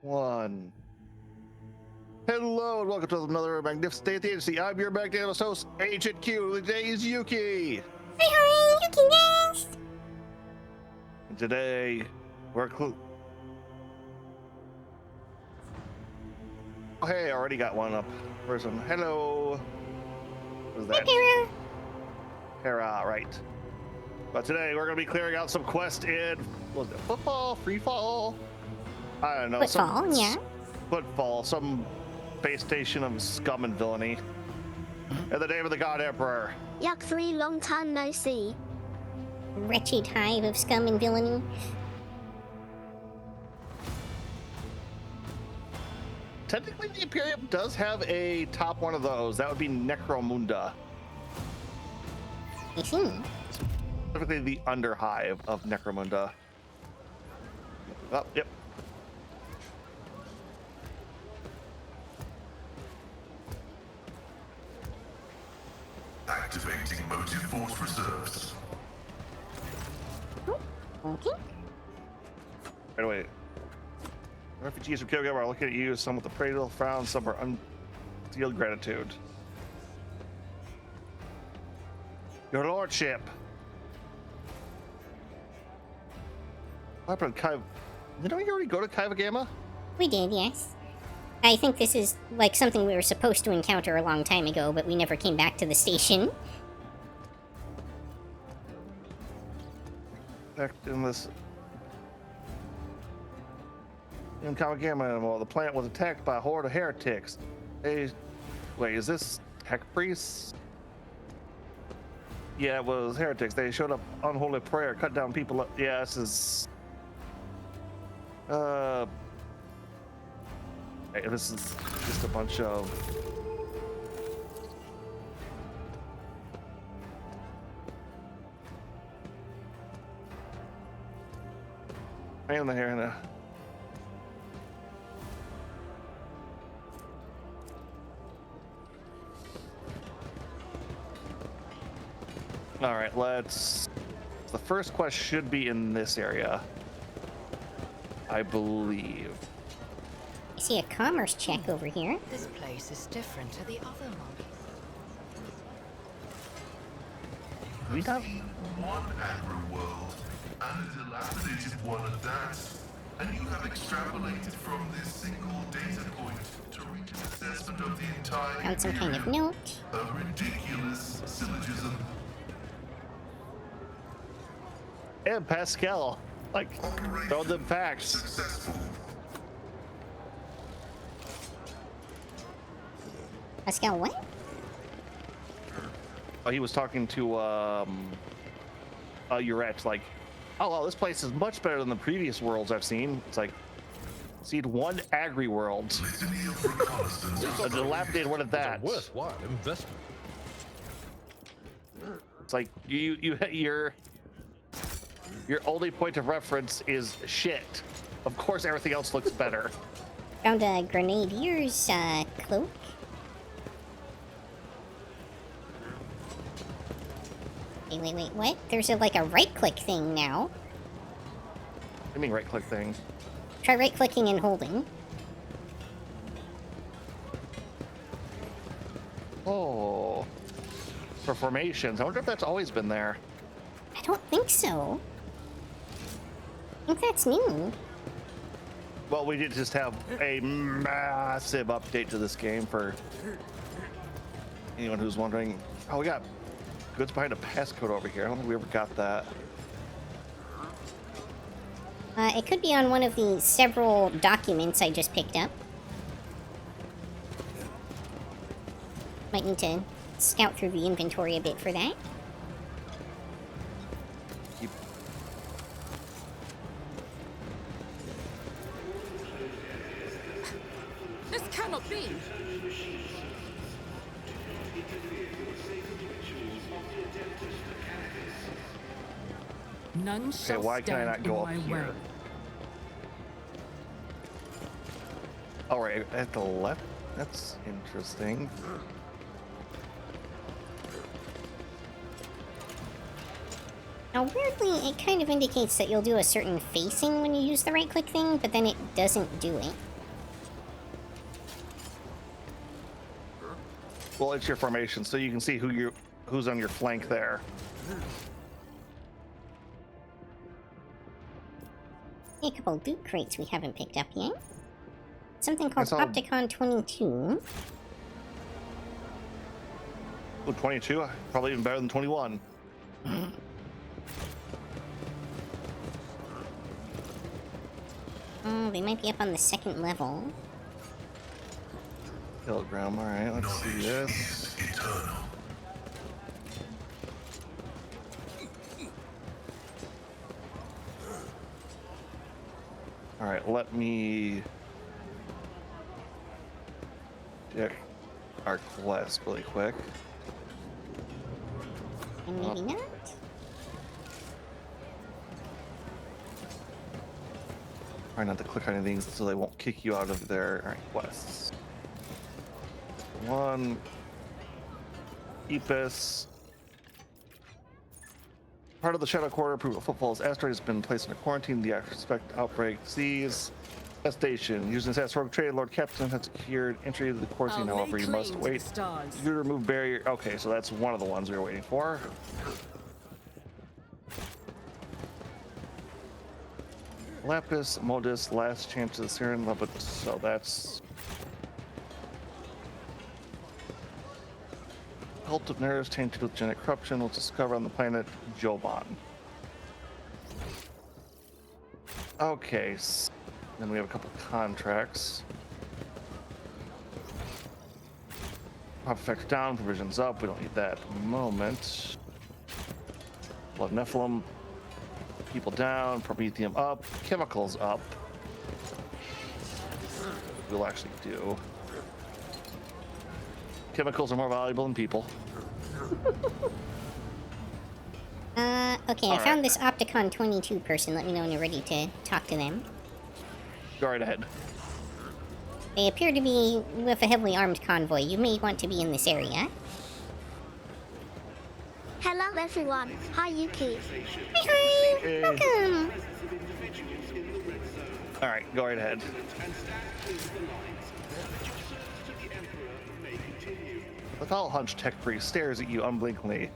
One. Hello and welcome to another magnificent day at the agency. I'm your magnificent host, Agent Q. Today is Yuki. Hi, Yukikaze. And today we're oh, hey, I already got one up. Person. Hello. What is that? Hi, Hera, right. But today we're gonna be clearing out some quests in what was it, football, free fall? I don't know. Football, yeah. Football, some base station of scum and villainy. In the name of the God Emperor. Yuck 3, long time no see. Wretched hive of scum and villainy. Technically, the Imperium does have a top one of those. That would be Necromunda. I see. Specifically, the underhive of Necromunda. Oh, yep. Activating motive force reserves. Okay. Right away. Refugees from Kyoto are looking at you. Some with appraisal frown, some are unsealed gratitude. Your lordship. What happened to Kai? Didn't we already go to Kaivagama? We did, yes. I think this is like something we were supposed to encounter a long time ago, but we never came back to the station. Back in this. In Kaivagama, well, the plant was attacked by a horde of heretics. Wait, is this tech priests? Yeah, it was heretics. They showed up unholy prayer, cut down people. Yeah, this is. Hey, this is just a bunch of. Man, the hair now. All right, let's. The first quest should be in this area, I believe. I see a commerce check over here. This place is different to the other mummies. We not. One agro world, and a dilapidated one at that. And you have extrapolated from this single data point to reach an assessment of the entire Found some kind of Imperium. note. A ridiculous syllogism. And Pascal, like, throw them facts. Successful. Pascal, what? Oh, he was talking to Uret, like, oh wow, this place is much better than the previous worlds I've seen. It's like, seen one agri world, Litany of reconnaissance. a dilapidated one at that. It's a worthwhile investment. It's like your only point of reference is shit. Of course, everything else looks better. Found a grenadier's cloak. Wait, what? There's like a right-click thing now. I mean, right-click thing. Try right-clicking and holding. Oh, for formations. I wonder if that's always been there. I don't think so. I think that's new. Well, we did just have a massive update to this game for anyone who's wondering. Oh, we got goods behind a passcode over here. I don't think we ever got that. It could be on one of the several documents I just picked up. Might need to scout through the inventory a bit for that. This cannot be! None Okay, shall why can I stand not go in up my here? way. All right, at the left. That's interesting. Now, weirdly, it kind of indicates that you'll do a certain facing when you use the right-click thing, but then it doesn't do it. Well, it's your formation, so you can see who's on your flank there. A couple loot crates we haven't picked up yet. Something called That's all- Opticon 22. Ooh, 22, probably even better than 21. Oh, they might be up on the second level. Kilogram, all right, let's see this. Eternal. All right, let me check our quest really quick. And maybe not? Try not to click on anything so they won't kick you out of their quests. One, Epis. Part of the Shadow Quarter approved Footfall's asteroid has been placed in a quarantine. The expect outbreak sees a station. Using this asteroid trade, Lord Captain has secured entry to the quarantine. I'll However, lay you must claim to the wait. stars. You remove barrier. Okay, so that's one of the ones we were waiting for. Lapis, Modus, last chance of the Siren Leopard. So that's cult of nerves tainted with genetic corruption was discovered on the planet Jovan. Okay, then we have a couple contracts. Pop effects down, provisions up. We don't need that at the moment. Blood Nephilim. People down, Promethium up, chemicals up. We'll actually do. Chemicals are more valuable than people. Okay, I found this Opticon 22 person. Let me know when you're ready to talk to them. Go right ahead. They appear to be with a heavily armed convoy. You may want to be in this area. Hello everyone. Hi Yuki. Hi, Hey. welcome. All right, go right ahead. The tall hunched tech priest stares at you unblinkingly.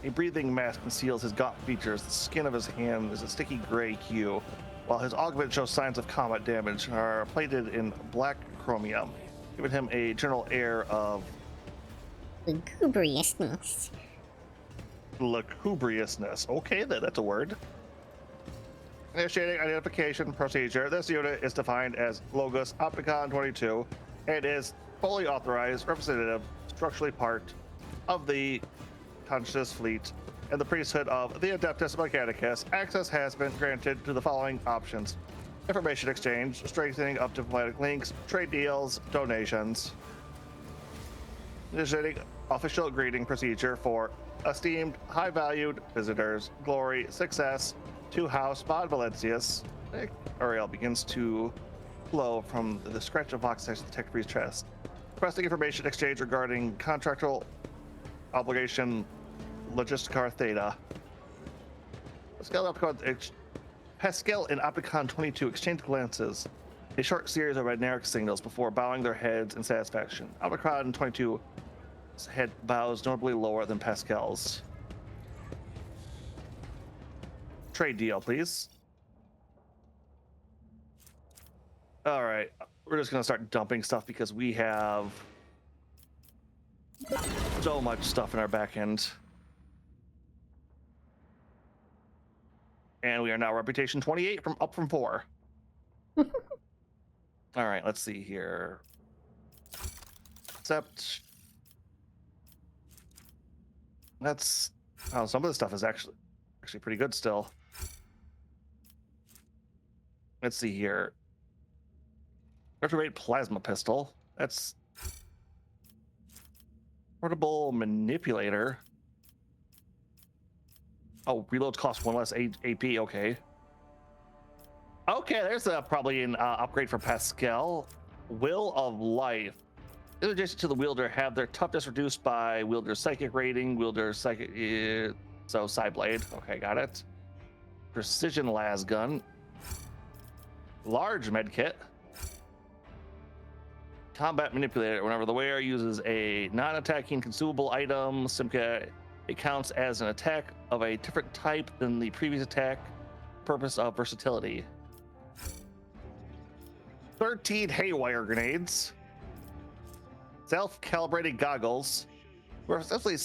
A breathing mask conceals his gaunt features. The skin of his hand is a sticky gray hue, while his augment shows signs of combat damage are plated in black chromium, giving him a general air of Lugubriousness. lugubriousness. Okay, then that's a word. Initiating identification procedure. This unit is defined as Logos Opticon 22 and is fully authorized representative, structurally part of the Conscious Fleet and the priesthood of the Adeptus Mechanicus. Access has been granted to the following options: information exchange, strengthening of diplomatic links, trade deals, donations. Initiating official greeting procedure for esteemed, high-valued visitors. Glory, success to House Von Valencius. Ariel begins to flow from the scratch of box next to the tech priest's chest. Requesting information exchange regarding contractual obligation Logisticar Theta. Pascal and Opticon 22 exchange glances, a short series of Ragnarok signals before bowing their heads in satisfaction. Opticon 22's head bows notably lower than Pascal's. Trade deal, please. All right, we're just gonna start dumping stuff because we have so much stuff in our back end. And we are now reputation 28 from up from 4. All right, let's see here. Except that's some of the stuff is actually pretty good still. Let's see here. Retrograde plasma pistol. That's portable manipulator. Oh, reloads cost 1 less AP. Okay. Okay, there's probably an upgrade for Pascal. Will of Life. In addition to the wielder, have their toughness reduced by wielder's psychic rating, wielder's psychic. So Psyblade. Okay, got it. Precision las gun. Large med kit. Combat manipulator. Whenever the wearer uses a non-attacking consumable item, Simca, it counts as an attack of a different type than the previous attack. Purpose of versatility. 13 haywire grenades. Self-calibrated goggles. Where essentially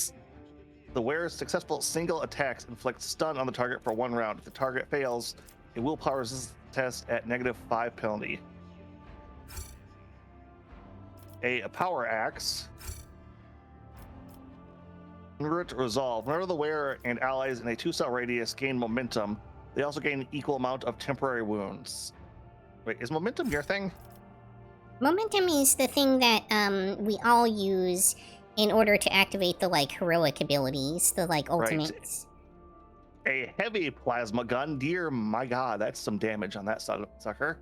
the wearer's successful single attacks inflict stun on the target for 1 round. If the target fails, a willpower resistance test at -5 penalty. A power axe. Root resolve. Whenever the wearer and allies in a 2-cell radius gain momentum, they also gain an equal amount of temporary wounds. Wait, is momentum your thing? Momentum is the thing that we all use in order to activate the like heroic abilities, the like ultimates. A heavy plasma gun. Dear my god, that's some damage on that sucker.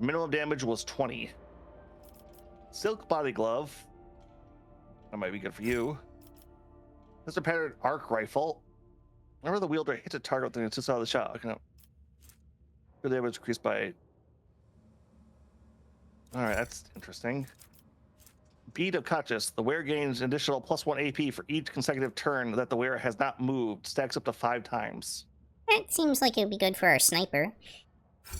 Minimum damage was 20. Silk body glove. That might be good for you. Mr. Patterned arc rifle. Whenever the wielder hits a target within a 2 of the shot, I can the damage increased by. Alright, that's interesting. Bead of Conscious. The wearer gains an additional +1 AP for each consecutive turn that the wearer has not moved. Stacks up to 5 times. That seems like it would be good for our sniper.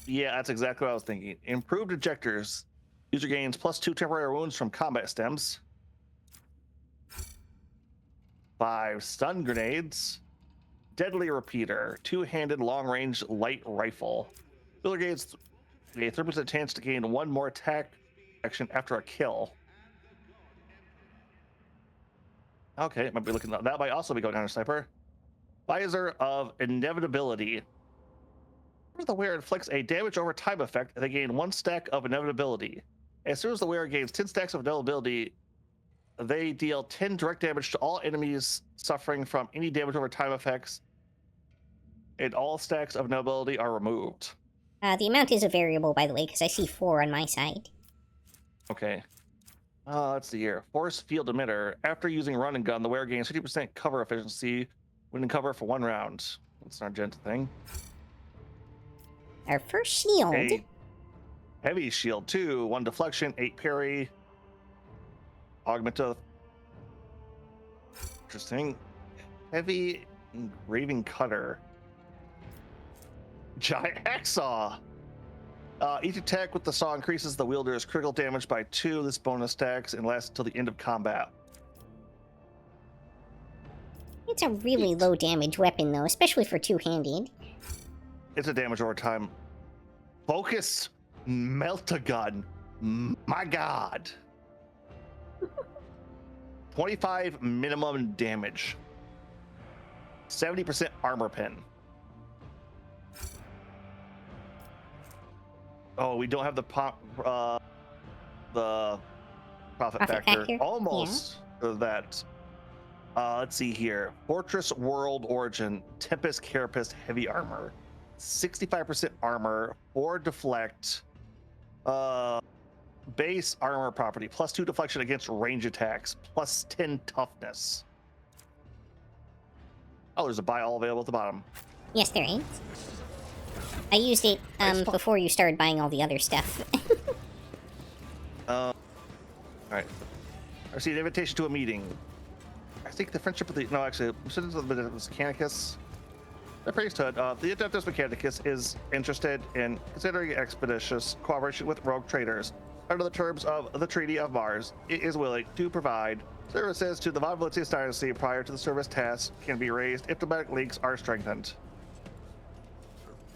Yeah, that's exactly what I was thinking. Improved ejectors. User gains +2 temporary wounds from combat stems. 5 stun grenades. Deadly repeater. 2-handed long-range light rifle. Builder gains a 3% chance to gain 1 more attack action after a kill. Okay, might be looking. That might also be going down to sniper. Visor of Inevitability. Whenever the wearer inflicts a damage over time effect, they gain 1 stack of inevitability. As soon as the wearer gains 10 stacks of inevitability, they deal 10 direct damage to all enemies suffering from any damage over time effects, and all stacks of inevitability are removed. The amount is a variable, by the way, because I see 4 on my side. Okay. Let's see here. Force field emitter. After using run and gun, the wearer gains 50% cover efficiency when in cover for 1 round. That's an Argenta thing. Our first shield. A heavy shield, 2. 1 deflection, 8 parry. Augmenta. Interesting. Heavy engraving cutter. Giant hacksaw. Each attack with the saw increases the wielder's critical damage by 2. This bonus stacks and lasts until the end of combat. It's a really low damage weapon, though, especially for 2-handed. It's a damage over time. Focus melt-a-gun. My god. 25 minimum damage. 70% armor pen. Oh, we don't have the profit factor. Almost that. Let's see here. Fortress World Origin Tempest Carapace Heavy Armor. 65% armor, 4 deflect. Base armor property, +2 deflection against range attacks, +10 toughness. Oh, there's a buy all available at the bottom. Yes, there is. I used it before you started buying all the other stuff. All right. I received an invitation to a meeting. I think the friendship of the we sent it to the Mechanicus. The priesthood of the Adeptus Mechanicus is interested in considering expeditious cooperation with rogue traders. Under the terms of the Treaty of Mars, it is willing to provide services to the Von Valizius dynasty prior to the service tasks can be raised if diplomatic links are strengthened.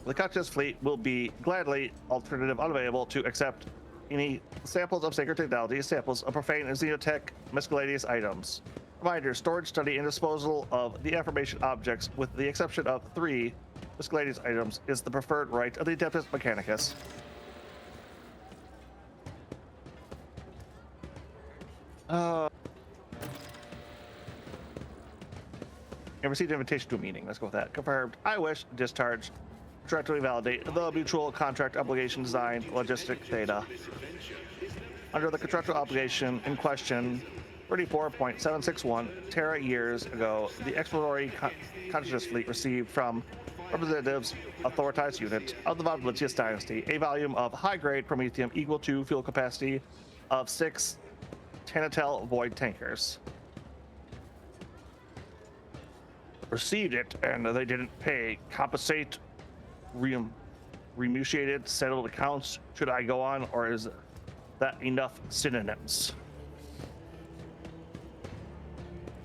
The Conscious Fleet will be gladly alternative unavailable to accept any samples of sacred technology, samples of profane and xenotech miscellaneous items. Reminder, storage, study, and disposal of the affirmation objects, with the exception of 3 miscellaneous items, is the preferred right of the Adeptus Mechanicus. I received an invitation to a meeting. Let's go with that. Confirmed. I wish discharge. Directly validate the mutual contract obligation design logistic data. Under the contractual obligation in question, 34.761 Terra years ago, the exploratory consciousness fleet received from representatives authorized unit of the Von Valizius dynasty a volume of high-grade promethium equal to fuel capacity of 6 Tanatel Void tankers. Received it and they didn't pay. Compensate, remuneated, settled accounts. Should I go on, or is that enough synonyms?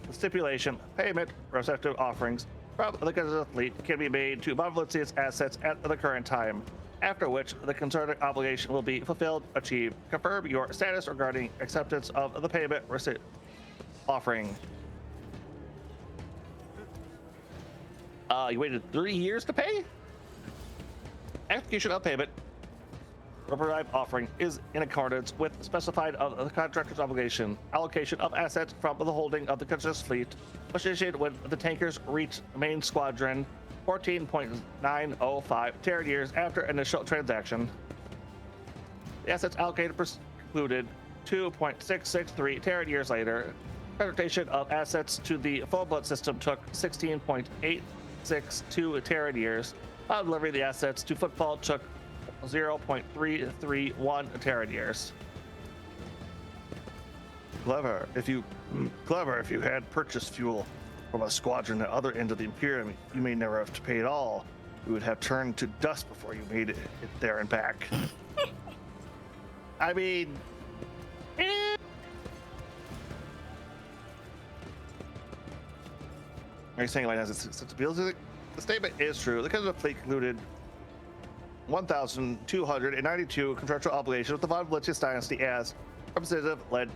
The stipulation: payment, respective offerings from the Yukikaze fleet can be made to Bonvalentia's assets at the current time, after which the concerted obligation will be fulfilled, achieved. Confirm your status regarding acceptance of the payment receipt offering. You waited 3 years to pay? Execution of payment derived offering is in accordance with specified of the contractor's obligation. Allocation of assets from the holding of the Yukikaze fleet was initiated when the tankers reached main squadron 14.905 Terran years after initial transaction. The assets allocated concluded 2.663 Terran years later. Transportation of assets to the full blood system took 16.862 Terran years. While delivery of the assets to Footfall took 0.331 Terran years. Clever if you had purchased fuel from a squadron at the other end of the Imperium, you may never have to pay at all. You would have turned to dust before you made it there and back. I mean, Are you saying like has its ability? The statement is true. The Yukikaze fleet concluded 1,292 contractual obligations with the Von Valentius dynasty as representative led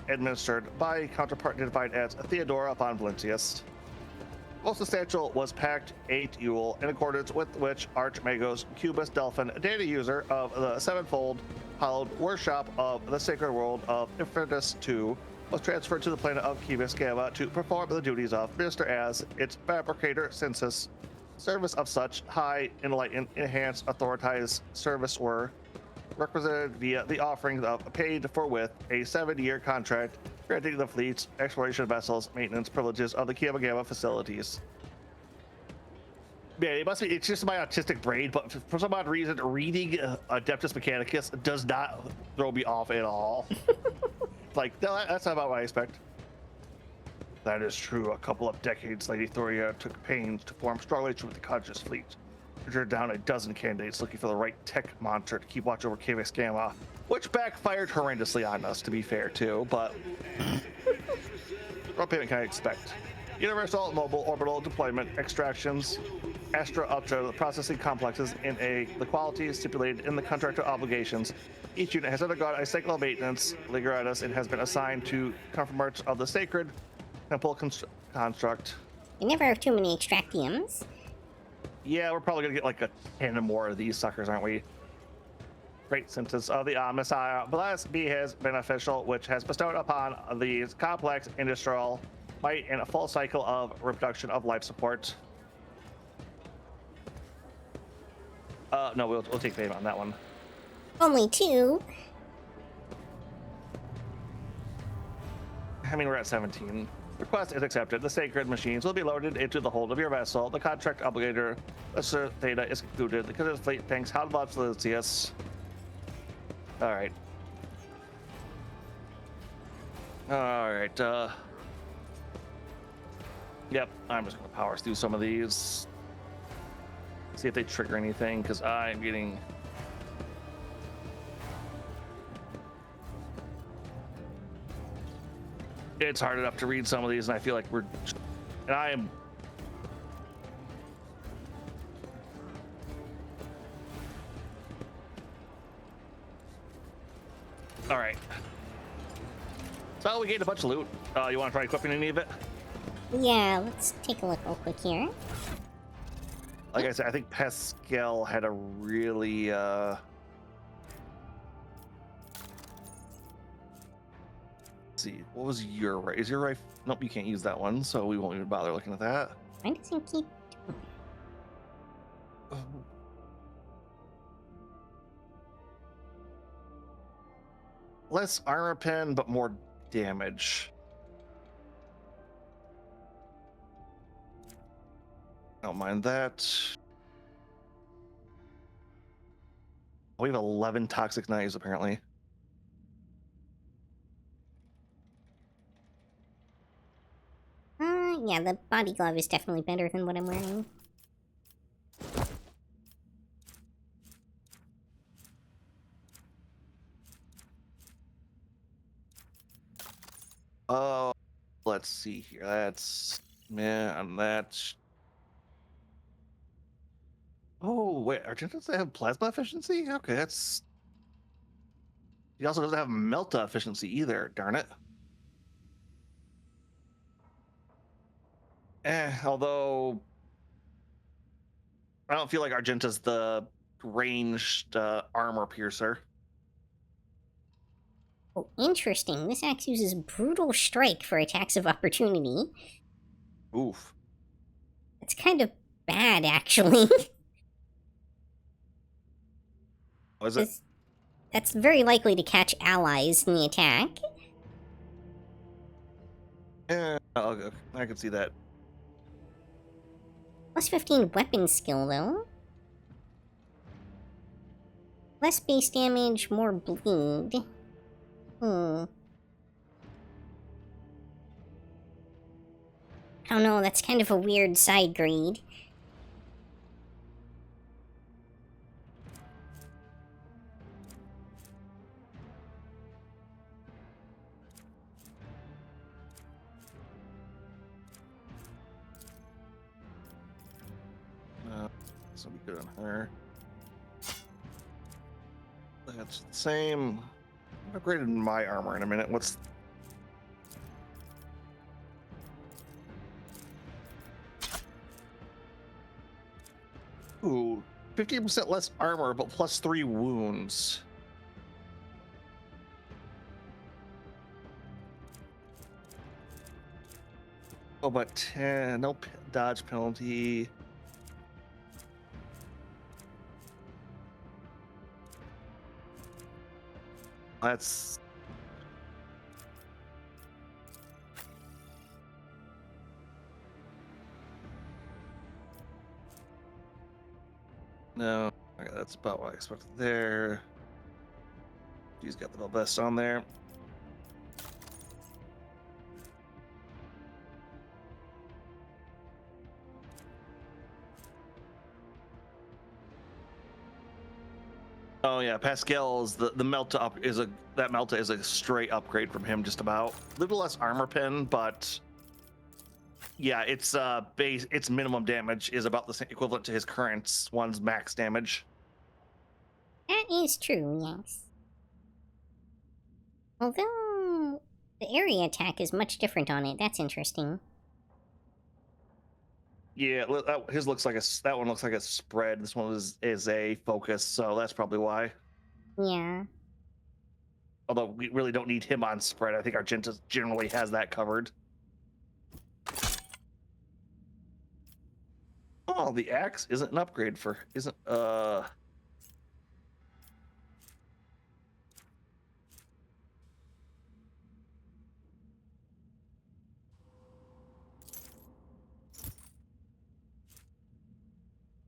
administered by counterpart identified as Theodora von Valentius. Most substantial was Pact 8 Yule, in accordance with which Archmagos Cubus Delphin, a data user of the sevenfold hallowed workshop of the sacred world of Infinitus II, was transferred to the planet of Cubus Gamma to perform the duties of minister as its fabricator census. Service of such high enlightened enhanced authorized service were represented via the offerings of paid for with a 7-year contract granting the fleet's exploration vessels maintenance privileges of the Gamma Gamma facilities. Yeah, it must be, it's just my autistic brain, but for some odd reason, reading Adeptus Mechanicus does not throw me off at all. Like, no, that's not about what I expect. That is true. A couple of decades, Lady Thoria took pains to form strong relations with the Conscious fleet. We turned down a dozen candidates looking for the right tech monitor to keep watch over KVX Gamma, which backfired horrendously on us, to be fair, too, but what payment can I expect? Universal mobile orbital deployment extractions, Astra Ultra processing complexes in the qualities stipulated in the contractor obligations. Each unit has undergone a cycle of maintenance, Liguratus, and has been assigned to conformants of the sacred temple construct. You never have too many extractiums. Yeah, we're probably gonna get like 10 more of these suckers, aren't we? Great sentence of the Messiah. Bless be his beneficial, which has bestowed upon these complex industrial might and a full cycle of reproduction of life support. No, we'll take payment on that one. Only 2. I mean, we're at 17. Request is accepted. The sacred machines will be loaded into the hold of your vessel. The contract obligator, Assert Theta, is concluded. The Yukikaze fleet thanks Hadlot Lucius. Alright. Alright, yep, I'm just gonna power through some of these. See if they trigger anything, because I'm getting... It's hard enough to read some of these, and I feel like we're... And I am... Alright. So we gained a bunch of loot. You want to try equipping any of it? Yeah, let's take a look real quick here. Like I said, I think Pascal had a really... Let's see, what was your rifle? Is your rifle? Nope, you can't use that one, so we won't even bother looking at that. Why doesn't keep... Less armor pen, but more damage. Don't mind that. We have 11 toxic knives, apparently. Yeah, the body glove is definitely better than what I'm wearing. Oh, let's see here. That's man, that's. Oh wait, Argenta doesn't have plasma efficiency. Okay, that's. He also doesn't have melta efficiency either. Darn it. Although I don't feel like Argenta's the ranged armor piercer. Oh, interesting. This axe uses Brutal Strike for attacks of opportunity. Oof. It's kind of bad, actually. Was it? That's very likely to catch allies in the attack. Yeah, okay. I can see that. Plus 15 weapon skill, though. Less base damage, more bleed. I don't know, that's kind of a weird side grade. This will be good on her. That's the same. I upgraded my armor in a minute. What's ooh, 15% less armor, but plus 3 wounds. Oh, but 10, no dodge penalty. That's no. Okay, that's about what I expected there. She's got the best on there. Oh yeah, Pascal's the Melta up is a that Melta is a straight upgrade from him, just about. A little less armor pen, but yeah, its base its minimum damage is about the same equivalent to his current one's max damage. That is true, yes. Although the area attack is much different on it, that's interesting. Yeah, his looks like that one looks like a spread. This one is a focus, so that's probably why. Yeah. Although we really don't need him on spread. I think Argenta generally has that covered. Oh, the axe isn't an upgrade for isn't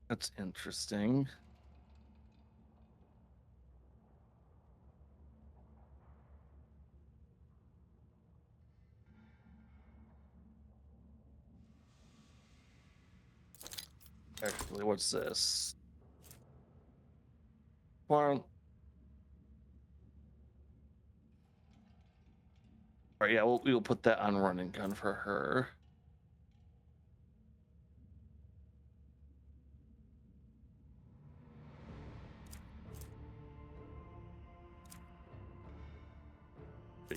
that's interesting. Actually, what's this? Well, all right, yeah, we'll put that on running gun for her.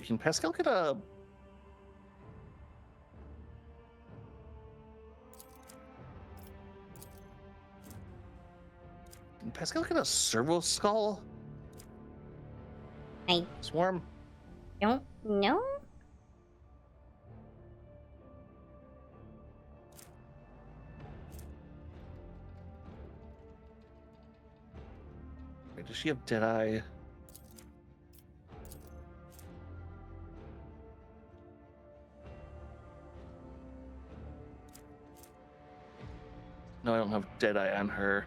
Can Pascal get a? Can Pascal get a servo skull? I Swarm? don't know? Wait, does she have Deadeye? No, I don't have Deadeye on her.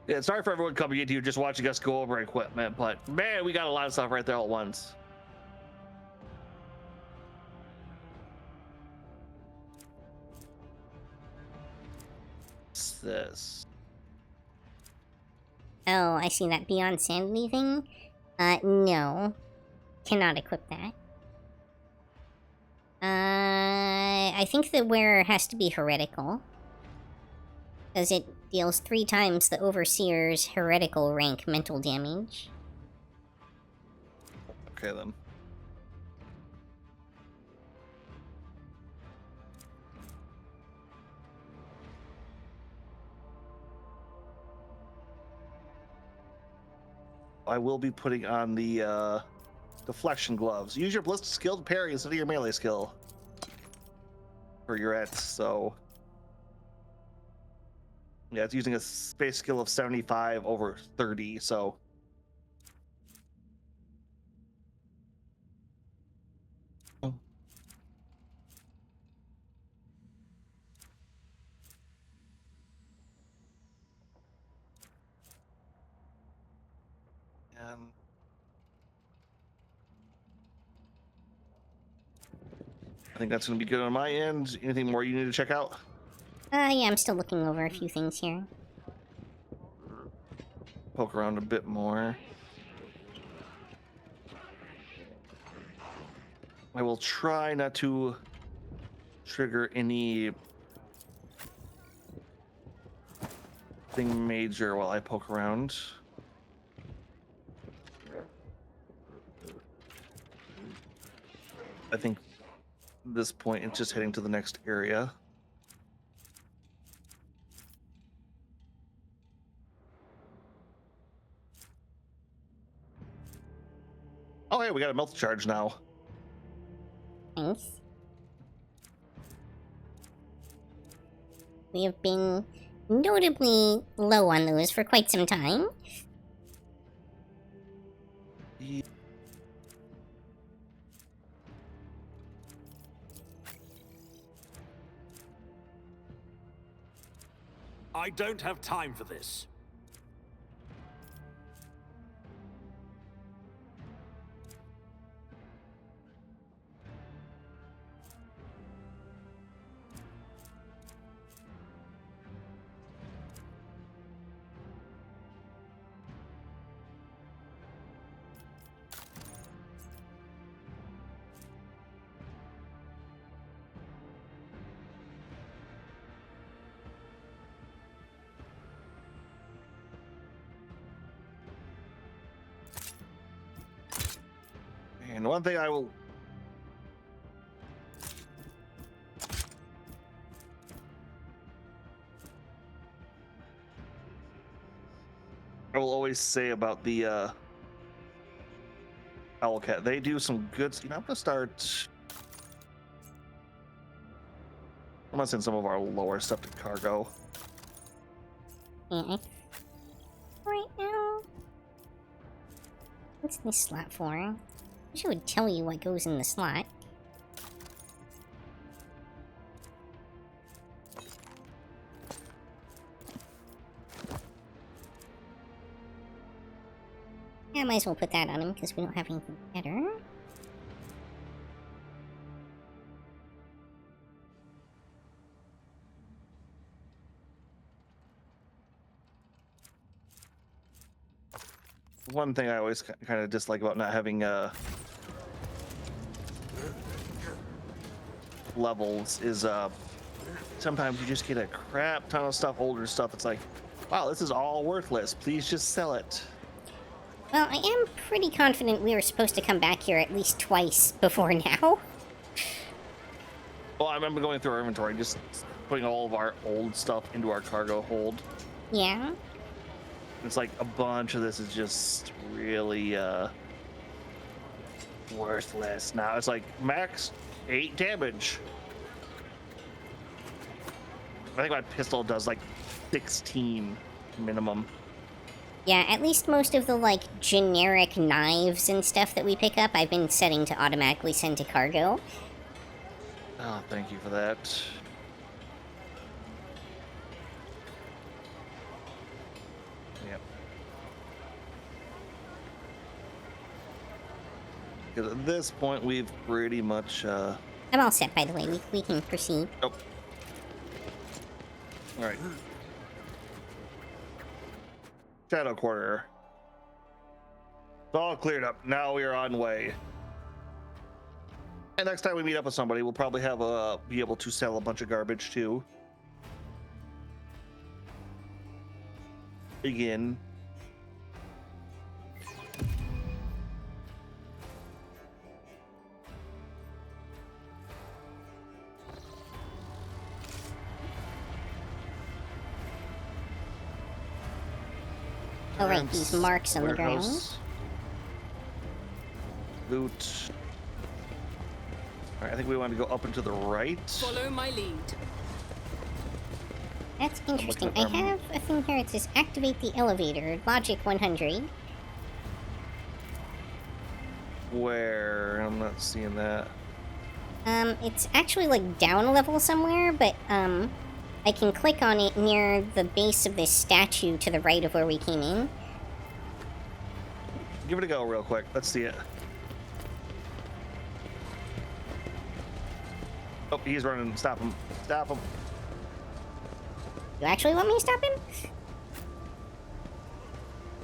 Yeah, sorry for everyone coming in here just watching us go over equipment, but man, we got a lot of stuff right there all at once. this? Oh, I see that Beyond Sanity thing. No. Cannot equip that. I think the wearer has to be heretical. Because it deals 3 times the Overseer's heretical rank mental damage. Okay, then. I will be putting on the deflection gloves. Use your ballistic skill to parry instead of your melee skill. For your ets, so... Yeah, it's using a space skill of 75 over 30, so... And... I think that's going to be good on my end. Anything more you need to check out? Yeah, I'm still looking over a few things here. Poke around a bit more. I will try not to trigger any thing major while I poke around. I think at this point it's just heading to the next area. Oh, hey, we got a melt charge now. Thanks. We have been notably low on those for quite some time. I don't have time for this. And one thing I will always say about the Owlcat, they do some good. You know, I'm gonna send some of our lower stuff to cargo. Yeah. Right now. What's this slot for? I wish it would tell you what goes in the slot. Yeah, I might as well put that on him because we don't have anything better. One thing I always kind of dislike about not having levels is sometimes you just get a crap ton of stuff, older stuff. It's like, wow, this is all worthless. Please just sell it. Well, I am pretty confident we were supposed to come back here at least twice before now. Well, I remember going through our inventory, just putting all of our old stuff into our cargo hold. Yeah. It's like a bunch of this is just really worthless. Now it's like max 8 damage. I think my pistol does like 16 minimum. Yeah, at least most of the, like, generic knives and stuff that we pick up, I've been setting to automatically send to cargo. Oh, thank you for that. Yep. Because at this point, we've pretty much... I'm all set, by the way. We can proceed. Oh. Alright. Shadow Quarter. It's all cleared up. Now we are on way. And next time we meet up with somebody, we'll probably have be able to sell a bunch of garbage too. Begin. Oh, right, these marks on the ground. Warehouse. Loot. All right, I think we want to go up and to the right. Follow my lead. That's interesting. I have a thing here. It says activate the elevator. Logic 100. Where? I'm not seeing that. It's actually like down a level somewhere, but I can click on it near the base of this statue to the right of where we came in. Give it a go real quick. Let's see it. Oh, he's running. Stop him. Stop him. You actually want me to stop him?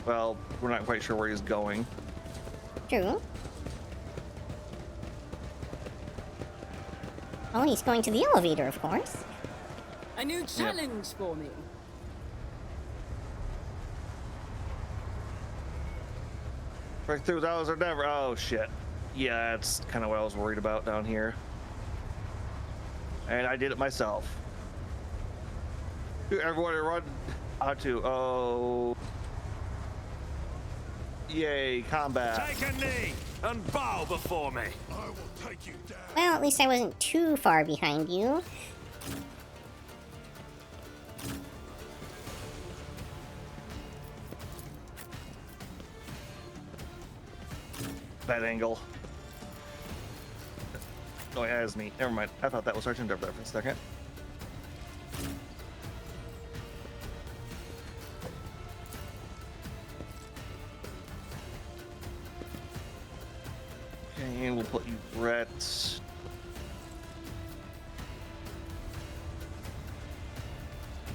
Well, we're not quite sure where he's going. True. Oh, he's going to the elevator, of course. A new challenge for me. Breakthroughs always are never. Oh shit. Yeah, that's kind of what I was worried about down here. And I did it myself. Everyone run onto. Oh. Yay, combat. Take a knee and bow before me. I will take you down. Well, at least I wasn't too far behind you. Bad angle. Oh, yeah, that's neat. Never mind. I thought that was Sergeant over there for a second. Okay, and we'll put you Brett.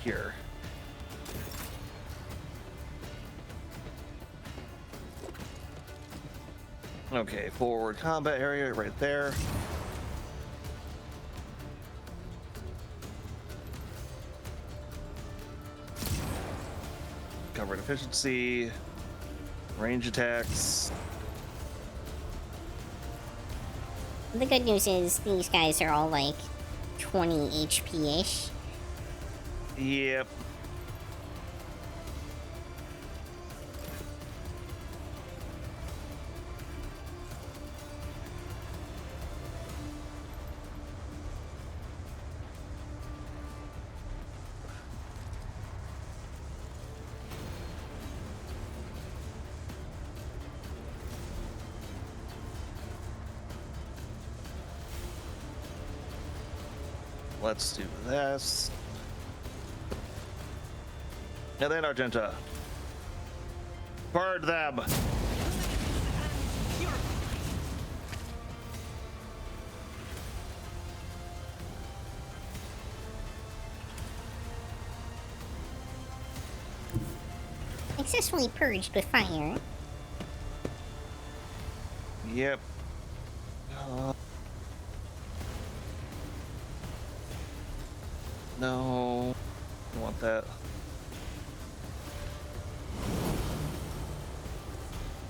Here. Okay, forward combat area right there. Cover efficiency, range attacks. The good news is these guys are all like 20 HP-ish. Yep. Let's do this. And then Argenta. Bird them. Successfully purged with fire. Yep. No. I want that.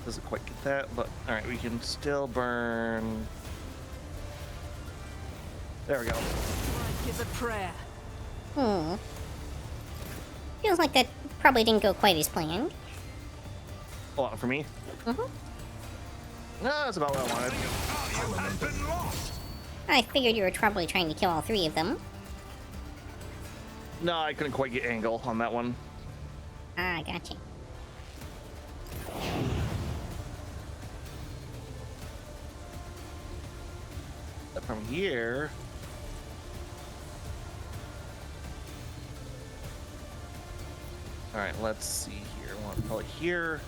Doesn't quite get that, but alright, we can still burn. There we go. Life is a prayer. Feels like that probably didn't go quite as planned. A lot for me. No, that's about what I wanted. You have been lost. I figured you were probably trying to kill all three of them. No, I couldn't quite get angle on that one. Ah, gotcha. But from here. Alright, let's see here. I want to probably here.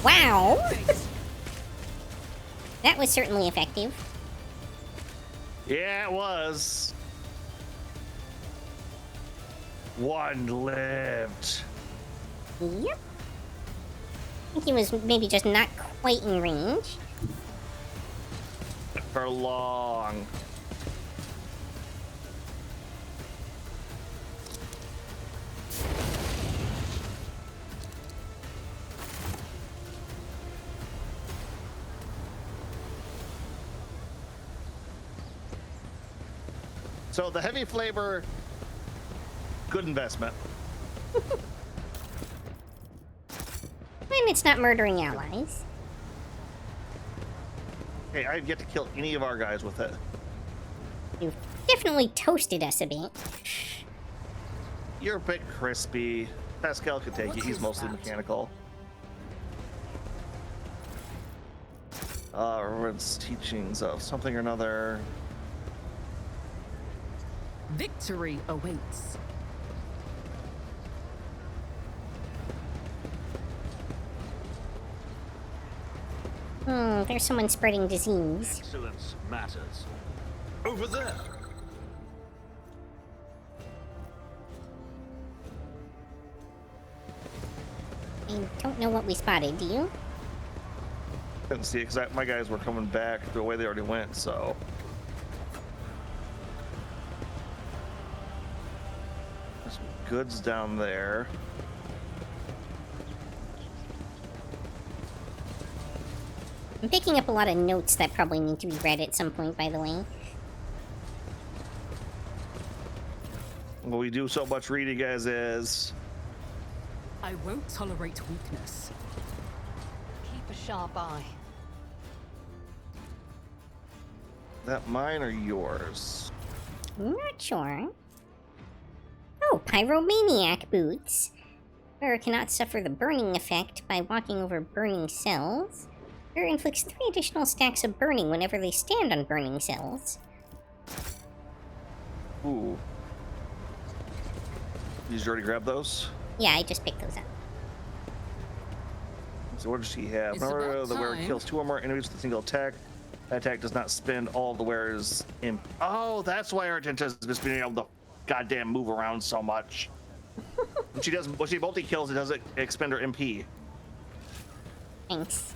Wow! That was certainly effective. Yeah, it was. One lived. Yep. I think he was maybe just not quite in range. For long. So the heavy flavor, good investment. And it's not murdering allies. Hey, I'd get to kill any of our guys with it. You've definitely toasted us a bit. You're a bit crispy. Pascal could take What it. He's is mostly that? mechanical. It's teachings of something or another. Victory awaits. There's someone spreading disease. Excellence matters. Over there. I don't know what we spotted, do you? Couldn't see it because my guys were coming back the way they already went, so. There's some goods down there. I'm picking up a lot of notes that probably need to be read at some point, by the way. Well, we do so much reading as is. I won't tolerate weakness. Keep a sharp eye. That mine or yours? Not sure. Oh, pyromaniac boots. Wearer cannot suffer the burning effect by walking over burning cells. Wearer inflicts 3 additional stacks of burning whenever they stand on burning cells. Ooh. Did you already grab those? Yeah, I just picked those up. So what does he have? It's Remember, about the wearer time. kills 2 or more enemies with a single attack. That attack does not spend all of the wearer's imp. Oh, that's why Argent has just being able to goddamn move around so much. When she multi kills, it doesn't expend her MP. Thanks.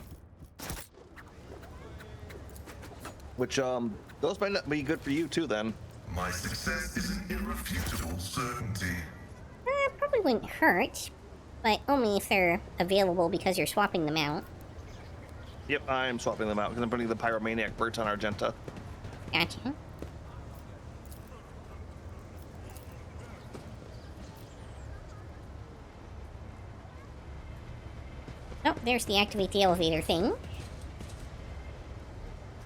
Which those might not be good for you too then. My success is an irrefutable certainty. Probably wouldn't hurt, but only if they're available because you're swapping them out. Yep, I'm swapping them out because I'm putting the pyromaniac birds on Argenta. Gotcha. Oh, there's the activate the elevator thing.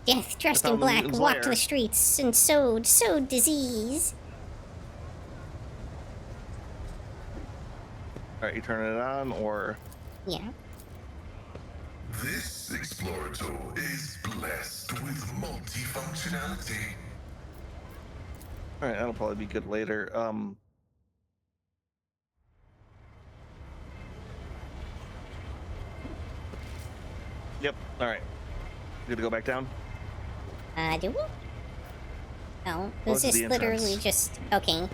Death dressed in found the black mutant's walked lair. the streets and sowed disease. Alright, you turn it on or Yeah. This Explorator is blessed with multifunctionality. alright, that'll probably be good later. Yep, alright. Good to go back down? Do we? Oh, Well, is this is this the literally entrance. just... Okay.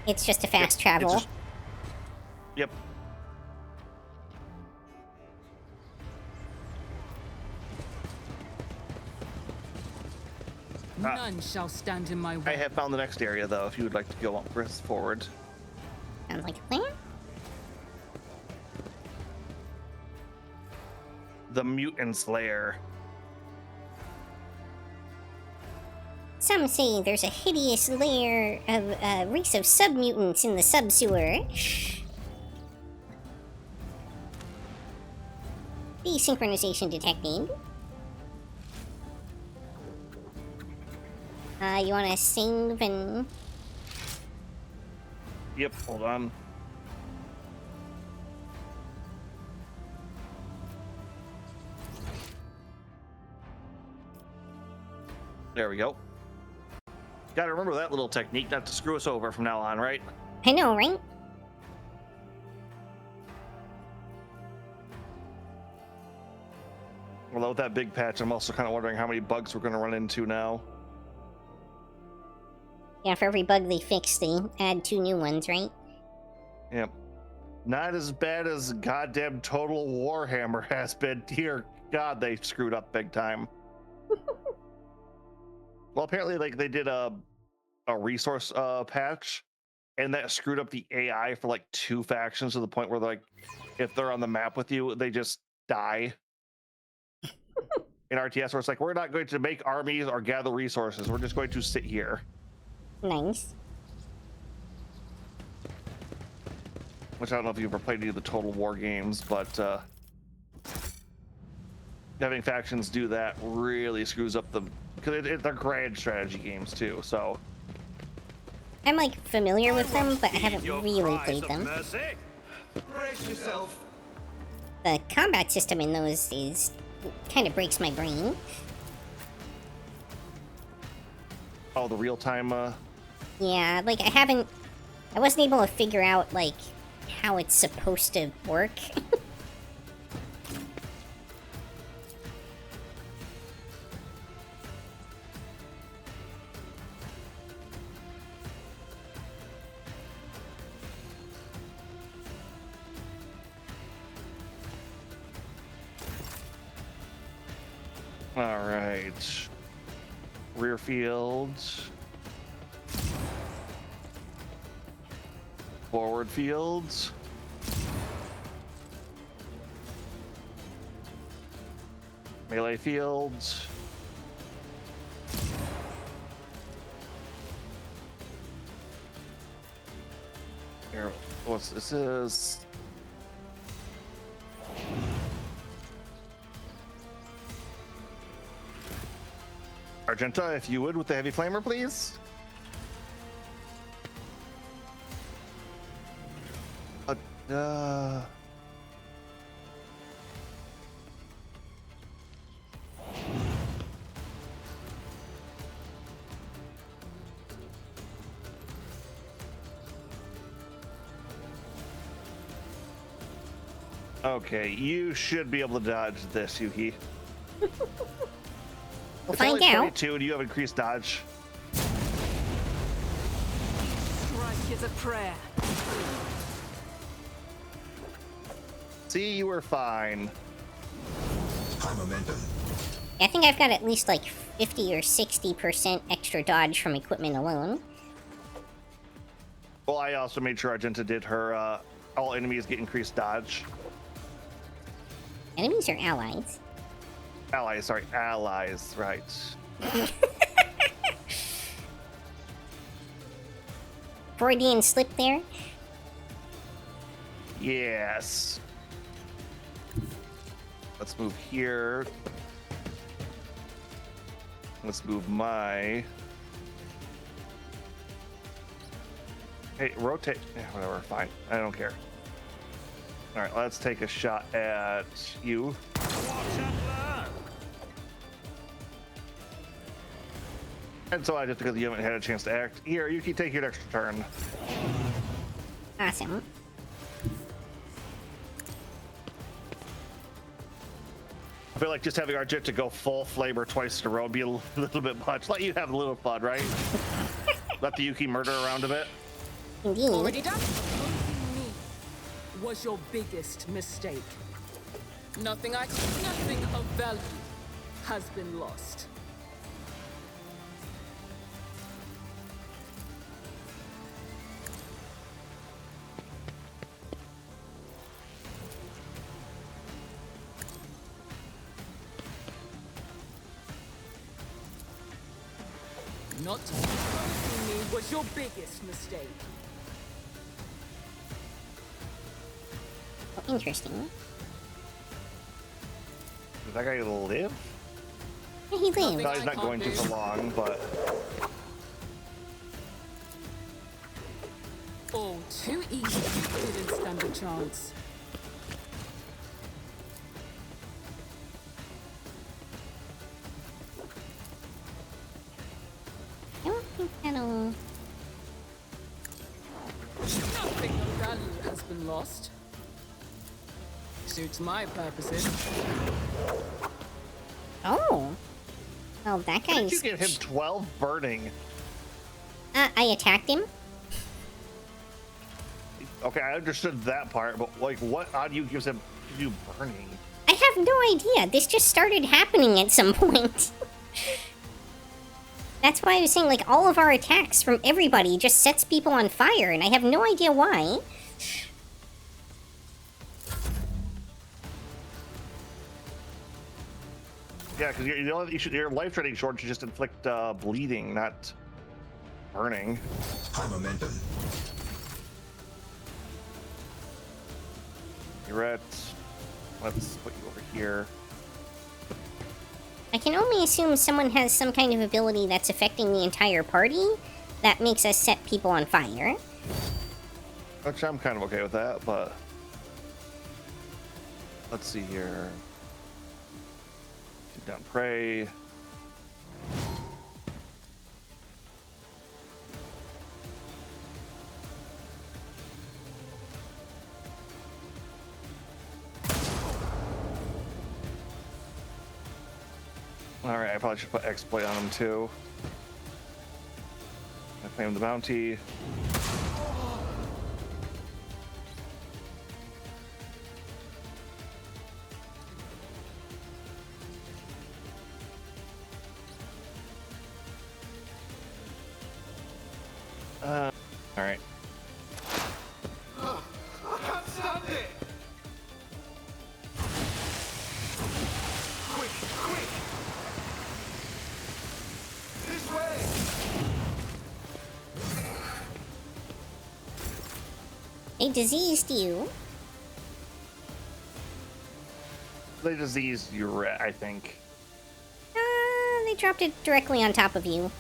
It's just a fast It's travel. just- Yep. None shall stand in my way. I have found the next area though, if you would like to go on press forward. Sounds like a plan. The Mutant's Lair. Some say there's a hideous lair of race of sub-mutants in the sub-sewer. Desynchronization detected. You wanna save and... Yep, hold on. There we go. Gotta remember that little technique not to screw us over from now on, right? I know, right? Although with that big patch, I'm also kind of wondering how many bugs we're going to run into now. Yeah, for every bug they fix, they add 2 new ones, right? Yep. Not as bad as goddamn Total Warhammer has been. Dear God, they screwed up big time. Well, apparently, like, they did a resource patch, and that screwed up the AI for like 2 factions to the point where, like, if they're on the map with you, they just die. In RTS, where it's like, we're not going to make armies or gather resources. We're just going to sit here. Nice. Which I don't know if you've ever played any of the Total War games, but having factions do that really screws up the... Because they're grand strategy games, too, so... I'm, like, familiar with them, but I haven't really played them. Brace yourself. The combat system in those is... kind of breaks my brain. Oh, the real-time... Yeah, like, I wasn't able to figure out, like, how it's supposed to work. All right. Rear fields. Forward fields. Melee fields. Here, what's this is? Argenta, if you would, with the heavy flamer, please. Okay, you should be able to dodge this, Yuki. We'll find out. 22, and you have increased dodge. Strike is a prayer. See, you were fine. High momentum. I think I've got at least like 50 or 60% extra dodge from equipment alone. Well, I also made sure Argenta did her all enemies get increased dodge. Enemies or allies? Allies, sorry, allies, right. Freudian slip there. Yes. Let's move here. Let's move my... Hey, rotate. Yeah, whatever, fine. I don't care. All right, let's take a shot at you. And so I just because you haven't had a chance to act. Here, you can take your extra turn. Awesome. I feel like just having Argenta go full flavor twice in a row would be a little bit much. Let you have a little fun, right? Let the Yuki murder around a bit. Indeed. Already done? Opposing me was your biggest mistake. Nothing of value has been lost. Not opposing me was your biggest mistake. Oh, interesting. Does that guy live? Yeah, he lives. No, he's not going to for long, but... All too easy. Didn't stand a chance. I don't think that'll... Nothing of value has been lost. Suits my purposes. Oh. Well, that How did you guy's... give him 12 burning? I attacked him. Okay, I understood that part, but like, what on you gives him you burning? I have no idea. This just started happening at some point. That's why I was saying, like, all of our attacks from everybody just sets people on fire, and I have no idea why. Yeah, because your life training short should just inflict bleeding, not burning. High momentum. You're at. Let's put you over here. I can only assume someone has some kind of ability that's affecting the entire party that makes us set people on fire. Which I'm kind of okay with that, but let's see here. Keep down prey. Alright, I probably should put exploit on him too. I claim the bounty. Alright. I can't stand it! Quick, quick! This way! They diseased you. They diseased you, I think. They dropped it directly on top of you.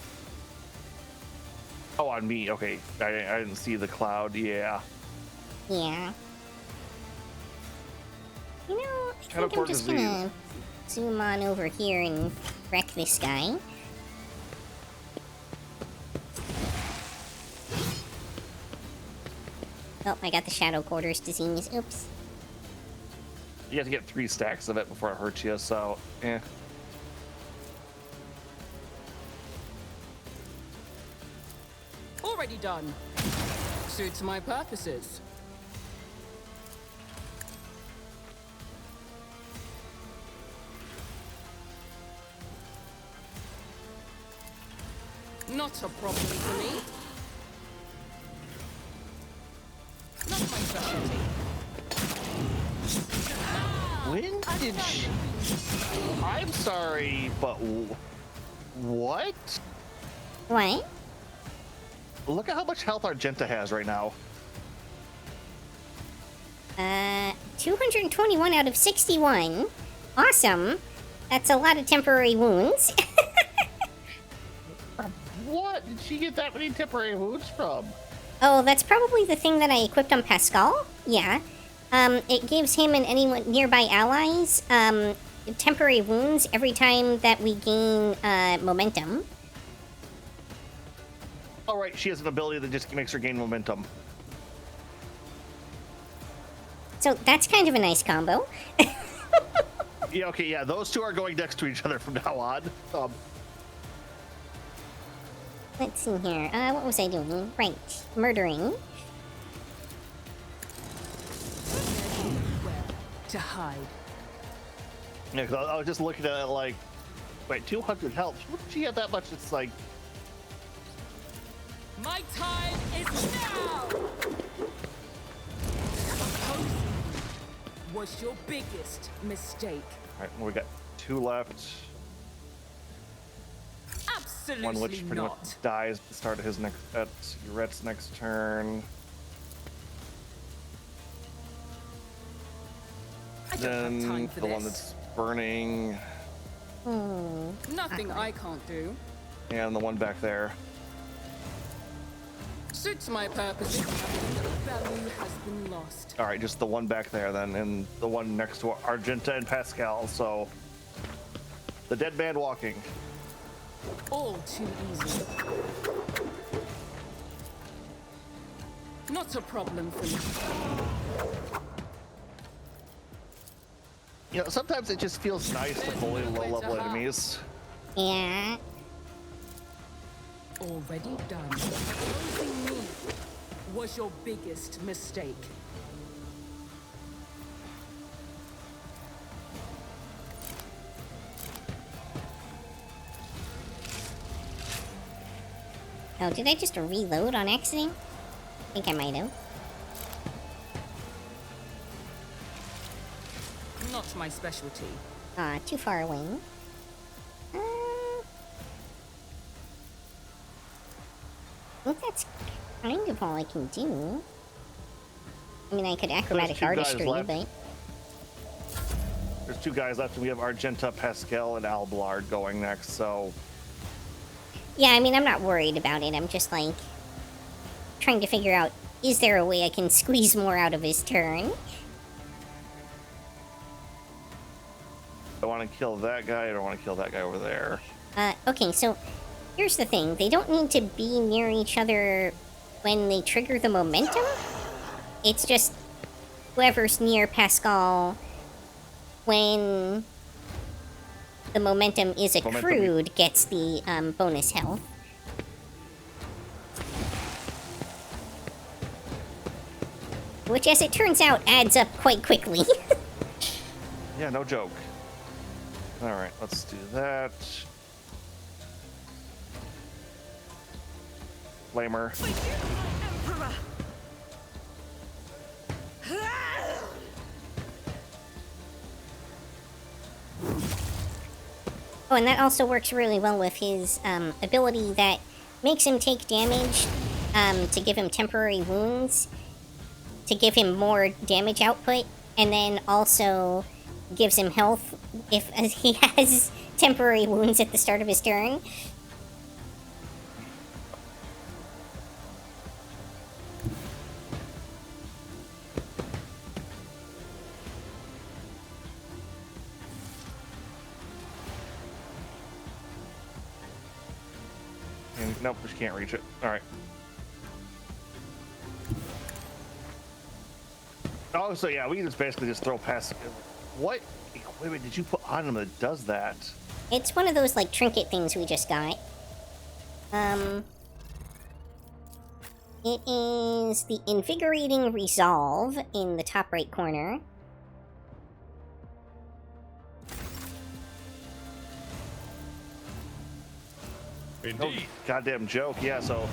Oh, on me. Okay, I didn't see the cloud. Yeah. Yeah. You know, I think I'm Teleport just disease. gonna zoom on over here and wreck this guy. Oh, I got the Shadow Quarters disease. Oops. You have to get 3 stacks of it before it hurts you, so, eh. Already done. Suits my purposes. Not a problem for me. Not my specialty. When did she... I'm sorry, but what? What? Look at how much health Argenta has right now. 221 out of 61. Awesome. That's a lot of temporary wounds. What? Did she get that many temporary wounds from? Oh, that's probably the thing that I equipped on Pascal. Yeah. It gives him and anyone nearby allies temporary wounds every time that we gain momentum. Oh, right, she has an ability that just makes her gain momentum. So that's kind of a nice combo. Yeah, okay, yeah, those two are going next to each other from now on. Let's see here. What was I doing? Right. Murdering. Where to hide? Yeah, 'cause I was just looking at it like, wait, 200 health? Wouldn't she have that much? It's like, My time is now! Opposing was your biggest mistake. all right, we got 2 left. Absolutely One which pretty not. much dies at the start of his next, at Uret's next turn. I don't have time Then for the this. one that's burning, Nothing I can't do. and the one back there. Suits my purposes. Value has been lost. All right, just the one back there then, and the one next to Argenta and Pascal. So the dead man walking. All too easy. Not a problem for me. You know, sometimes it just feels nice to bully low-level enemies. Yeah. Already done. Losing me was your biggest mistake. Oh, did I just reload on accident? I think I might have. Not my specialty. Too far away. I think that's kind of all I can do. I mean, I could acrobatic two guys artistry, left. but... There's 2 guys left, and we have Argenta, Pascal, and Alblard going next, so... Yeah, I mean, I'm not worried about it. I'm just, like, trying to figure out, is there a way I can squeeze more out of his turn? I want to kill that guy, I don't want to kill that guy over there. Okay, so here's the thing. They don't need to be near each other when they trigger the momentum. It's just whoever's near Pascal when the momentum is accrued gets the bonus health. Which, as it turns out, adds up quite quickly. Yeah, no joke. Alright, let's do that. Flamer. Oh, and that also works really well with his ability that makes him take damage to give him temporary wounds, to give him more damage output, and then also gives him health if he has temporary wounds at the start of his turn. And, nope, just can't reach it. Alright. Oh, so yeah, we can just basically just throw past... What equipment did you put on him that does that? It's one of those, like, trinket things we just got. It is the Invigorating Resolve in the top right corner. No goddamn joke, yeah, so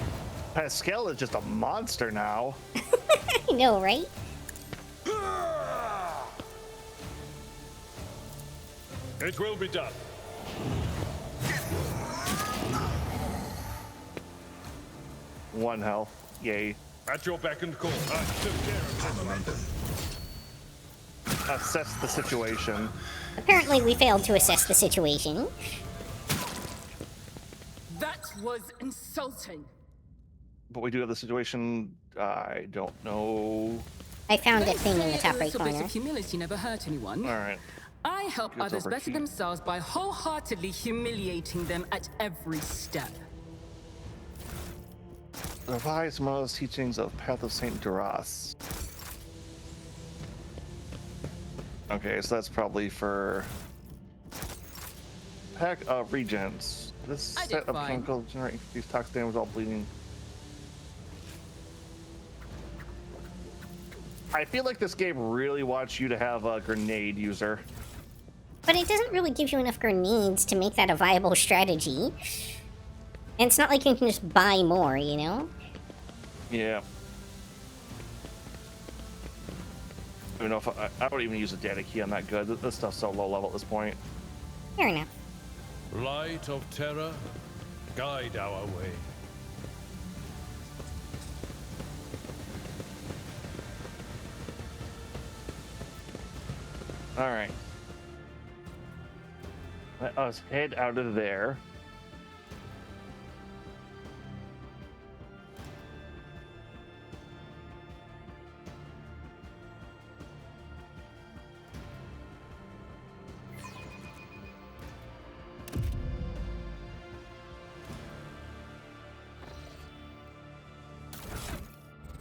Pascal is just a monster now. I know, right? It will be done. One health, yay. At your beck and call. I took care of this. Assess the situation. Apparently we failed to assess the situation. That was insulting. But we do have the situation, I don't know. I found a thing in the They say top a right little bit corner. of humility never hurt anyone. Alright. I help Goods others over better here. themselves by wholeheartedly humiliating them at every step. Revise Mo's teachings of Path of Saint Duras. Okay, so that's probably for pack of regents. This I did set of fine. chemicals generating these toxic damage while bleeding. I feel like this game really wants you to have a grenade user. But it doesn't really give you enough grenades to make that a viable strategy. And it's not like you can just buy more, you know? Yeah. I don't know if I don't even use a data key. I'm not good. This stuff's so low level at this point. Fair enough. Light of terror, guide our way. All right. Let us head out of there.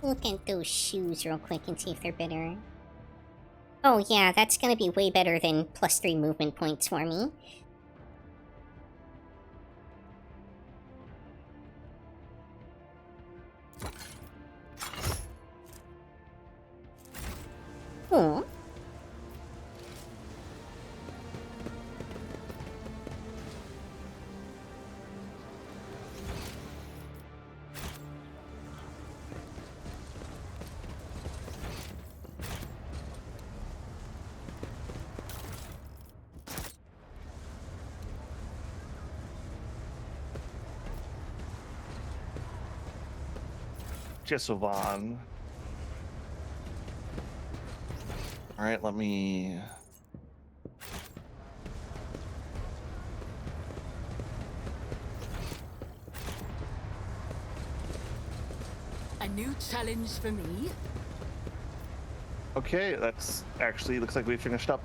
Look at those shoes real quick and see if they're better. Oh yeah, that's gonna be way better than +3 movement points for me. Cool. Jessovan. All right, let me. A new challenge for me? Okay, that's actually looks like we finished up.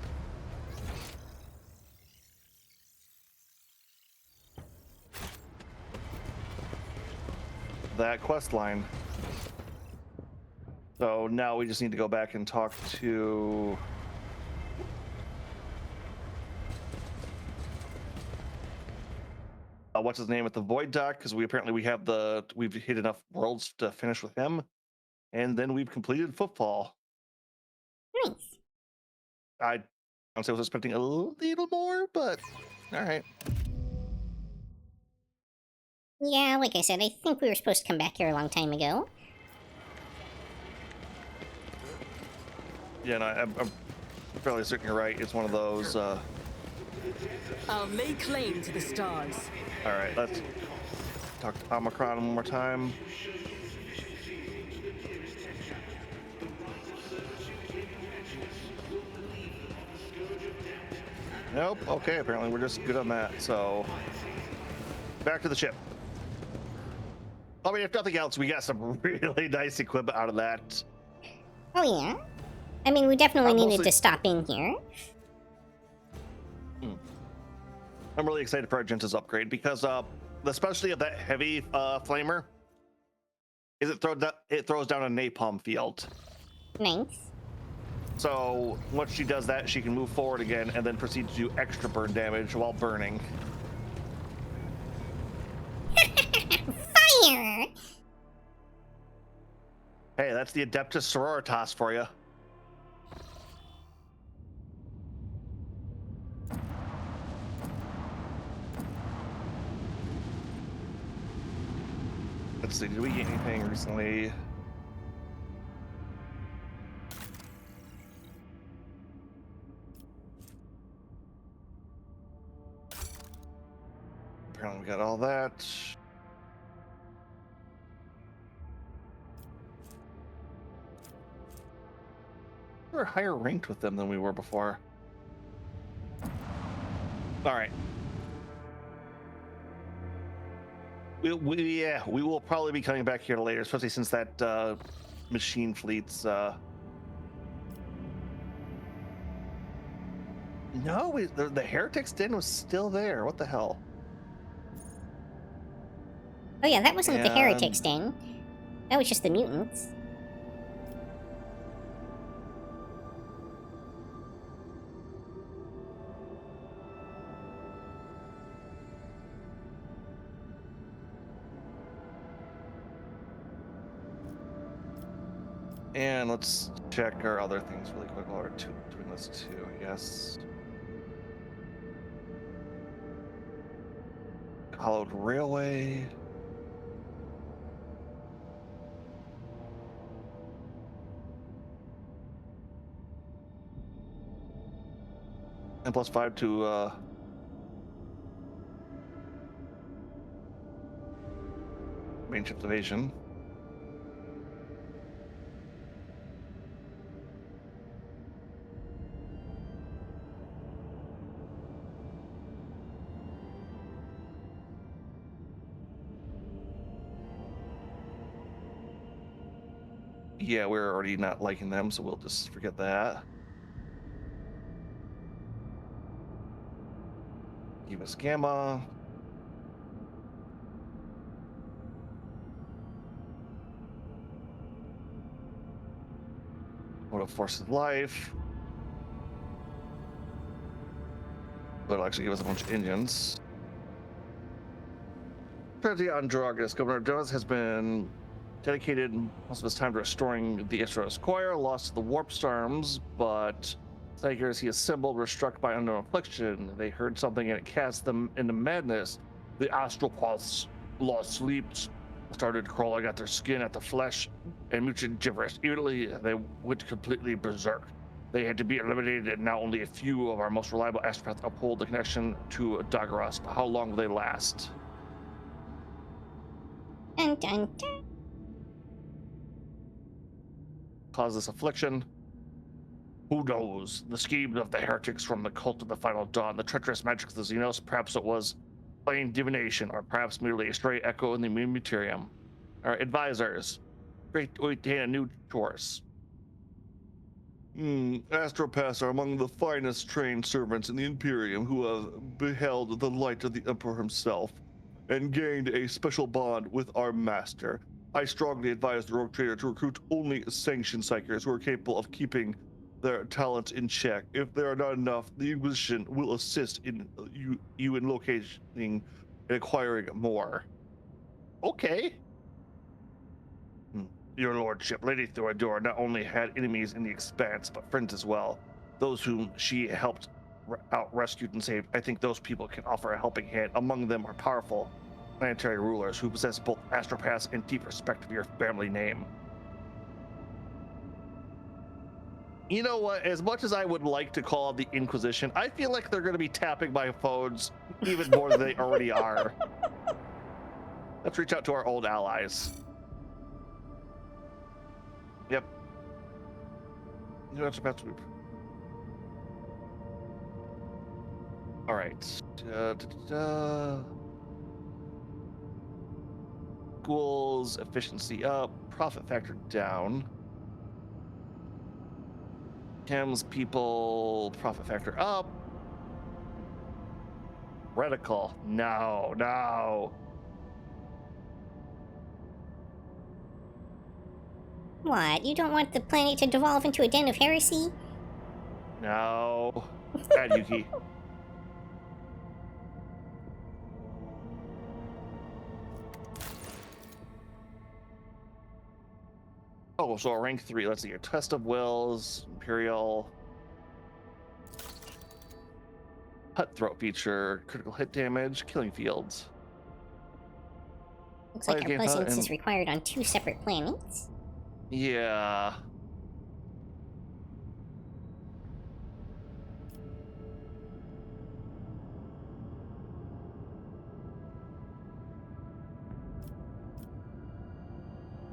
That quest line. So now we just need to go back and talk to what's his name at the Void Dock, because we have we've hit enough worlds to finish with him, and then we've completed football. Nice. I honestly was expecting a little more, but all right. Yeah, like I said, I think we were supposed to come back here a long time ago. Yeah, no, I'm fairly certain you're right. It's one of those. I'll lay claim to the stars. All right, let's talk to Omicron one more time. Nope. Okay, apparently we're just good on that. So back to the ship. I mean, if nothing else, we got some really nice equipment out of that. Oh yeah? I mean, we definitely needed mostly- to stop in here. I'm really excited for Argenta's upgrade because the specialty of that heavy flamer is it throws down a napalm field. Nice. So once she does that, she can move forward again and then proceed to do extra burn damage while burning. Fire! Hey, that's the Adeptus Sororitas for you. Let's see, did we get anything recently? Apparently we got all that. We're higher ranked with them than we were before. All right. We will probably be coming back here later, especially since that machine fleet's. No, the Heretics Den was still there. What the hell? Oh yeah, that wasn't the And- Heretics Den. That was just the mutants. And let's check our other things really quick while we're doing this too, I guess. Hollowed Railway. And +5 to main ship division. Yeah, we're already not liking them, so we'll just forget that. Give us Gamma. What a force of life. It'll actually give us a bunch of engines. Strategy on Dragus. Governor Dragus has been dedicated most of his time to restoring the Isros Choir, lost to the Warp Storms, but Psykers he assembled were struck by unknown affliction. They heard something and it cast them into madness. The Astropoths lost sleep, started crawling at their skin, at the flesh, and muted gibberish. Immediately, they went completely berserk. They had to be eliminated, and now only a few of our most reliable astropaths uphold the connection to Daggeras. But how long will they last? Dun dun dun. Cause this affliction? Who knows? The schemes of the heretics from the cult of the final dawn, the treacherous magic of the Xenos, perhaps it was plain divination, or perhaps merely a stray echo in the immune materium. Our advisors, great to attain a new course. Astropaths are among the finest trained servants in the Imperium who have beheld the light of the Emperor himself and gained a special bond with our master. I strongly advise the Rogue Trader to recruit only sanctioned psychers who are capable of keeping their talents in check. If there are not enough, the Inquisition will assist in you in locating and acquiring more. Okay. Your lordship, Lady Thorador not only had enemies in the Expanse, but friends as well. Those whom she helped out rescued and saved. I think those people can offer a helping hand. Among them are powerful planetary rulers who possess both astropaths and deep respect for your family name. You know what? As much as I would like to call the Inquisition, I feel like they're going to be tapping my phones even more than they already are. Let's reach out to our old allies. Yep. New astropath group. All right. Schools efficiency up, profit factor down. Chems people profit factor up. Reticle, no. What? You don't want the planet to devolve into a den of heresy? No. Bad Yuki. Oh, so rank 3. Let's see here. Test of Wills, Imperial. Cutthroat feature, critical hit damage, killing fields. Looks like our presence is required on 2 separate planets. Yeah.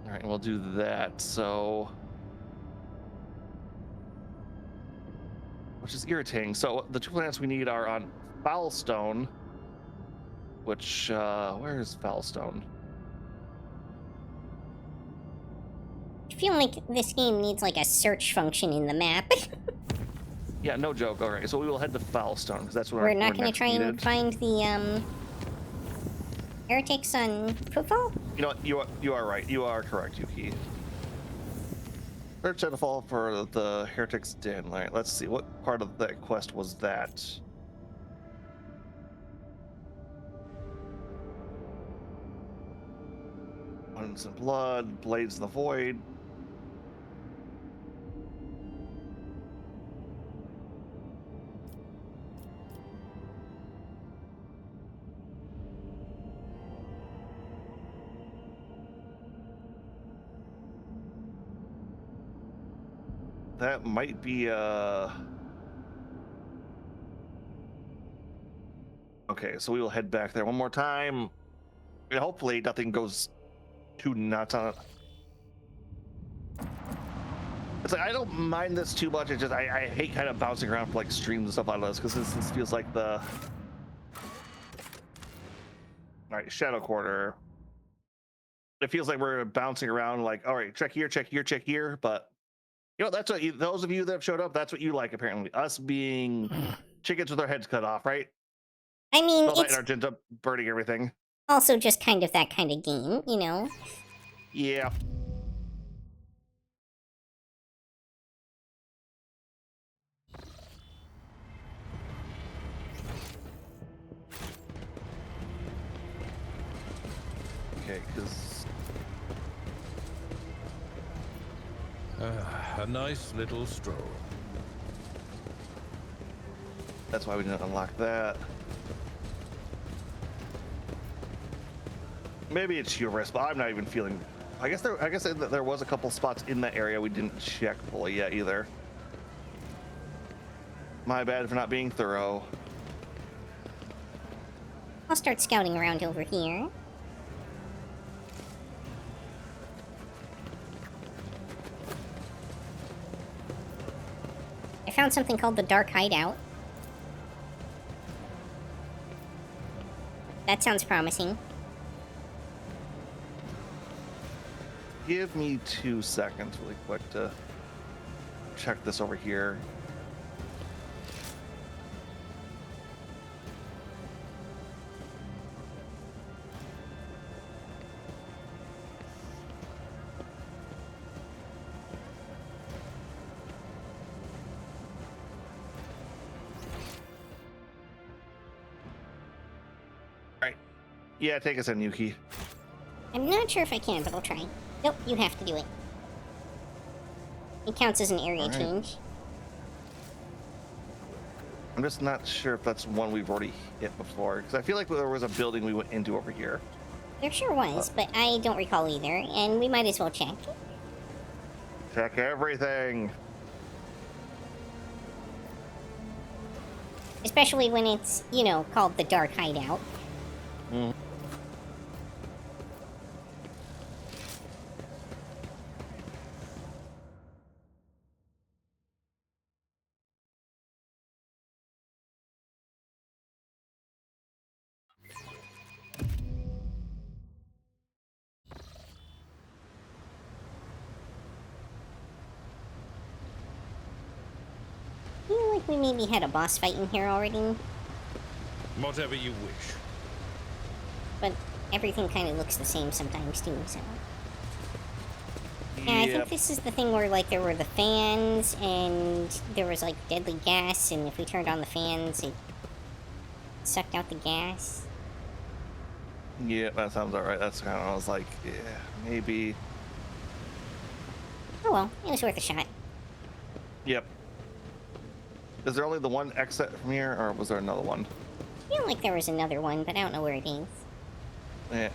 All right, we'll do that. So, which is irritating. So the 2 planets we need are on Foulstone, which where is Foulstone? I feel like this game needs like a search function in the map. Yeah, no joke. All right, so we will head to Foulstone because that's what We're not going to try and find the heretics on Footfall? You know what? You are right. You are correct, Yuki. Search and fall for the heretics den. All right, let's see. What part of that quest was that? Ones in Blood, Blades in the Void. That might be okay, so we will head back there one more time. And hopefully nothing goes too nuts on it. It's like I don't mind this too much. It's just I hate kind of bouncing around for like streams and stuff out of this because this feels like the. All right, Shadow Quarter. It feels like we're bouncing around like, all right, check here, but you know, that's what those of you that have showed up, that's what you like, apparently. Us being chickens with our heads cut off, right? I mean, it's our gins up burning everything. Also just kind of that kind of game, you know? Yeah. Okay, because A nice little stroll. that's why we didn't unlock that. Maybe it's your risk, but I'm not even feeling. I guess there was a couple spots in that area we didn't check fully yet either. My bad for not being thorough. I'll start scouting around over here. I found something called the Dark Hideout. That sounds promising. Give me 2 seconds really quick to check this over here. All right. Yeah, take us in, Yuki. I'm not sure if I can, but I'll try. Nope, you have to do it. It counts as an area Alright. change. I'm just not sure if that's one we've already hit before, because I feel like there was a building we went into over here. There sure was, but I don't recall either, and we might as well check. Check everything. Especially when it's, you know, called the Dark Hideout. Mm. I feel like we maybe had a boss fight in here already, Whatever you wish. but everything kind of looks the same sometimes too, so... Yeah, I think Yep. this is the thing where, like, there were the fans, and there was, like, deadly gas, and if we turned on the fans, it sucked out the gas. Yeah, that sounds alright. That's kind of, I was like, yeah, maybe. Oh well, it was worth a shot. Yep. Is there only the one exit from here, or was there another one? I feel like there was another one, but I don't know where it is. Yeah.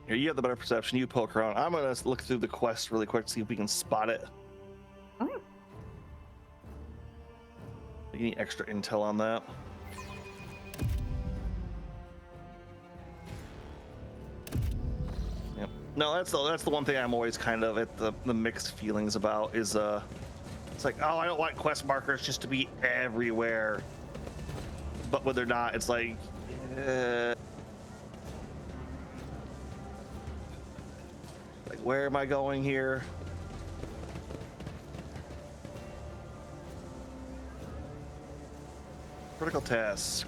Here, you have the better perception. You poke around. I'm gonna look through the quest really quick to see if we can spot it. Oh, Any extra intel on that? Yep. No, that's the one thing I'm always kind of at the mixed feelings about is it's like, oh, I don't want quest markers just to be everywhere. But when they're not, it's like like where am I going here? Critical task.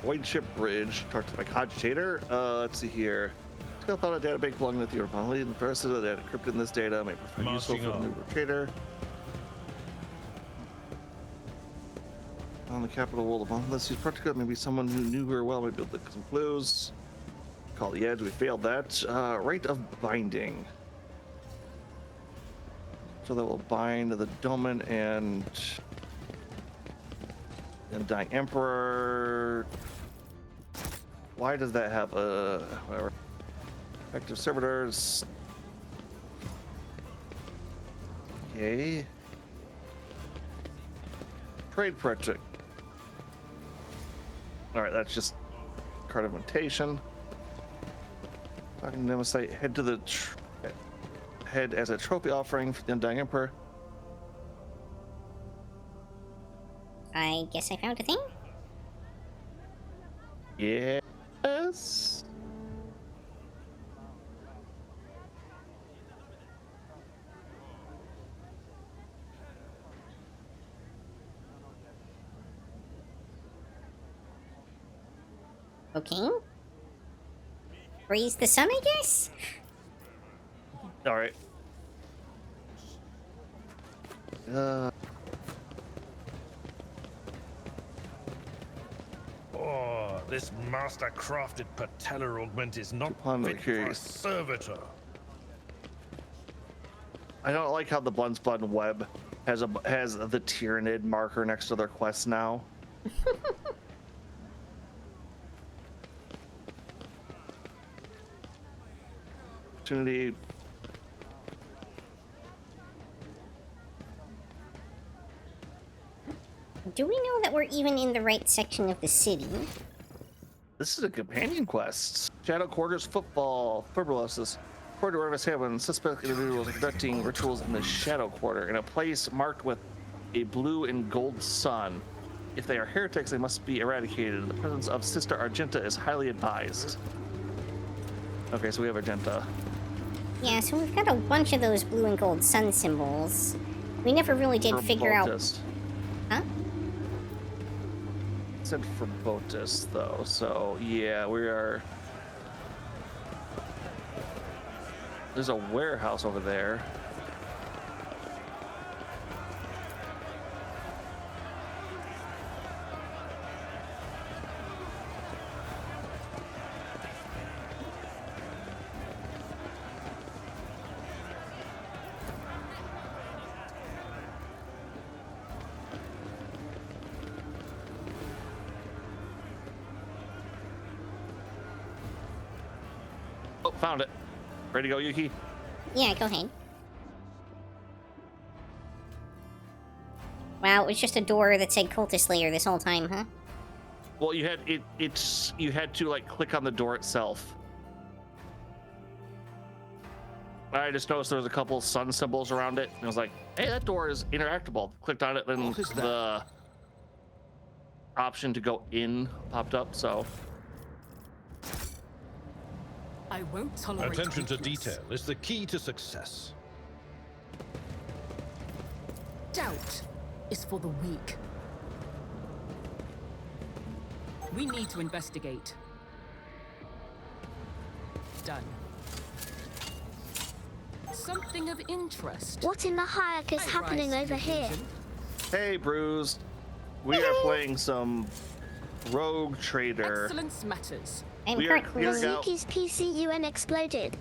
Void ship bridge. Talk to my cogitator. Let's see here. Still found a database belonging to the Urbanly. The first of the data encrypted in this data may prove useful Marching for the on. new trader. On the capital world of Monolith, he's practically maybe someone who knew her well. Maybe look some clues. Call the edge. We failed that. Rite of binding. So that will bind the Domin and Dying Emperor. Why does that have a whatever? Active servitors. Okay. Trade project. All right, that's just card of invitation. Talking to Nemesis, head to the head as a trophy offering for the Undying Emperor. I guess I found a thing? Yes. Okay. Raise the sun, I guess? All right. Oh, this master-crafted patellar augment is not I'm fit for a curious. servitor. I don't like how the Bloodspun web has the Tyranid marker next to their quest now. Opportunity. Do we know that we're even in the right section of the city? This is a companion quest. Shadow Quarters Football. Fibrosis. Quarter Revis Heaven. Suspect individuals conducting rituals in the Shadow Quarter in a place marked with a blue and gold sun. If they are heretics, they must be eradicated. The presence of Sister Argenta is highly advised. Okay, so we have Argenta. Yeah, so we've got a bunch of those blue and gold sun symbols. We never really did figure out... Huh? It said for Botus, though, so yeah, we are... There's a warehouse over there. Oh, found it. Ready to go, Yuki? Yeah, go ahead. Wow, it was just a door that said Cultist Layer this whole time, huh? Well, you had you had to like click on the door itself. I just noticed there was a couple sun symbols around it, and I was like, "Hey, that door is interactable." Clicked on it, then the option to go in popped up. So I won't tolerate Attention to weakness. detail is the key to success. Doubt is for the weak. We need to investigate. Done. Something of interest. What in the hayek is I happening rise to over the here? occasion. hey, Bruised, we are playing some Rogue Trader. Excellence matters. I'm We are currently... here now. Yuki's PC exploded.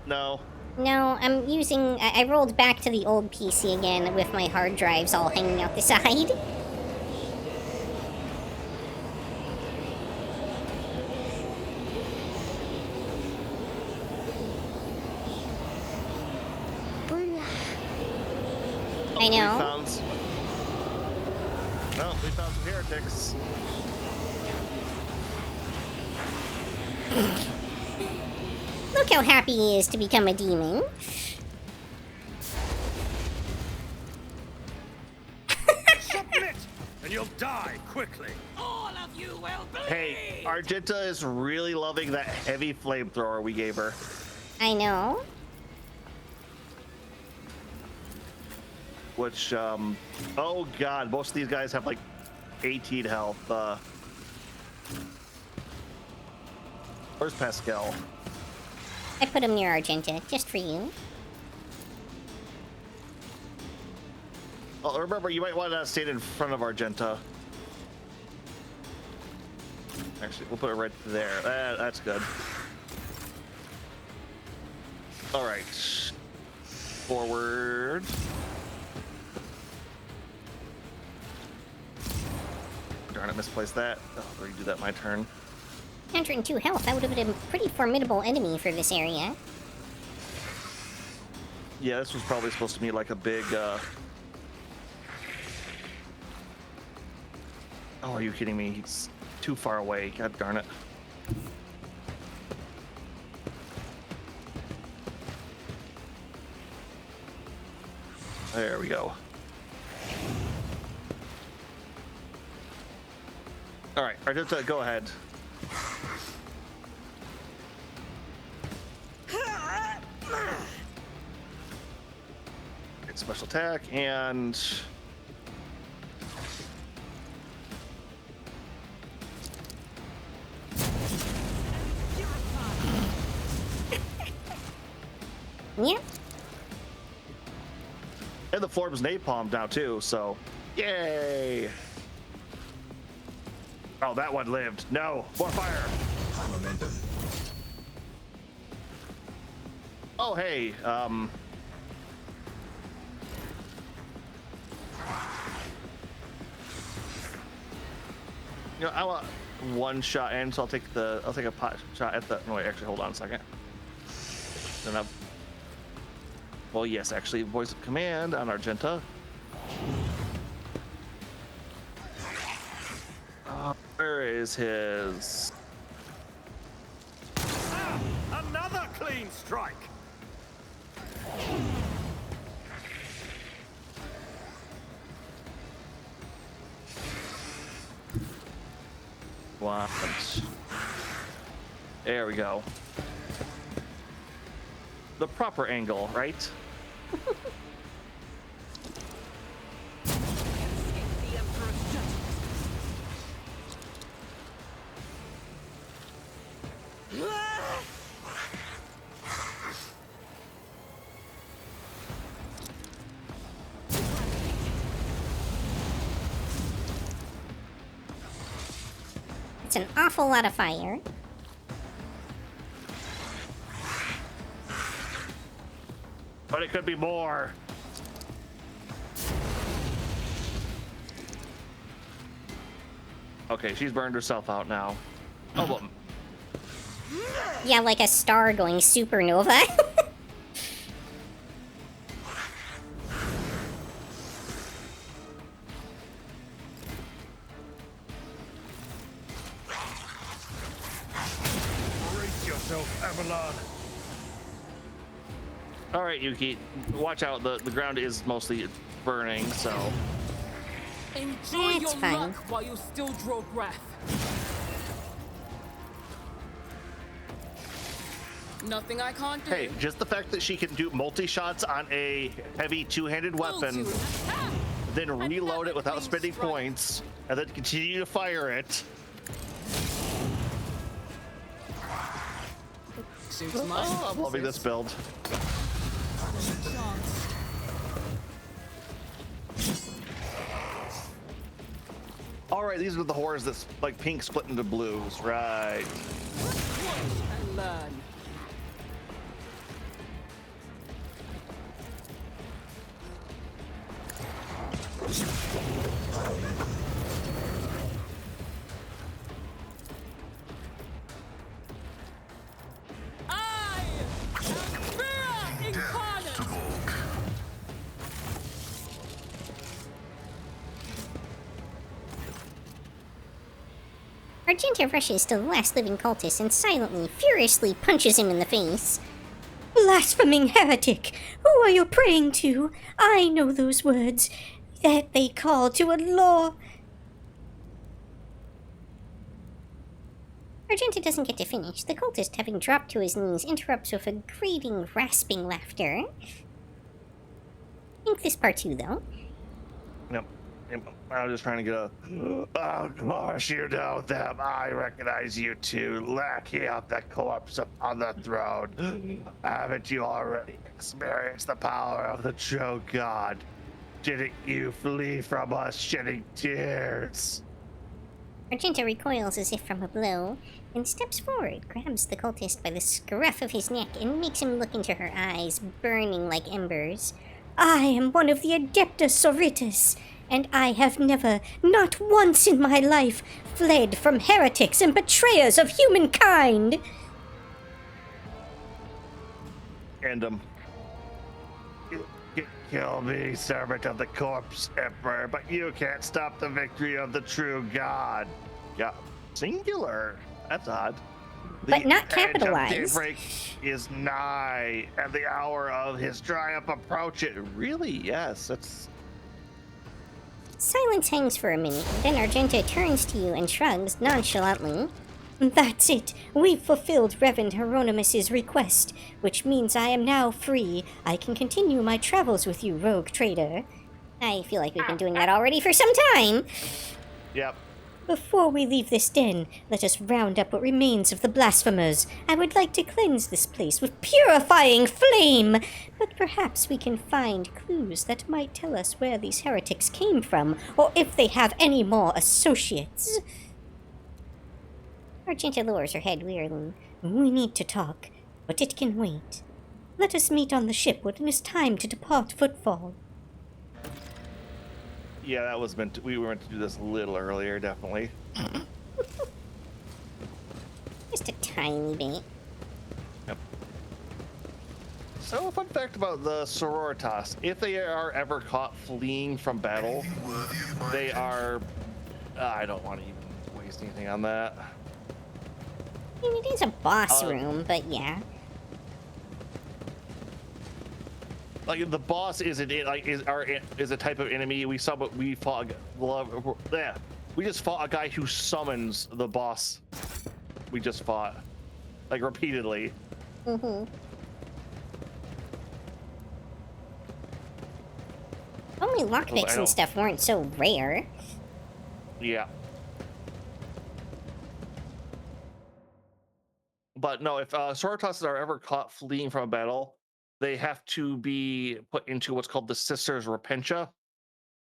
No, No, I'm using... I rolled back to the old PC again with my hard drives all hanging out the side. I know. We found some heretics. Look how happy he is to become a demon. Submit, and you'll die quickly. All of you will bleed. Hey, Argenta is really loving that heavy flamethrower we gave her. I know. Which, oh god, most of these guys have like 18 health. Where's Pascal? I put him near Argenta, just for you. Oh, remember, you might want to stay in front of Argenta. Actually, we'll put it right there. That's good. All right. Forward. Darn it, misplaced that. Oh, redo that my turn. 102 health, that would have been a pretty formidable enemy for this area. Yeah, this was probably supposed to be like a big, Oh, are you kidding me? He's too far away. God darn it. There we go. All right, Argenta, go ahead. Great special attack and Yep. And the floor is napalm now too, so yay! Oh, that one lived. No, more fire. High momentum. Oh, hey, you know, I want one shot in, so I'll take a pot shot at the. No, wait, actually, hold on a second. Then I'll. Well, yes, actually, voice of command on Argenta. Where is his? Another clean strike. Once. There we go. The proper angle, right? It's an awful lot of fire. But it could be more. Okay, she's burned herself out now. Oh, well. Yeah, like a star going supernova. Brace yourself, Avalon. All right, Yuki, watch out. The ground is mostly burning, so. Enjoy It's your fine. luck while you still draw breath. Nothing I can't do. Hey, just the fact that she can do multi-shots on a heavy two-handed weapon, then reload it without spending points, and then continue to fire it. Suits my Oh, I'm loving this build. chance. All right, these are the horrors that's like pink split into blues, right? Watch and learn. I am Fear incarnate. Argenta rushes to the last living cultist and silently, furiously punches him in the face. Blaspheming heretic! Who are you praying to? I know those words. That they call to a law. Argenta doesn't get to finish. The cultist, having dropped to his knees, interrupts with a grating, rasping laughter. Think this part too, though. Yep. I was just trying to get a. Of course you know them. I recognize you too. Lacking out the corpse upon the throne. Haven't you already experienced the power of the true god? Didn't you flee from us shedding tears? Argenta recoils as if from a blow, and steps forward, grabs the cultist by the scruff of his neck, and makes him look into her eyes, burning like embers. I am one of the Adeptus Sororitas, and I have never, not once in my life, fled from heretics and betrayers of humankind. End him. Kill me, servant of the corpse emperor, but you can't stop the victory of the true god. Yeah, singular. That's odd. But not The edge of capitalized. daybreak is nigh, and the hour of his triumph approach it. Really? Yes, that's. Silence hangs for a minute, then Argenta turns to you and shrugs nonchalantly. That's it. We've fulfilled Reverend Hieronymus's request, which means I am now free. I can continue my travels with you, rogue trader. I feel like we've been doing that already for some time. Yep. Before we leave this den, let us round up what remains of the blasphemers. I would like to cleanse this place with purifying flame. But perhaps we can find clues that might tell us where these heretics came from, or if they have any more associates. Argenta lowers her head wearily. We need to talk, but it can wait. Let us meet on the ship when it is time to depart Footfall. Yeah, that was meant to, we were meant to do this a little earlier, definitely. Just a tiny bit. Yep. So, a fun fact about the Sororitas: if they are ever caught fleeing from battle, they are. I don't want to even waste anything on that. I mean, it is a boss room, but yeah. Like the boss isn't it? Like is a type of enemy we saw, but we fought. Yeah, we just fought a guy who summons the boss. We just fought, like repeatedly. Mm-hmm. Only lockpicks and stuff weren't so rare. Yeah. But no, if Sororitas are ever caught fleeing from a battle, they have to be put into what's called the Sisters Repentia,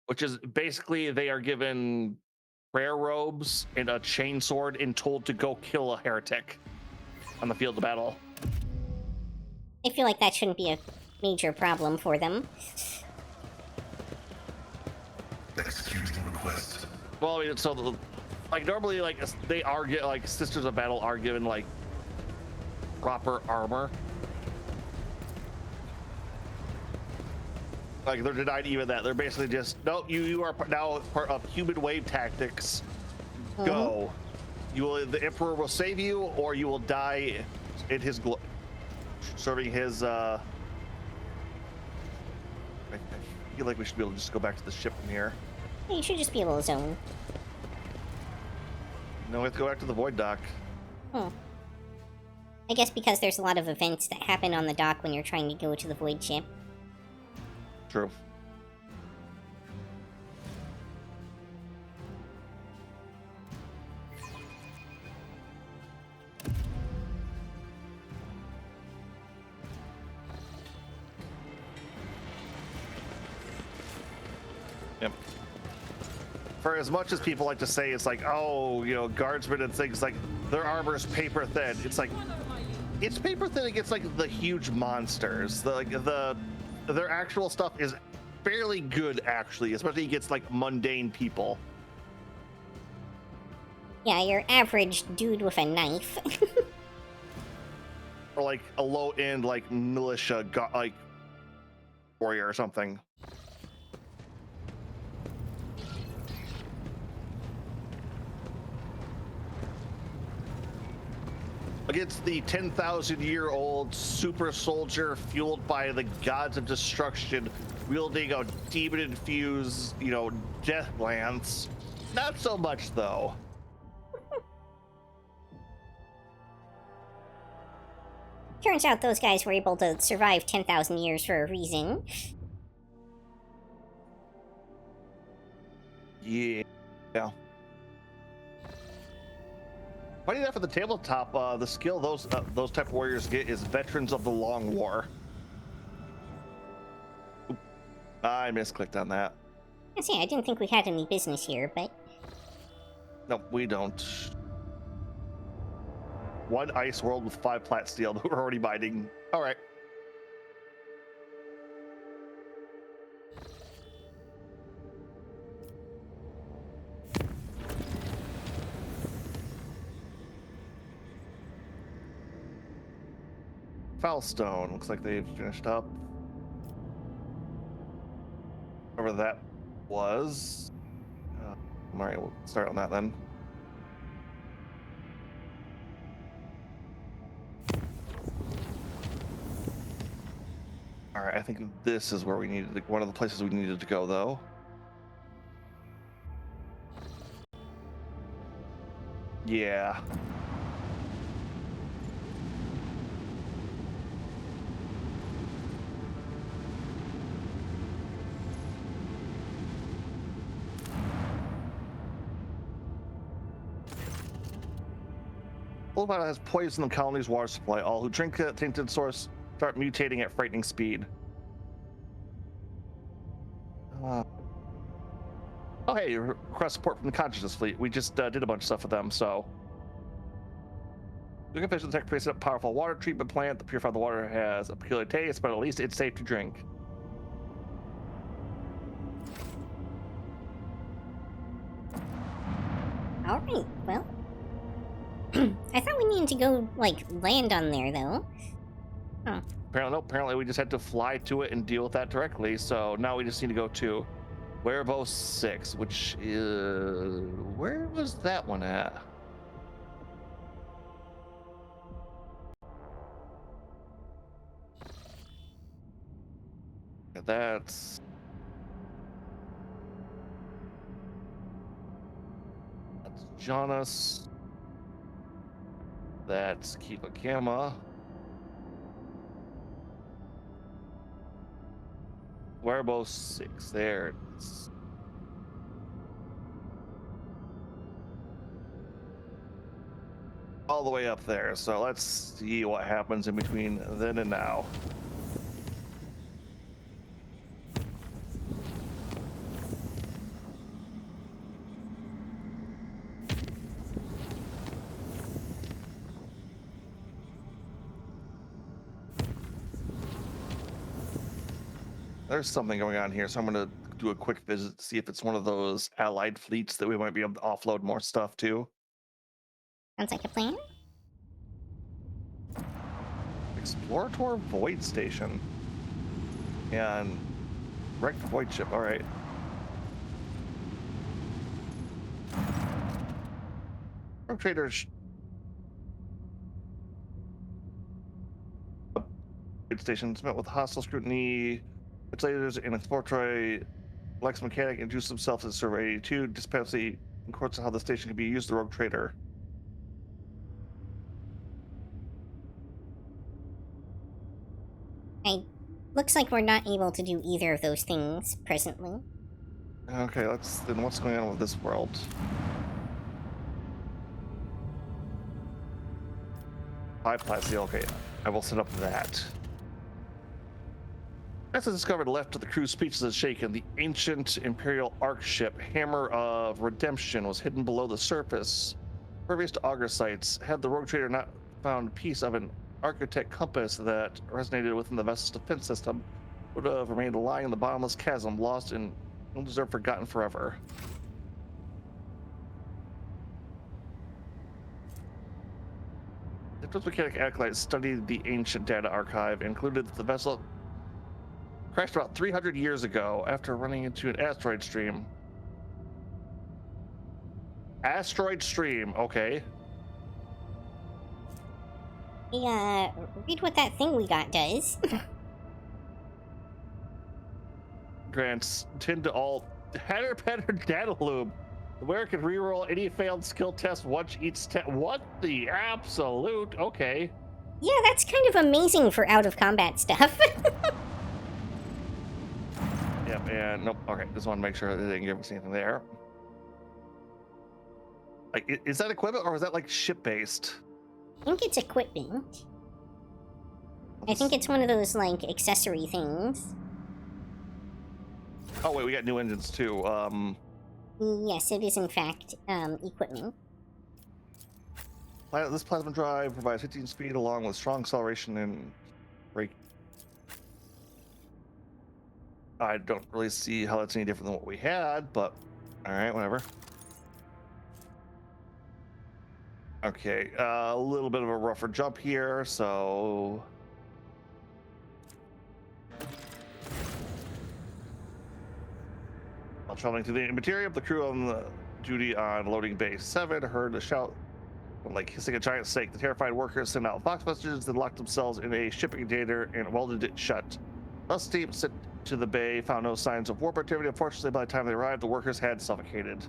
which is basically they are given prayer robes and a chainsword and told to go kill a heretic on the field of battle. I feel like that shouldn't be a major problem for them. Executing request. Well, I mean, so like normally, like they are get like Sisters of Battle are given like proper armor. Like they're denied even that. They're basically just no. You are now part of human wave tactics. Go. You will. The Emperor will save you, or you will die in his serving his. I feel like we should be able to just go back to the ship from here. You should just be able to zone. No, we have to go back to the void dock. Hmm. I guess because there's a lot of events that happen on the dock when you're trying to go to the void ship. True. Yep. For as much as people like to say it's like, oh, you know, guardsmen and things like their armor's paper thin. It's like it's paper thin against like the huge monsters. Their actual stuff is fairly good, actually, especially against like mundane people. Yeah, your average dude with a knife. Or like a low end like militia like warrior or something. Against the 10,000-year-old super soldier fueled by the gods of destruction, wielding a demon-infused, you know, death lance. Not so much, though. Turns out those guys were able to survive 10,000 years for a reason. Yeah. Funny enough, at the tabletop, the skill those type of warriors get is Veterans of the Long War. Oop, I misclicked on that. I didn't think we had any business here, but... No, we don't. One ice world with 5 plat steel. We're already mining. All right. Foulstone. Looks like they've finished up. Whatever that was. All right, we'll start on that then. All right, I think this is where we needed to, one of the places we needed to go, though. Yeah. Colorado has poison in the colony's water supply. All who drink the tainted source start mutating at frightening speed. Oh, hey, you request support from the Consciousness Fleet. We just did a bunch of stuff with them, so. Looking fish detect creates a powerful water treatment plant. The purified water has a peculiar taste, but at least it's safe to drink. Alright, well. I thought we needed to go, like, land on there, though. Huh. Apparently we just had to fly to it and deal with that directly, so now we just need to go to Warhammer 6, which is... Where was that one at? That's Jonas. That's Kiva Gamma. Warhammer 6, there it is. All the way up there, so let's see what happens in between then and now. There's something going on here, so I'm going to do a quick visit to see if it's one of those allied fleets that we might be able to offload more stuff to. Sounds like a plan. Explorator Void Station. And wrecked Void Ship, alright. Rogue Traders. Void Stations met with hostile scrutiny. Legislators and Exploratory Lex Mechanic introduced himself as Survey 82. Dispensi in courts on how the station can be used the Rogue Trader. Looks like we're not able to do either of those things presently. Okay, then what's going on with this world? Bypass, okay, I will set up that. As I discovered left of the crew speechless and shaken, the ancient Imperial Ark ship Hammer of Redemption was hidden below the surface. Previous to auger sites, had the Rogue Trader not found a piece of an architect compass that resonated within the vessel's defense system, would have remained lying in the bottomless chasm, lost and undeserved, forgotten forever. The mechanic acolyte studied the ancient data archive and concluded that the vessel crashed about 300 years ago after running into an asteroid stream. Asteroid stream, okay. Hey, read what that thing we got does. Grants, tend to all header petter data loop. The wearer can reroll any failed skill test once each step. What the absolute? Okay. Yeah, that's kind of amazing for out of combat stuff. Yep, and nope. Okay, just want to make sure that they didn't give us anything there. Like, is that equipment or is that like ship based? I think it's equipment. I think it's one of those, like, accessory things. Oh, wait, we got new engines too. Yes, it is, in fact, equipment. This plasma drive provides 15 speed along with strong acceleration and brake. I don't really see how that's any different than what we had, but alright, whatever. Okay, a little bit of a rougher jump here, so... While traveling to the interior, the crew on the duty on loading bay 7 heard a shout like hissing a giant snake. The terrified workers sent out Fox messages, then locked themselves in a shipping container and welded it shut. Thus, team sent to the bay found no signs of warp activity. Unfortunately, by the time they arrived, the workers had suffocated.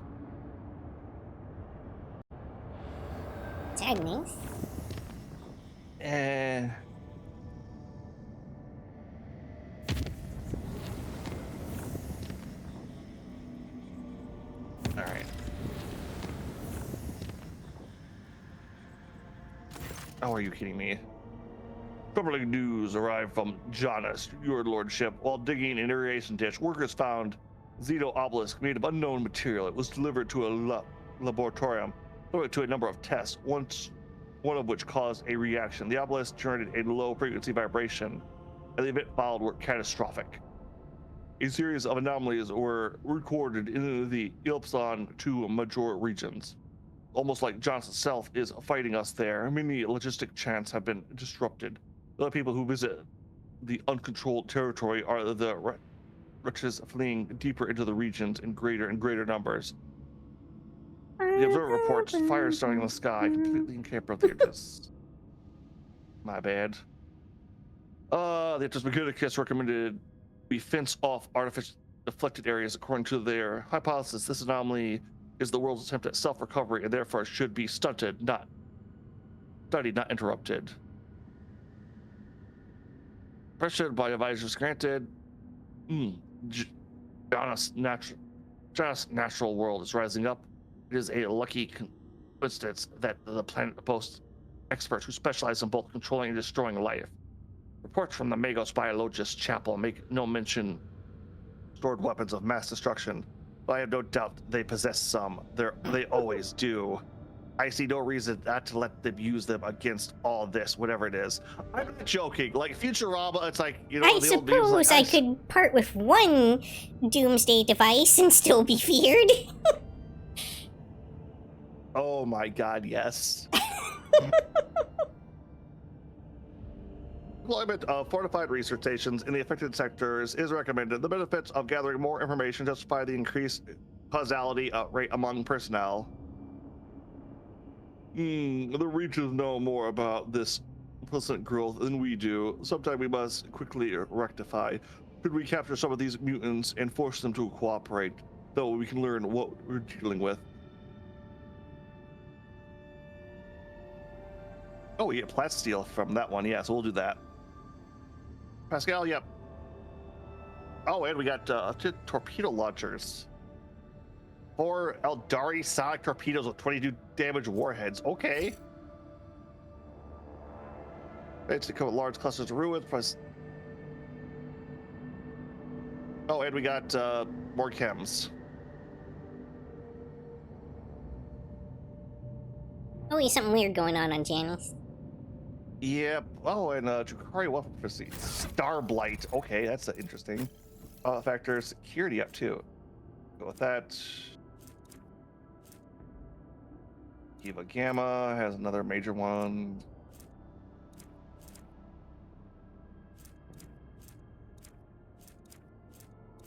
Agnes. All right. Oh, are you kidding me? Troubling news arrived from Janus, your lordship. While digging an irrigation ditch, workers found Zito obelisk made of unknown material. It was delivered to a laboratorium, subject to a number of tests, one of which caused a reaction. The obelisk generated a low-frequency vibration, and the event followed were catastrophic. A series of anomalies were recorded in the Ilpson to Major regions. Almost like Janus itself is fighting us there. Many logistic chants have been disrupted. The people who visit the uncontrolled territory are the wretches fleeing deeper into the regions in greater and greater numbers. The observer reports fire starting in the sky, completely incapable of the edges. My bad. The Meganicus recommended we fence off artificial afflicted areas according to their hypothesis. This anomaly is the world's attempt at self-recovery and therefore should be stunted, not studied, not interrupted. Permission by advisors granted. Janus natural world is rising up. It is a lucky coincidence that the planet boasts experts who specialize in both controlling and destroying life. Reports from the Magos Biologist Chapel make no mention stored weapons of mass destruction, but I have no doubt they possess some. They always do. I see no reason not to let them use them against all this, whatever it is. I'm not joking. Like Futurama, it's like, you know, I the old memes, suppose like, I could part with one doomsday device and still be feared. Oh my god, yes. Deployment of fortified research stations in the affected sectors is recommended. The benefits of gathering more information justify the increased causality rate among personnel. The regions know more about this pleasant growth than we do. Sometime we must quickly rectify. Could we capture some of these mutants and force them to cooperate, though we can learn what we're dealing with? Oh, we get plasteel from that one. Yeah, so we'll do that. Pascal, yep. Oh, and we got torpedo launchers. 4 Eldari sonic torpedoes with 22 damage warheads. Okay. It's to cover large clusters of ruins. Plus... Oh, and we got more chems. Always something weird going on Janus. Yep. Oh, and Drukari weapon proceed. Starblight. Okay, that's interesting. Factor security up too. Go with that. Kiva Gamma has another major one.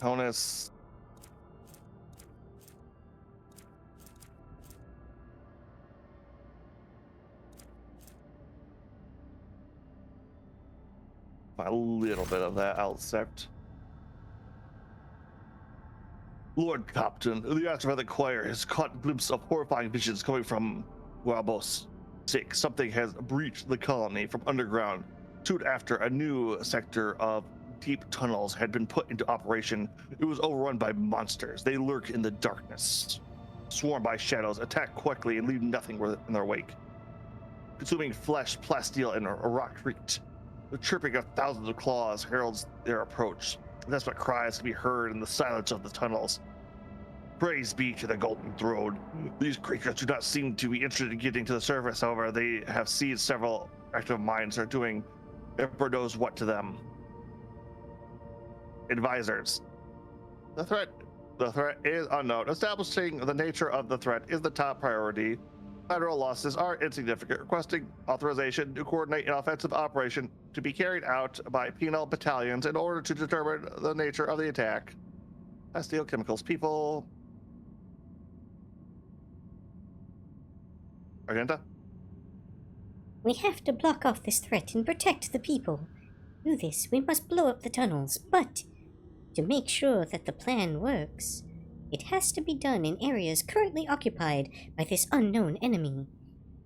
Honus. A little bit of that outsect. Lord Captain, the astropathic choir has caught a glimpse of horrifying visions coming from Wabos 6. Something has breached the colony from underground. Soon after, a new sector of deep tunnels had been put into operation. It was overrun by monsters. They lurk in the darkness, swarmed by shadows, attack quickly, and leave nothing in their wake. Consuming flesh, plasteel, and rock creaked. The chirping of thousands of claws heralds their approach. Desperate cries can be heard in the silence of the tunnels. Praise be to the Golden Throne. These creatures do not seem to be interested in getting to the surface. However, they have seized several active minds are doing Emperor knows what to them. Advisors. The threat is unknown. Establishing the nature of the threat is the top priority. Federal losses are insignificant. Requesting authorization to coordinate an offensive operation to be carried out by penal battalions in order to determine the nature of the attack. Steel chemicals, people. Agenda? We have to block off this threat and protect the people. To do this, we must blow up the tunnels, but to make sure that the plan works, it has to be done in areas currently occupied by this unknown enemy.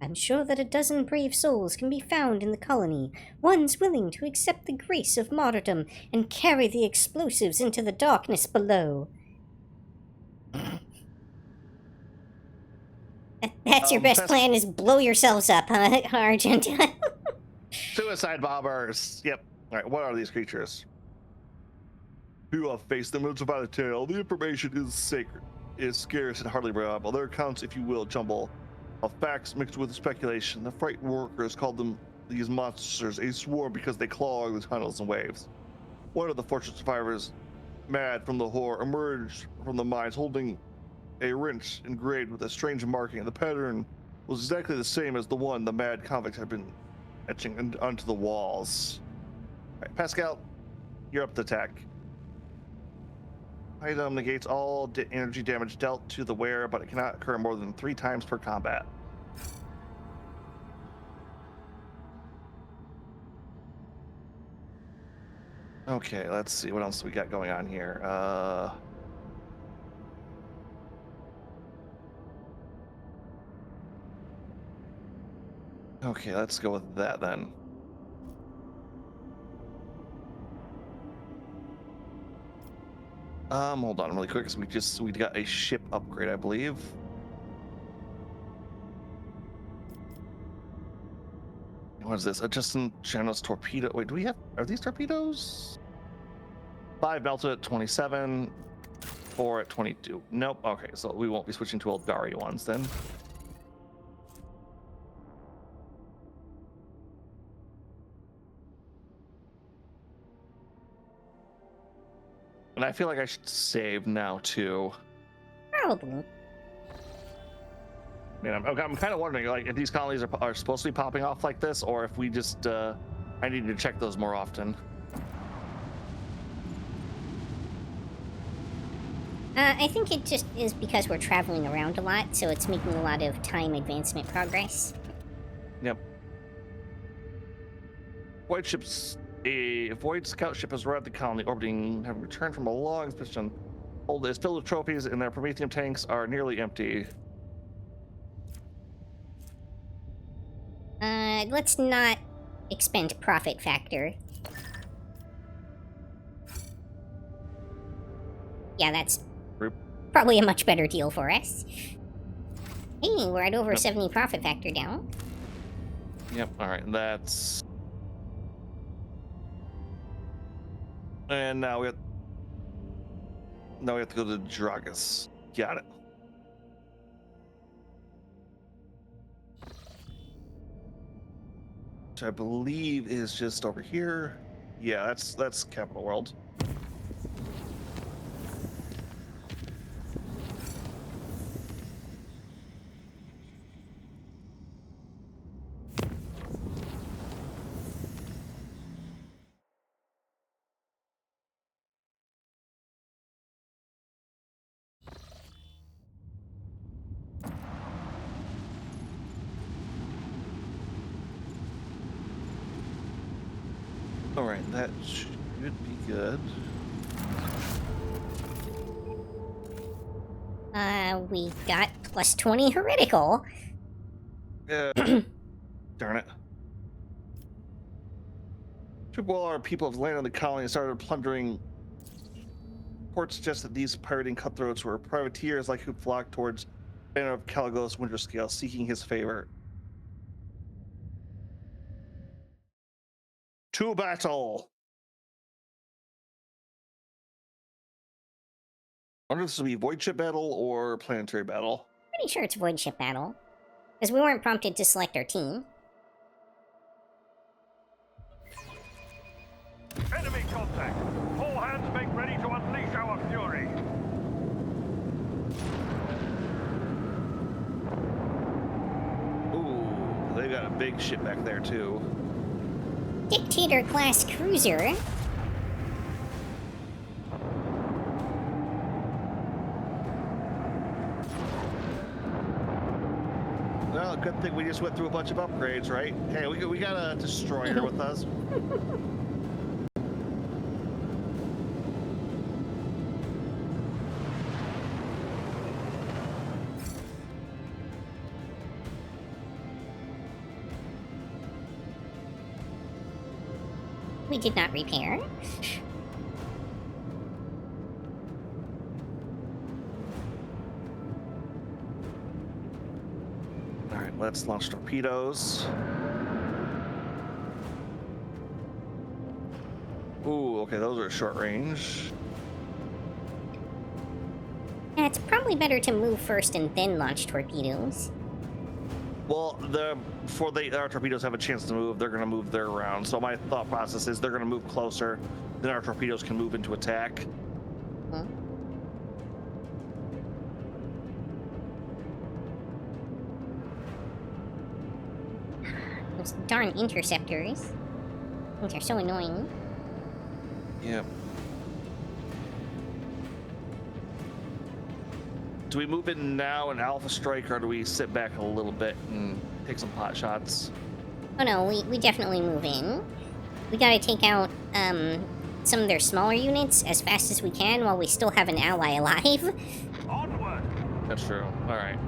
I'm sure that a dozen brave souls can be found in the colony, ones willing to accept the grace of martyrdom and carry the explosives into the darkness below. That's your best plan, is blow yourselves up, huh, Argenta? Suicide bombers. Yep. All right. What are these creatures? You have faced them by the tail. The information is sacred, is scarce and hardly reliable. There counts, if you will, jumble of facts mixed with speculation. The frightened workers called them, these monsters, a swarm because they clog the tunnels and waves. One of the fortunate survivors, mad from the horror, emerged from the mines holding a wrench engraved with a strange marking. The pattern was exactly the same as the one the mad convicts had been etching onto the walls. All right, Pascal, you're up to attack. Item negates all energy damage dealt to the wearer, but it cannot occur more than 3 times per combat. Okay, let's see what else we got going on here. Okay, let's go with that then. Hold on really quick, because we got a ship upgrade, I believe. What is this? Adjusting Janus torpedo. Wait, are these torpedoes? 5 melted at 27, 4 at 22. Nope. Okay, so we won't be switching to Eldari ones then. And I feel like I should save now too. Probably. Man, I'm kind of wondering, like, if these colonies are supposed to be popping off like this, or if we just I need to check those more often. I think it just is because we're traveling around a lot, so it's making a lot of time advancement progress. Yep. Void ships. A void scout ship has arrived at the colony, orbiting, having returned from a long expedition. Hold is filled with trophies, and their Prometheum tanks are nearly empty. Let's not expend profit factor. Yeah, that's probably a much better deal for us. Hey, we're at over 70 profit factor now. Yep, alright, that's... And now we have to go to Dragus. Got it. Which I believe is just over here. Yeah, that's Capital World. All right, that should be good. We got plus 20 heretical. Yeah. Darn it. While our people have landed on the colony and started plundering, reports suggest that these pirating cutthroats were privateers like who flocked towards Banner of Caligos Winterscale, seeking his favor. To battle! I wonder if this will be void ship battle or planetary battle. Pretty sure it's void ship battle. Because we weren't prompted to select our team. Enemy contact! All hands make ready to unleash our fury! Ooh, they got a big ship back there too. Dictator-class cruiser. Well, good thing we just went through a bunch of upgrades, right? Hey, we got a destroyer with us. We did not repair. let's launch torpedoes. Ooh, okay, those are short range. Yeah, it's probably better to move first and then launch torpedoes. Well, before our torpedoes have a chance to move, they're going to move their round. So my thought process is they're going to move closer, then our torpedoes can move into attack. Hmm. Those darn interceptors. Things are so annoying. Yep. Do we move in now in Alpha Strike, or do we sit back a little bit and take some pot shots? Oh no, we definitely move in. We gotta take out some of their smaller units as fast as we can while we still have an ally alive. Onward! That's true. All right.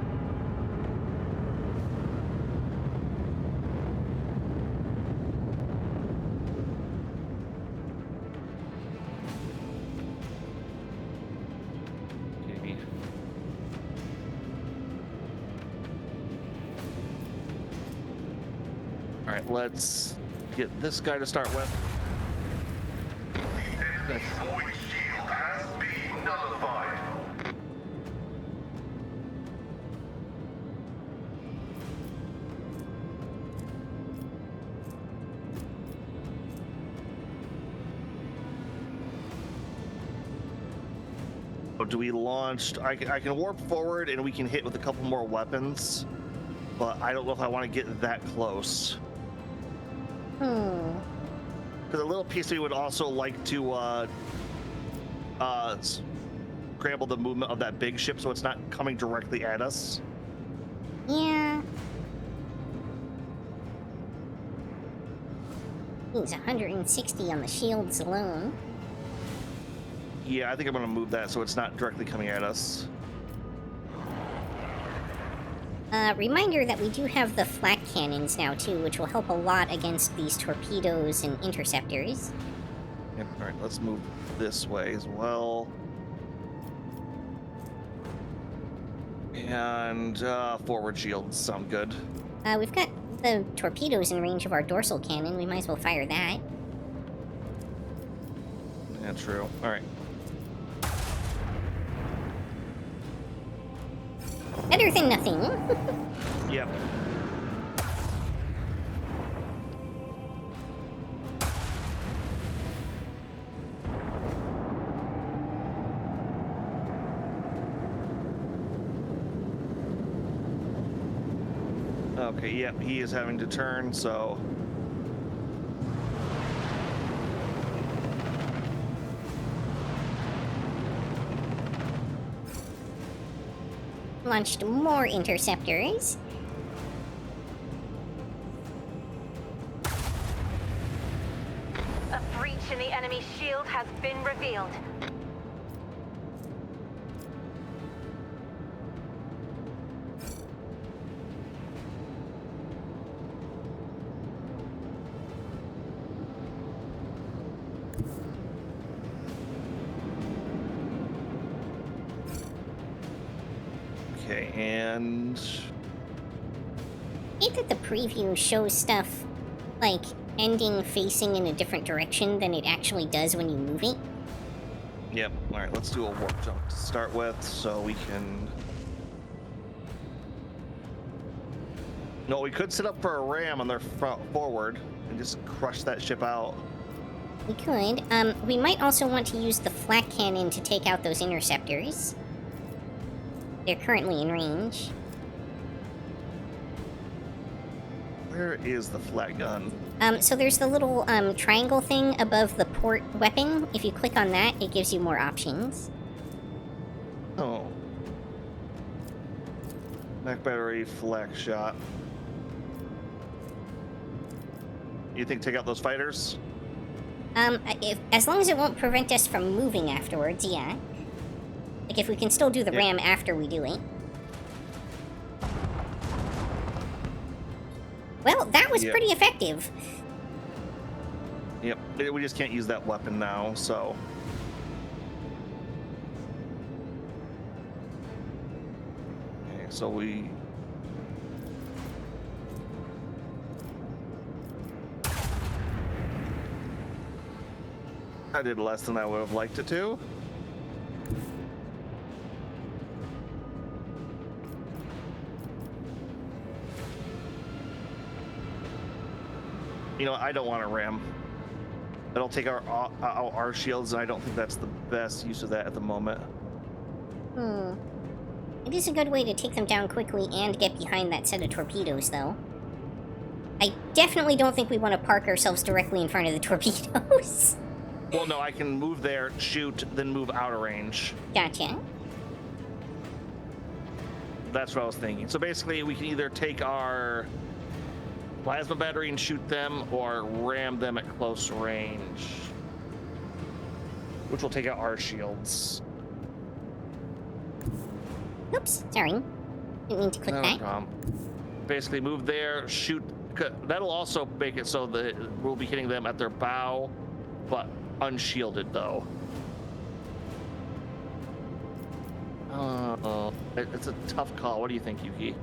Okay. All right, let's get this guy to start with. Enemy void shield has been nullified. Do we launch? I can warp forward and we can hit with a couple more weapons, but I don't know if I want to get that close. Because a little piece of me would also like to scramble the movement of that big ship so it's not coming directly at us. Yeah. He's 160 on the shields alone. Yeah, I think I'm going to move that so it's not directly coming at us. Reminder that we do have the flak cannons now too, which will help a lot against these torpedoes and interceptors. Yep, all right, let's move this way as well. And forward shields sound good. We've got the torpedoes in range of our dorsal cannon. We might as well fire that. Yeah, true. All right. Better than nothing. Yep. Okay, yep, he is having to turn, so... Launched more interceptors. A breach in the enemy shield has been revealed. Okay, and... I hate that the preview shows stuff, like, ending facing in a different direction than it actually does when you move it. Yep, alright, let's do a warp jump to start with, so we can... No, we could set up for a ram on their front forward and just crush that ship out. We could. We might also want to use the flak cannon to take out those interceptors. They're currently in range. Where is the flat gun? So there's the little triangle thing above the port weapon. If you click on that, it gives you more options. Oh. Neck battery, flak shot. You think take out those fighters? As long as it won't prevent us from moving afterwards, yeah. Like, if we can still do the ram after we do it. Well, that was pretty effective. Yep, we just can't use that weapon now, so... Okay, so we... I did less than I would have liked it to. You know, I don't want to ram. That'll take our shields, and I don't think that's the best use of that at the moment. It is a good way to take them down quickly and get behind that set of torpedoes, though. I definitely don't think we want to park ourselves directly in front of the torpedoes. Well, no, I can move there, shoot, then move out of range. Gotcha. That's what I was thinking. So basically, we can either take our plasma battery and shoot them, or ram them at close range, which will take out our shields. Oops, sorry. Didn't mean to click No that. problem. Basically, move there, shoot. That'll also make it so that we'll be hitting them at their bow, but unshielded though. It's a tough call. What do you think, Yuki?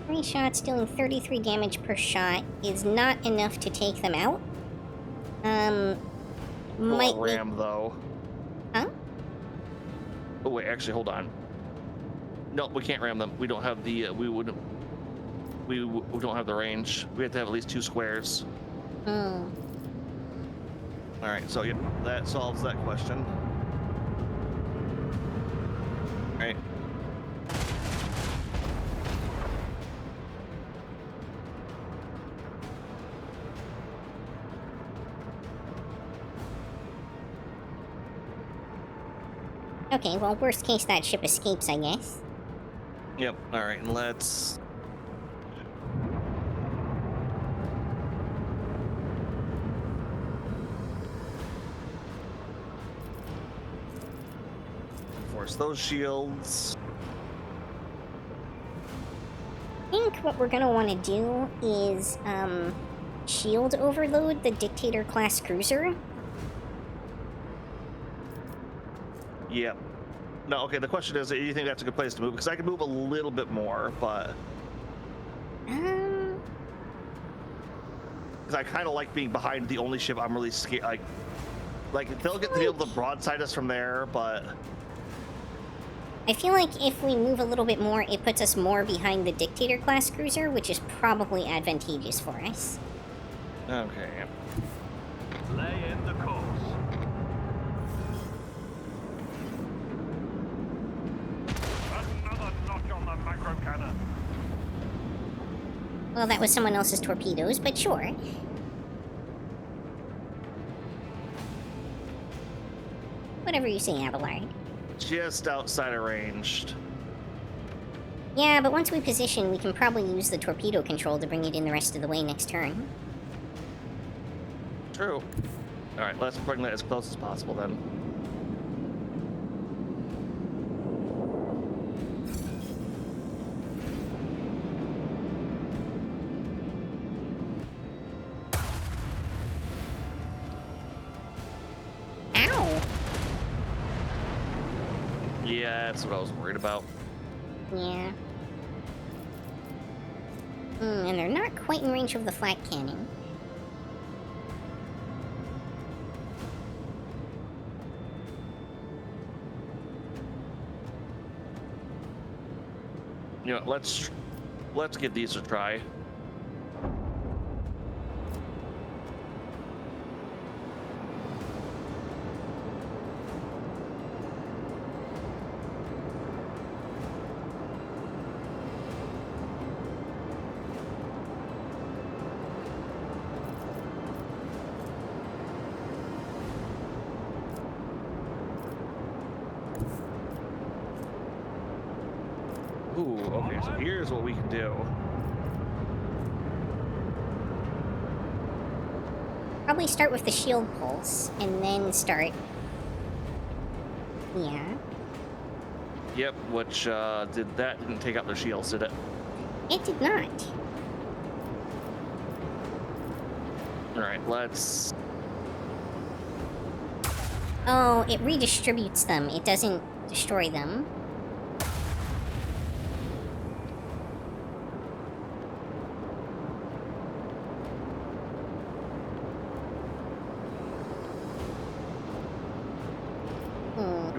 3 shots dealing 33 damage per shot is not enough to take them out. Might ram though. Huh? Oh wait, actually, hold on. No, we can't ram them. We don't have the. We don't have the range. We have to have at least 2 squares. All right, so yeah, that solves that question. All right. Okay, well, worst case, that ship escapes, I guess. Yep. All right, and let's. Force those shields. I think what we're gonna want to do is, shield overload the Dictator-class cruiser. Yep. No, okay, the question is, do you think that's a good place to move? Because I can move a little bit more, but... Because I kind of like being behind the only ship I'm really scared... Like, they'll get to be able to broadside us from there, but... I feel like if we move a little bit more, it puts us more behind the Dictator-class cruiser, which is probably advantageous for us. Okay. Lay in the course. Another notch on the macro cannon. Well, that was someone else's torpedoes, but sure. Whatever you say, Abelard. Just outside of ranged. Yeah, but once we position, we can probably use the torpedo control to bring it in the rest of the way next turn. True. Alright, let's bring that as close as possible then. Ow! Yeah, that's what I was worried about. Yeah. And they're not quite in range of the flat cannon. You know, let's give these a try. Ooh, okay, so here's what we can do. Probably start with the shield pulse, and then start... Yeah. Yep, which didn't take out their shields, did it? It did not. Alright, let's... Oh, it redistributes them. It doesn't destroy them.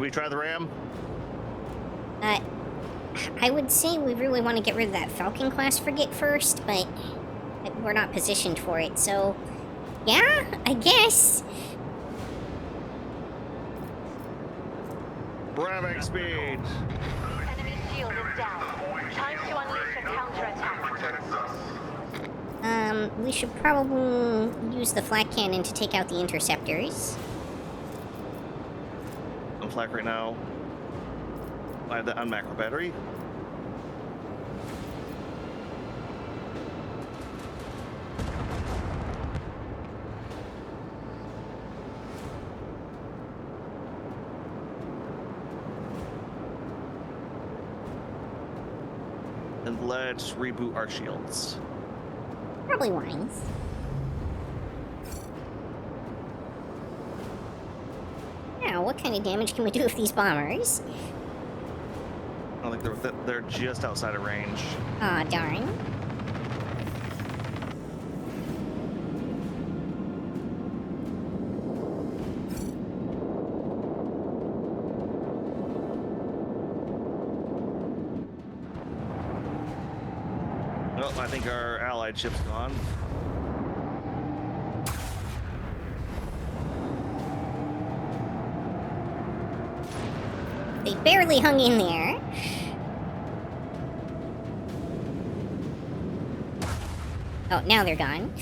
we try the ram? I would say we really want to get rid of that Falcon class frigate first, but we're not positioned for it, so yeah, I guess. Ramming speed. Enemy shield is down. Time to unleash a counterattack. We should probably use the flak cannon to take out the interceptors. I'm flak right now. I have that on macro battery. And let's reboot our shields. Probably wise. Now, what kind of damage can we do with these bombers? I don't think they're just outside of range. Aw, darn. Well, I think our allied ship's gone. They barely hung in there. Oh, now they're gone.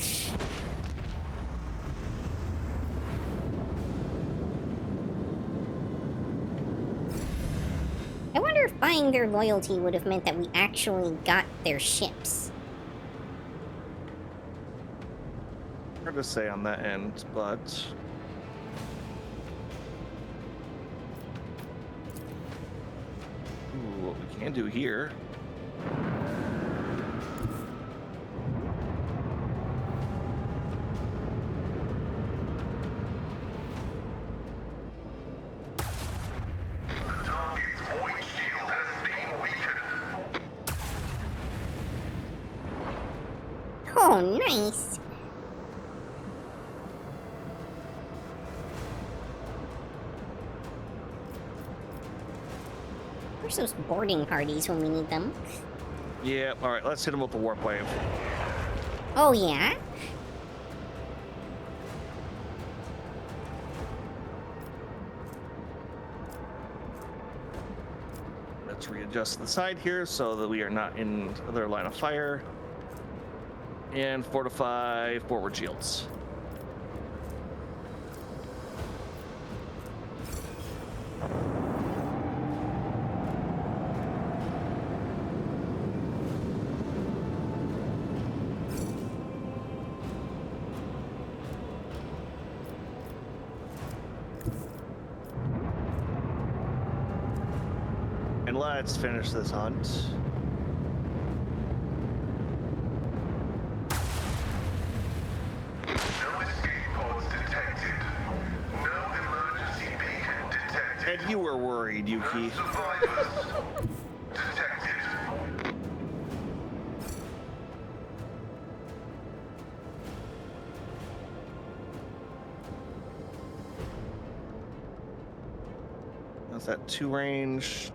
I wonder if buying their loyalty would have meant that we actually got their ships. Hard to say on that end, but ooh, what we can do here. Oh, nice. Where's those boarding parties when we need them? Yeah, all right, let's hit them with the warp wave. Oh, yeah? Let's readjust the side here so that we are not in their line of fire. And fortify forward shields. And let's finish this hunt. And you were worried, Yuki. That's that 2 range.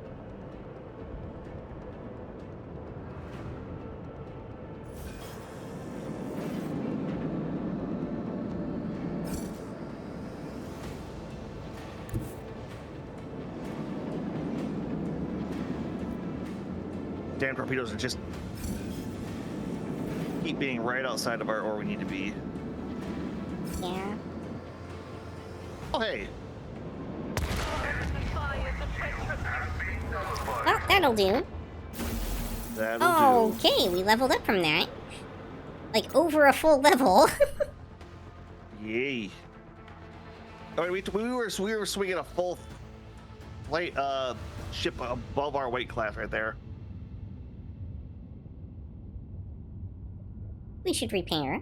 Damn torpedoes are just keep being right outside of where we need to be. Yeah. Oh, hey. Well, that'll do. That'll do. Okay, we leveled up from that. Like, over a full level. Yay. Oh, we were swinging a full plate, ship above our weight class right there. We should repair.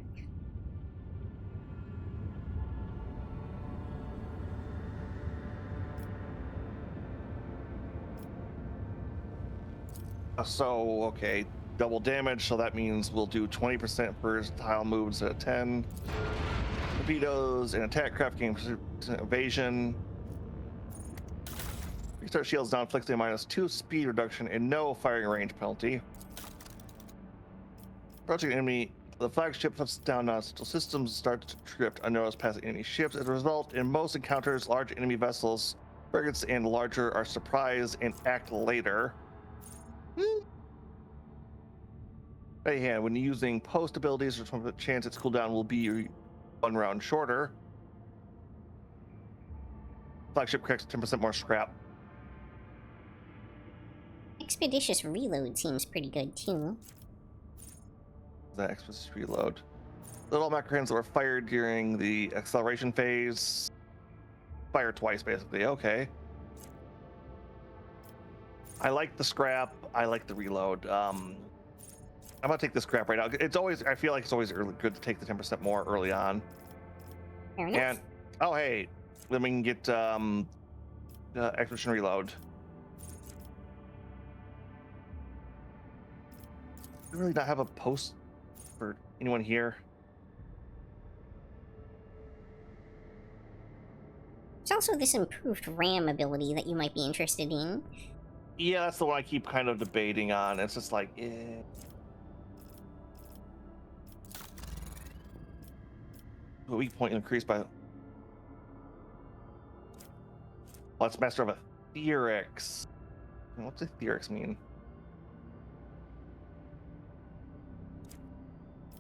So, okay, double damage, so that means we'll do 20% per tile moves at 10. Torpedoes and attack craft gain evasion. Restart shields now inflicts a -2 speed reduction and no firing range penalty. Approaching an enemy, the flagship flips down until systems start to drift unnoticed past enemy ships. As a result, in most encounters, large enemy vessels, frigates, and larger are surprised and act later. Hey, when using post abilities, there's a chance its cooldown will be 1 round shorter. Flagship corrects 10% more scrap. Expeditious reload seems pretty good too. The expeditious reload. Little macrons that were fired during the acceleration phase. Fire twice, basically. Okay. I like the scrap. I like the reload. I'm gonna take the scrap right now. It's always, I feel like it's always good to take the 10% more early on. Fair enough. And oh hey, then we can get expedition reload. I really not have a post for anyone here. There's also this improved RAM ability that you might be interested in. Yeah, that's the one I keep kind of debating on. It's just like, the weak point increased by. Well, it's master of a Theorix. What's a Theorix mean?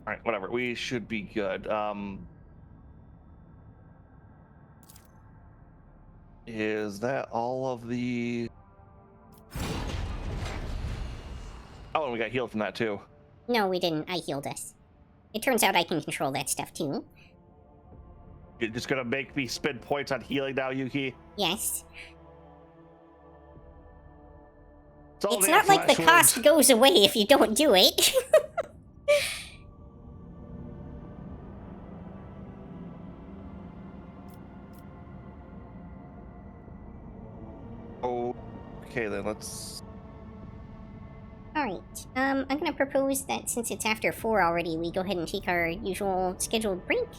All right, whatever. We should be good. Is that all of the? Oh, and we got healed from that too. No, we didn't. I healed us. It turns out I can control that stuff too. You're just gonna make me spend points on healing now, Yuki? Yes. all It's the not like the flash cost wounds. goes away if you don't do it. Okay, then let's. Alright, I'm gonna propose that since it's after 4 already, we go ahead and take our usual scheduled break.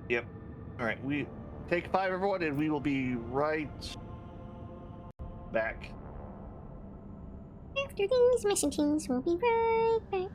Yep. All right, we take 5, everyone, and we will be right back. After these messages, we'll be right back.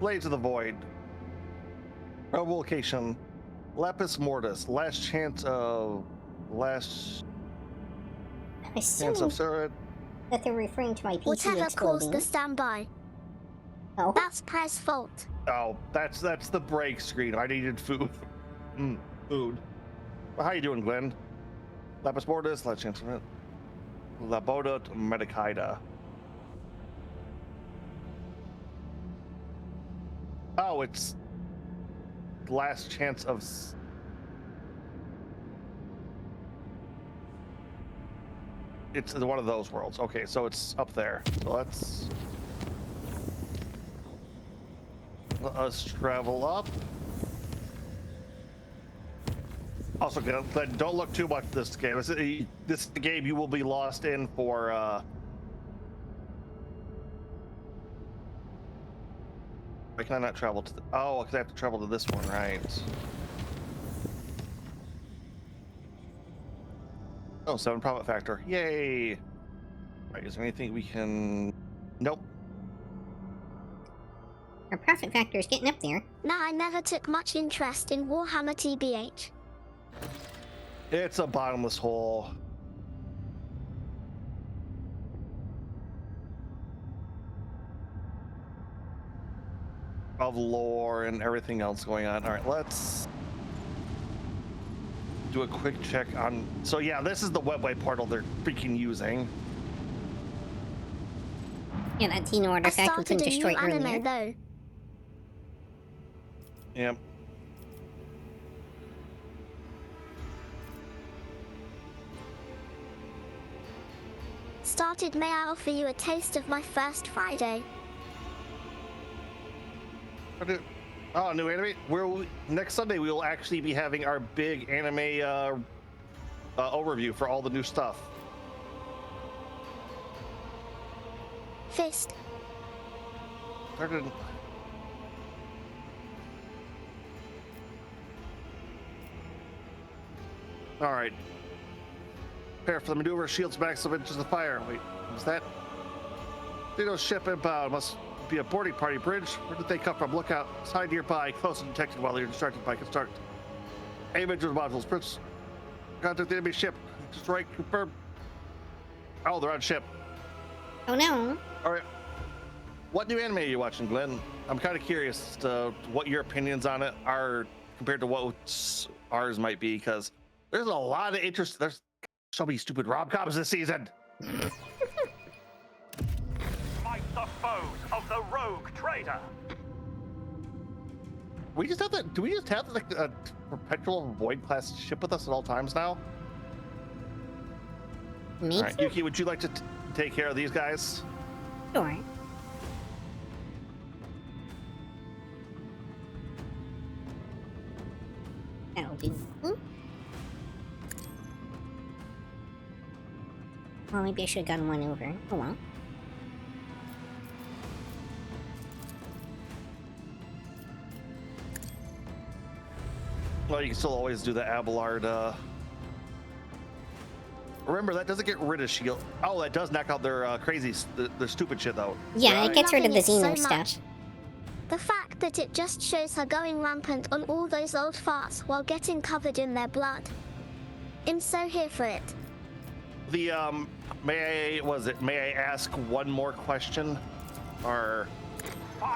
Blades of the Void. Rebel location. Lapis Mortis. Last chance of I'm assuming Surrey. that they're referring to my PC Whatever exploding. caused the standby. Oh, That's Press fault. Oh, that's the break screen. I needed food. Food. Well, how you doing, Glenn? Lapis Mortis. Last chance of it. Laboda Medicida. Oh, it's last chance of. It's one of those worlds. Okay, so it's up there. So let us travel up. Also, Glenn, don't look too much at this game. This game you will be lost in for. Why can I not travel to? Oh, because I have to travel to this one, right? Oh, 7 profit factor. Yay! All right, is there anything we can? Nope. our profit factor is getting up there. Nah, I never took much interest in Warhammer TBH. It's a bottomless hole. Of lore and everything else going on. All right, let's do a quick check on. So yeah, this is the webway portal they're freaking using. Yeah, that Tino I artifact we started couldn't a new destroy earlier. anime though. Yep. Started, may I offer you a taste of my first Friday? Oh, new anime. Next Sunday we will actually be having our big anime overview for all the new stuff. Fist. Started. All right. Prepare for the maneuver. Shields maximum inches of fire. Wait, was that? Dino ship inbound. Must be a boarding party bridge. Where did they come from? Look out. Side nearby. Close and detected while you're distracted by construct. Aim into the modules. Prince. Contact the enemy ship. Destroy. Confirm. Oh, they're on ship. Oh no. All right. What new anime are you watching, Glenn? I'm kind of curious as to what your opinions on it are compared to what ours might be, because there's a lot of interest. There's so many stupid rom-coms this season. Fight the foes of the rogue trader. We just have that. Do we just have like a perpetual void class ship with us at all times now? Me? All right, Yuki, would you like to take care of these guys? Sure. That'll do. Well, maybe I should have gotten one over. Oh well. Well, you can still always do the Abelard. Remember, that doesn't get rid of shield. Oh, that does knock out their crazy, their stupid shit though. Yeah, Right? it gets rid of the Loving it Xeno so stuff. much. The fact that it just shows her going rampant on all those old farts while getting covered in their blood. I'm so here for it. The may I ask one more question? Or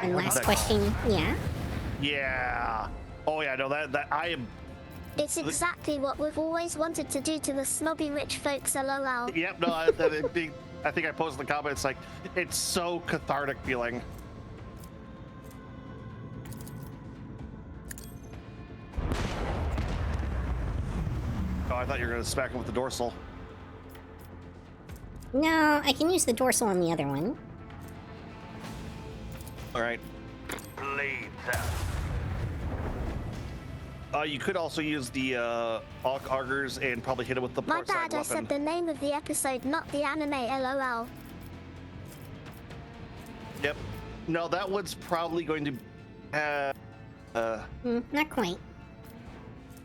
And last that- question, yeah? yeah. Oh yeah, no, that I am. It's exactly what we've always wanted to do to the snobby rich folks, lol. Yep, no, I think I posted in the comments like it's so cathartic feeling. Oh, I thought you were gonna smack him with the dorsal. No, I can use the dorsal on the other one. All right. Bleed them. You could also use the augers and probably hit it with the My port side bad, I weapon. said the name of the episode, not the anime, lol. Yep. No, that one's probably going to. Not quite.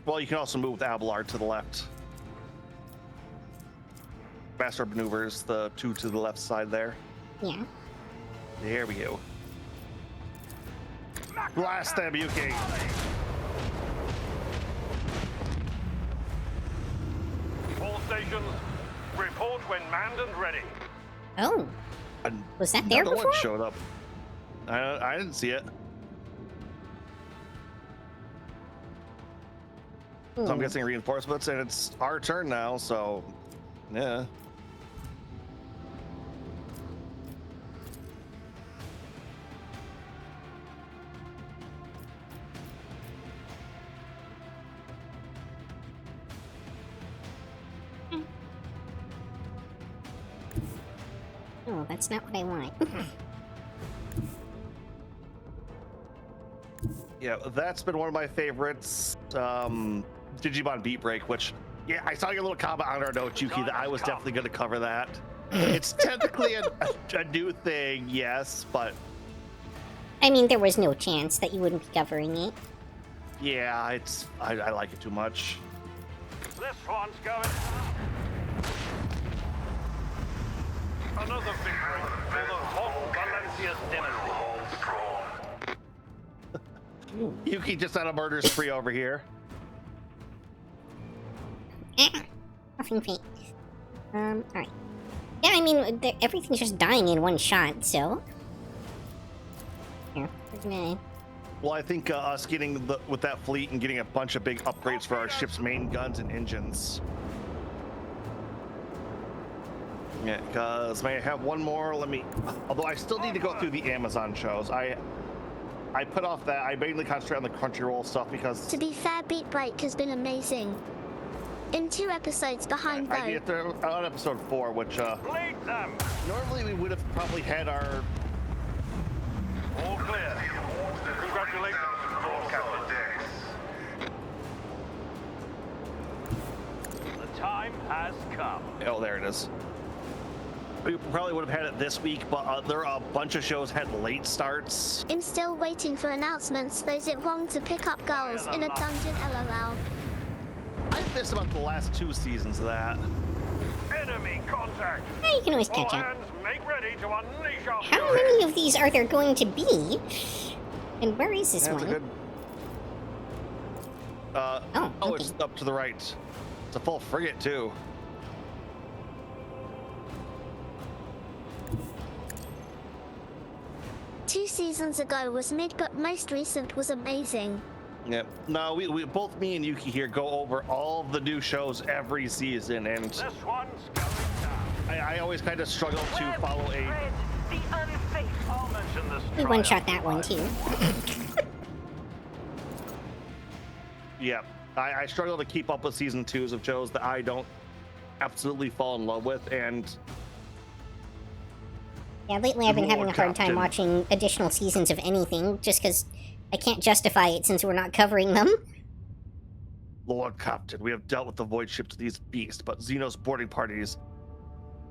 Well, you can also move with Abelard to the left. Master maneuvers, the two to the left side there. Yeah. There we go. Blast them, Yuki. All stations, report when manned and ready. Oh, was that there Another before? one showed up. I didn't see it. So I'm guessing reinforcements, and it's our turn now, so yeah. Oh, that's not what I want. Yeah, that's been one of my favorites. Digimon Beat Break, which, yeah, I saw your little comment on our note, Yuki, that I was definitely going to cover that. It's technically a new thing, yes, but I mean, there was no chance that you wouldn't be covering it. yeah, I like it too much. This one's going. Another victory for the whole Valencia's dynasty. Yuki just had a murder spree over here. Nothing fake. Alright. Yeah, I mean, everything's just dying in one shot, so. Here, we're gonna. Well, I think us getting with that fleet and getting a bunch of big upgrades for our ship's main guns and engines. Yeah, because may I have one more? Let me. Although I still need to go through the Amazon shows. I put off that. I mainly concentrate on the Crunchyroll stuff because. To be fair, Beat Break has been amazing. In 2 episodes behind I though. did it on episode 4, which Bleed them. normally we would have probably had our. All clear. Congratulations, Captain. The time has come. Oh, there it is. We probably would have had it this week, but there are a bunch of shows had late starts. I'm still waiting for announcements. Is it wrong to pick up girls in a dungeon LOL? I missed about the last 2 seasons of that. Enemy contact. Yeah, you can always All catch up. hands, make ready to unleash our How fury. many of these are there going to be? And where is this That's one? a good. Oh, okay. It's up to the right. It's a full frigate too. Two seasons ago was mid, but most recent was amazing. Yeah. No, we both me and Yuki here go over all the new shows every season, and This one's going down. I always kind of struggle to follow a. Red, the unfaithful. I'll mention this. We one-shot that one too. Yeah, I struggle to keep up with season 2s of shows that I don't absolutely fall in love with, and Yeah, lately I've been having a Lord hard time Captain. watching additional seasons of anything, just because I can't justify it since we're not covering them. Lord Captain, we have dealt with the void ship to these beasts, but Xeno's boarding parties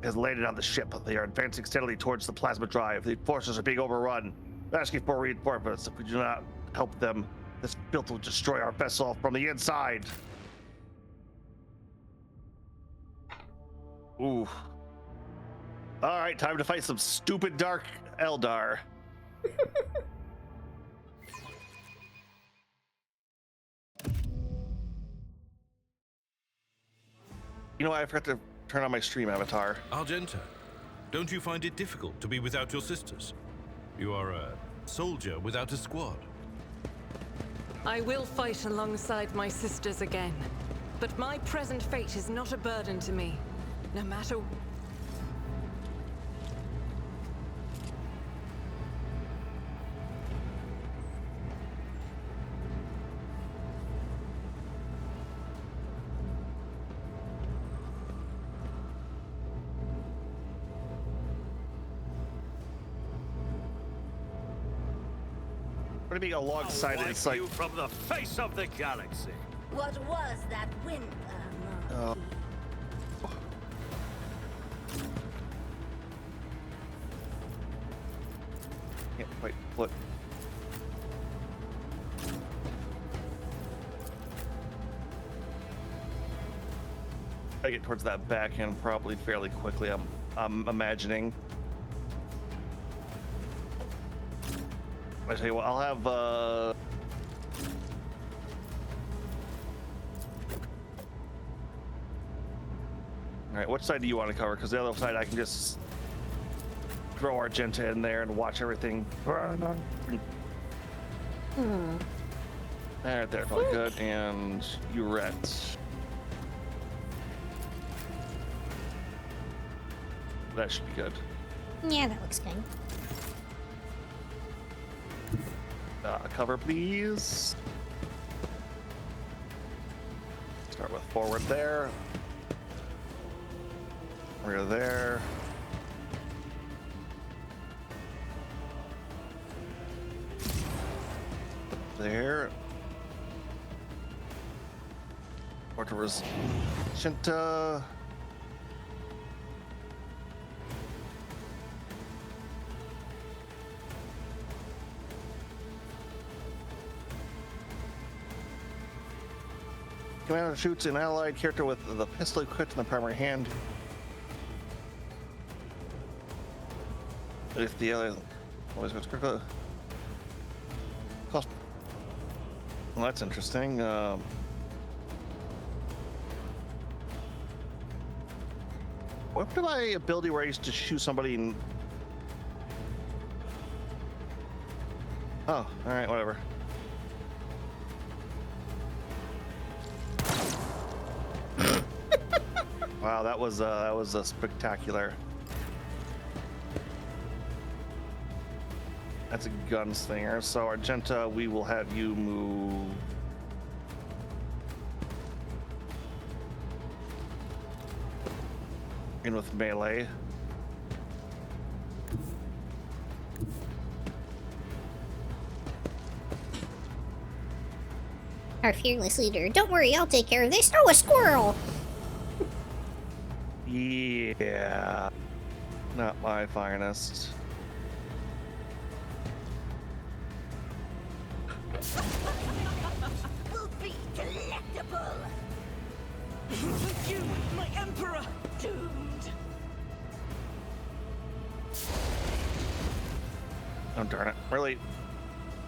has landed on the ship. They are advancing steadily towards the plasma drive. The forces are being overrun. They're asking for reinforcements. If we do not help them, this build will destroy our vessel from the inside. Ooh. All right, time to fight some stupid Dark Eldar. You know, I forgot to turn on my stream avatar. Argenta, don't you find it difficult to be without your sisters? You are a soldier without a squad. I will fight alongside my sisters again. But my present fate is not a burden to me. No matter... What do you mean alongside it? It's like, you from the face of the galaxy. What was that wind? can't quite flip. I get towards that back end probably fairly quickly. I'm imagining. I tell you what, I'll have all right, which side do you want to cover? Because the other side I can just throw Argenta in there and watch everything burn on. Right there, probably good. And Uret. That should be good. Yeah, that looks good. Cover, please. Start with forward there. Rear there. There. Order Shinta. Commander shoots an allied character with the pistol equipped in the primary hand. If the allied always goes quicker. Cost. Well, that's interesting. What did my ability where I used to shoot somebody and... Oh, alright, whatever. Wow, that was a spectacular. That's a gunslinger. So Argenta, we will have you move. In with melee. Our fearless leader. Don't worry, I'll take care of this. Oh, a squirrel! Yeah. Not my finest. Will be delectable. You, my emperor, doomed. Oh, darn it. Really?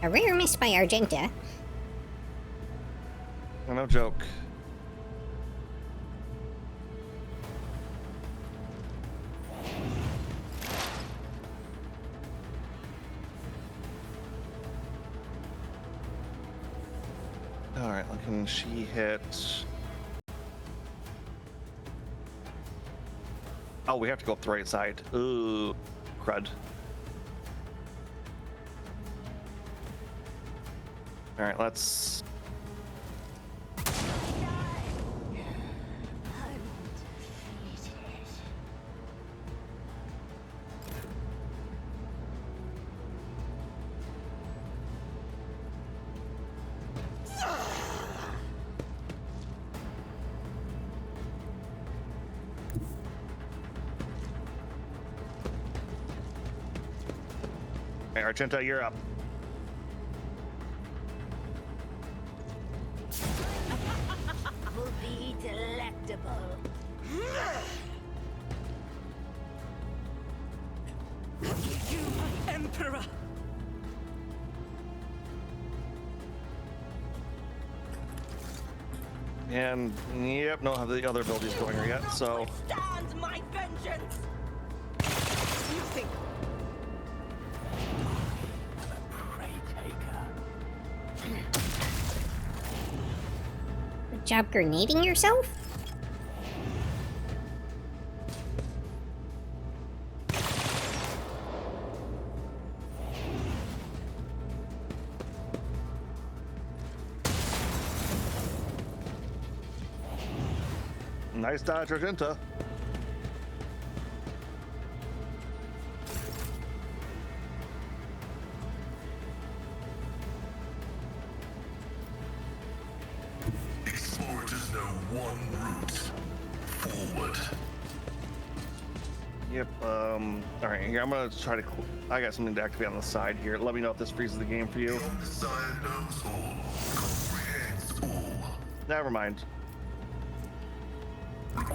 A rare miss by Argenta. No joke. Alright, can she hit? Oh, we have to go up the right side. Ooh, crud. Alright, let's... Hey, Argenta, you're up. Will be delectable. You, my emperor. And, yep, don't have the other abilities going here yet, so... Stand my vengeance. You think Good job grenading yourself? Nice dodge, Argenta. Explorers know one route forward. Yep, alright, here, I'm gonna try to... I got something to activate on the side here. Let me know if this freezes the game for you. Your desire knows all, comprehends all. Never mind.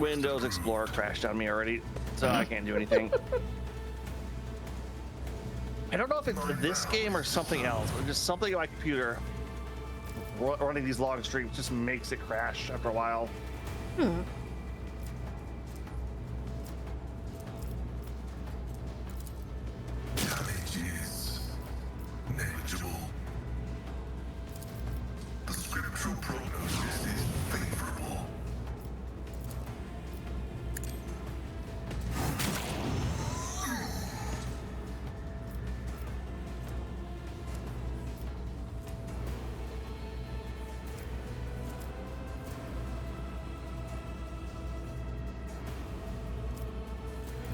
Windows Explorer crashed on me already, so I can't do anything. I don't know if it's this game or something else, but just something on my computer running these long streams just makes it crash after a while. Hmm. Damage is negligible. The scriptural prognosis is favorable.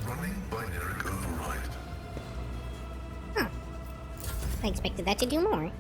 Running binary override. Huh. I expected that to do more.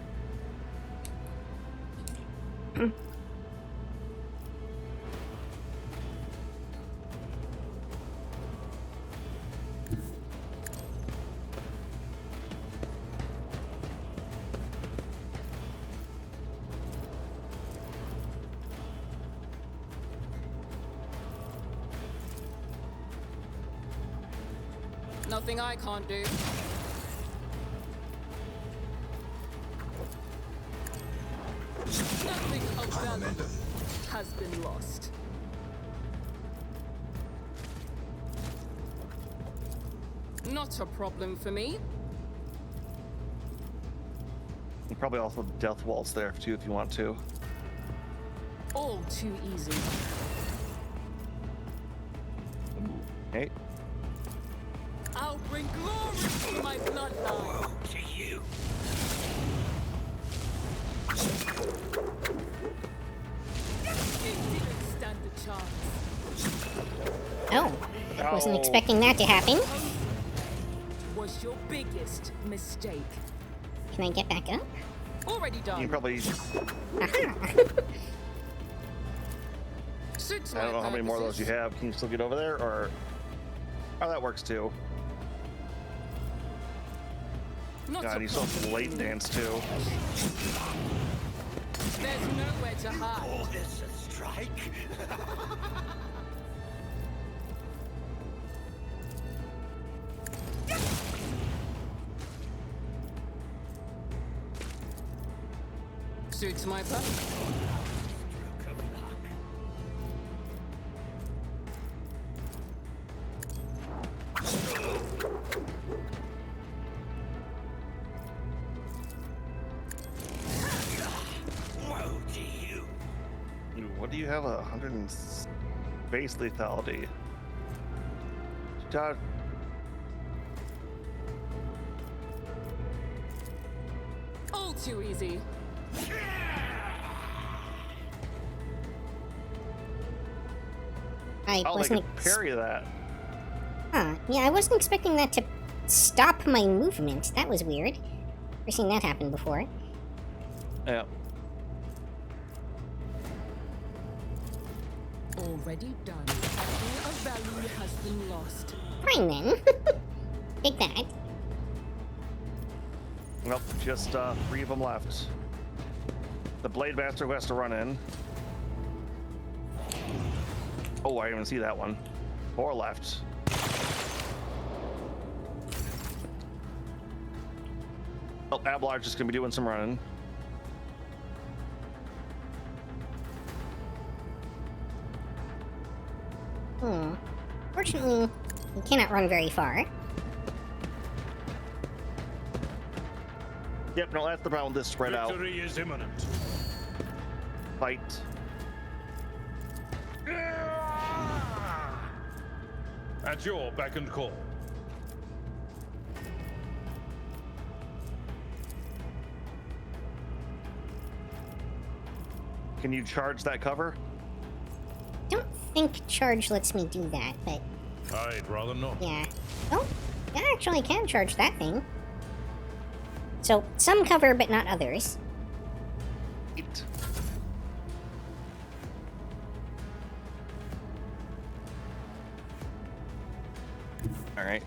Nothing I can't do. Nothing of value has been lost. Not a problem for me. You probably also have death walls there too if you want to. All too easy. Okay. I'll bring glory to my bloodline. To you. It didn't stand a chance. Oh, wasn't Oh. expecting that to happen. Was your biggest mistake. Can I get back up? Already You done. can probably. Aha. Suits I don't my know how many more of those you purposes. have. Can you still get over there, or? Oh, that works too. Not God, a you still have problem. late dance too. There's nowhere to hide. Call this a strike? Suits my purpose. Stroke of luck. Woe to you. Ooh, what do you have? 100 and base lethality. God, All too easy. I oh, they wasn't. could parry that. Huh. Yeah, I wasn't expecting that to stop my movement. That was weird. Never seen that happen before. Yeah. Already done. Nothing of value has been lost. Fine then. Take that. Well, just 3 of them left. The Blade Master who has to run in. Oh, I didn't even see that one. 4 left. Oh, Ablar's just gonna be doing some running. Fortunately, you cannot run very far. Yep, no, that's the problem with this spread out Victory is imminent. fight. At your beck and call. Can you charge that cover? Don't think charge lets me do that, but I'd rather not. yeah. Oh, yeah, actually I can charge that thing. So, some cover, but not others. Eight. All right.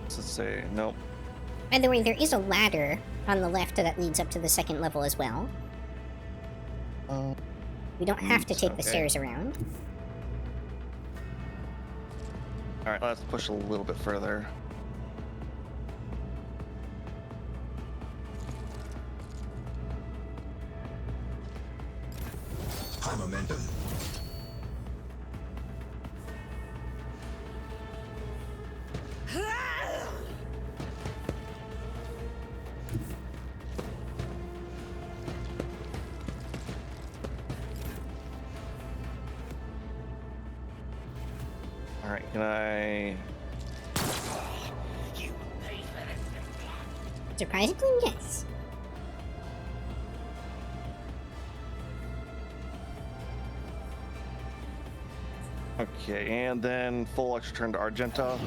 Let's say nope. By the way, there is a ladder on the left that leads up to the second level as well. We don't have to take the okay. stairs around. Alright, let's push a little bit further. High momentum. Alright, can I... Surprisingly, yes. Okay, and then full extra turn to Argenta.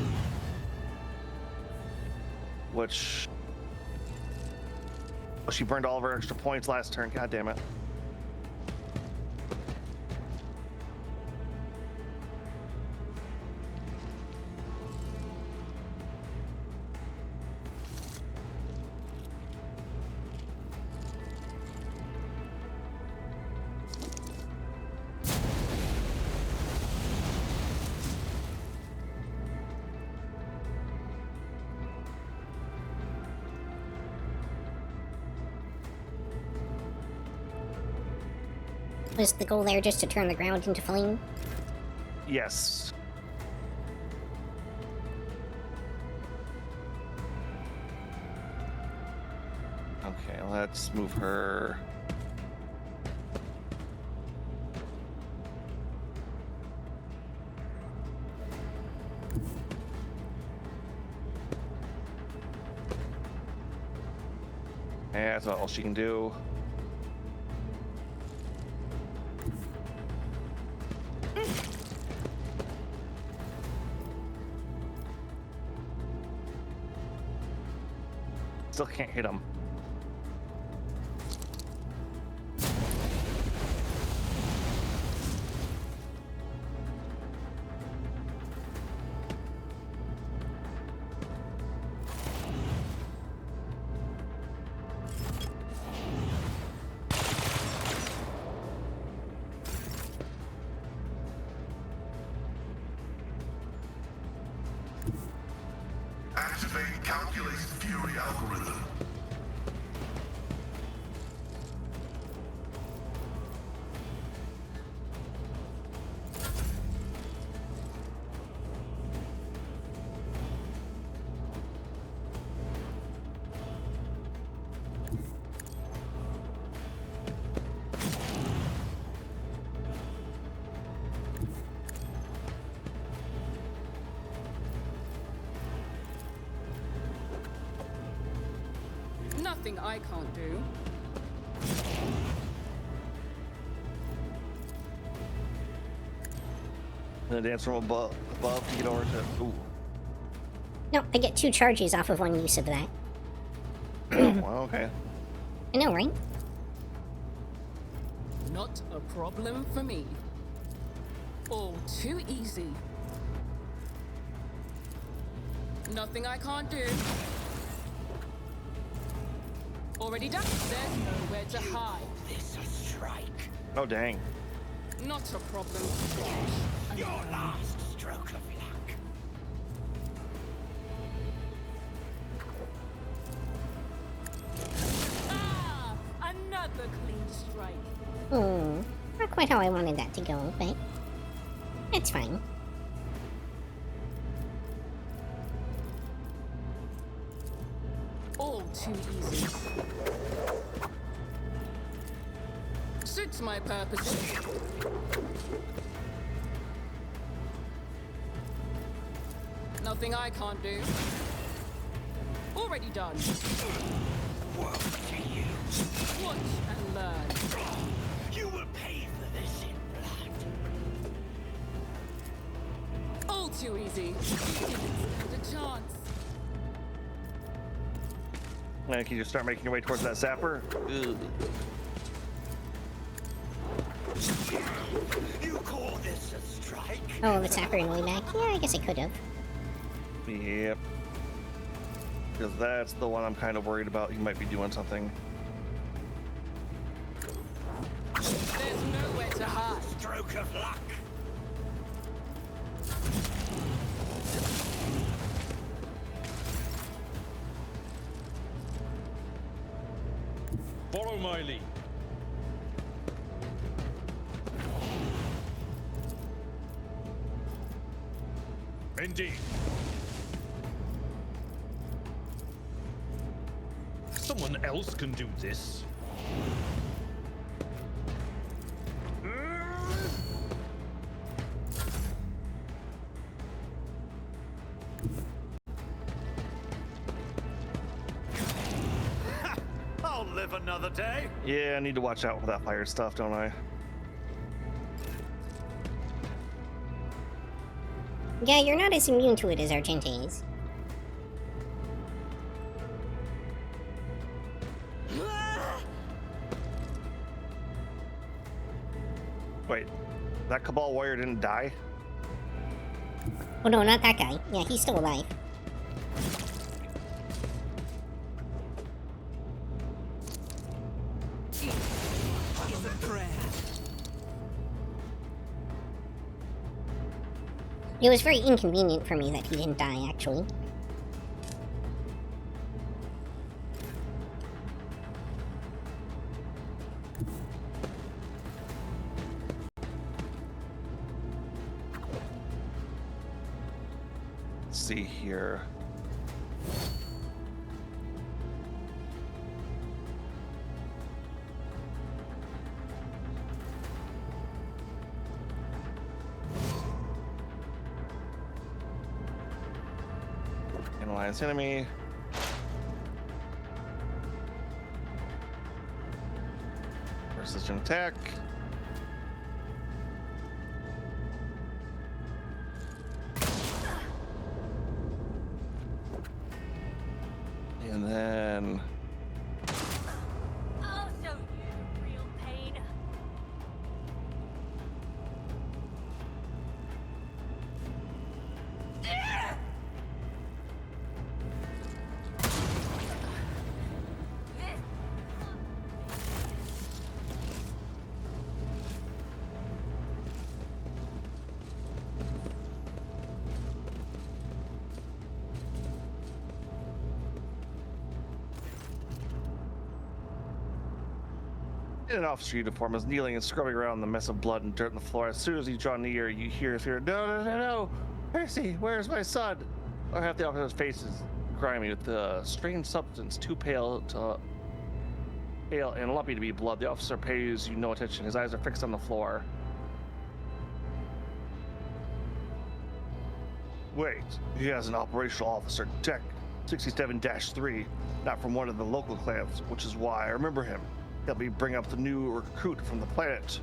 Which... Oh, she burned all of her extra points last turn, god damn it. Was the goal there just to turn the ground into flame? Yes. Okay, let's move her. Yeah, that's all she can do. Still can't hit him. Activate calculated fury algorithm. Nothing I can't do. And dance from above to get over to. Ooh. No, I get 2 charges off of 1 use of that. Oh, well, okay. I know, right? Not a problem for me. All too easy. Nothing I can't do. Already done. There's nowhere to hide. This a strike. Oh, dang. Not a problem. Your last stroke of luck. Ah! Another clean strike. Not quite how I wanted that to go, but it's fine. All too easy. Suits my purposes. Nothing I can't do. Already done. Woe to you. Watch and learn. You will pay for this in blood. All too easy. Didn't stand a chance. And can you start making your way towards that zapper? Ugh. You call this a strike? Oh, the tapper and way back? Yeah, I guess I could have. Yep. Because that's the one I'm kind of worried about. He might be doing something. There's nowhere to hide. Stroke of luck. Follow my lead. Indeed. Someone else can do this. I'll live another day. Yeah, I need to watch out for that fire stuff, don't I? Yeah, you're not as immune to it as Argente is. Wait, that Cabal warrior didn't die? Oh no, not that guy. Yeah, he's still alive. Is a prayer. It was very inconvenient for me that he didn't die, actually. Let's see here. Analyze enemy. Precision attack. And then I'll show you real pain. in an officer uniform is kneeling and scrubbing around the mess of blood and dirt on the floor. As soon as you draw near, you hear his fear. No. Percy, where's my son? Or half the officer's face is grimy with the strange substance too pale and lumpy to be blood. The officer pays you no attention. His eyes are fixed on the floor. Wait, he has an operational officer, Tech 67-3, not from one of the local clans, which is why I remember him. Help me bring up the new recruit from the planet.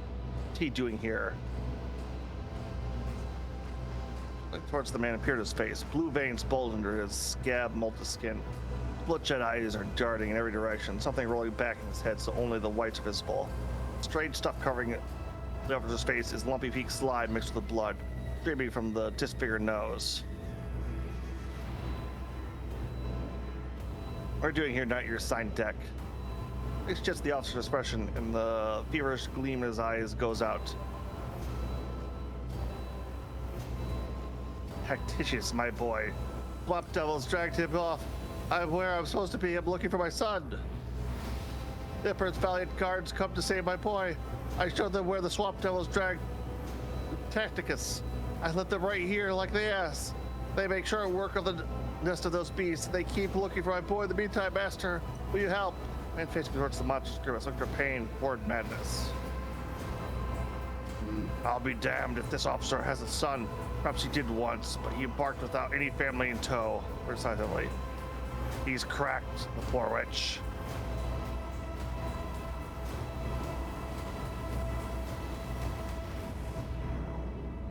What's he doing here? Look towards the man appeared his face. Blue veins bulge under his scab multi-skin. Bloodshot eyes are darting in every direction, something rolling back in his head so only the whites are visible. Strange stuff covering the officer's face is lumpy peak slime mixed with blood, streaming from the disfigured nose. What are you doing here, not your assigned deck? It's just the officer's expression, and the feverish gleam in his eyes goes out. Tactitious, my boy. Flop devils dragged him off. I'm where I'm supposed to be. I'm looking for my son. The Emperor's valiant guards come to save my boy. I showed them where the swamp devils dragged Tacticus. I left them right here like they asked. They make short work of the nest of those beasts. They keep looking for my boy. In the meantime, Master, will you help? Man face contorts the monster's grimace, looking for pain, horde madness. I'll be damned if this officer has a son. Perhaps he did once, but he embarked without any family in tow. Precisely. He's cracked, the poor wretch.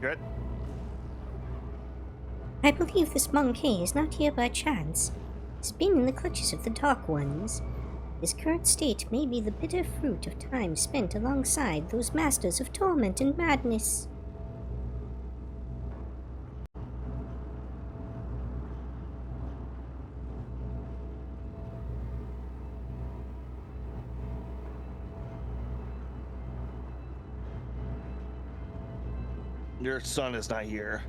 Good. I believe this monkey is not here by chance. He's been in the clutches of the Dark Ones. His current state may be the bitter fruit of time spent alongside those masters of torment and madness. Your son is not here.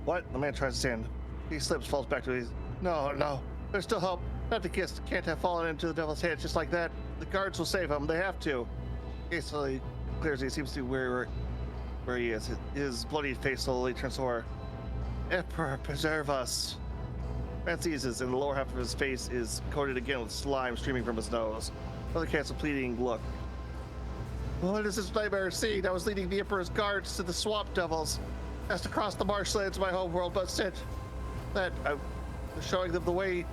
What? The man tries to stand. He slips, falls back to his. No, no. There's still hope. Not the kiss can't have fallen into the devil's hands just like that. The guards will save him. They have to. Hastily clears. He seems to be where he is. His bloody face slowly turns over. Emperor, preserve us. Man seizes, and the lower half of his face is coated again with slime streaming from his nose. Another casts a pleading look. What is this nightmare scene? I was leading the Emperor's guards to the swamp devils. Has to cross the marshlands of my home world, but instead that I'm showing them the way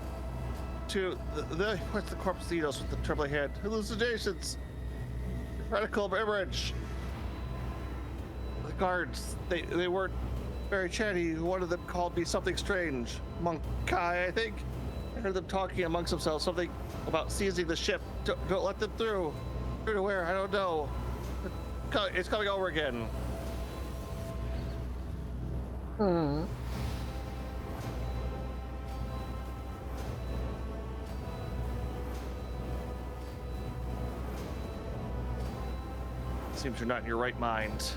to the what's the corpuscitos with the trembling hand? Hallucinations. Radical image. The guards, they weren't very chatty. One of them called me something strange. Monk Kai, I think. I heard them talking amongst themselves, something about seizing the ship. Don't let them through. Through to where? I don't know. It's coming over again. Seems you're not in your right mind.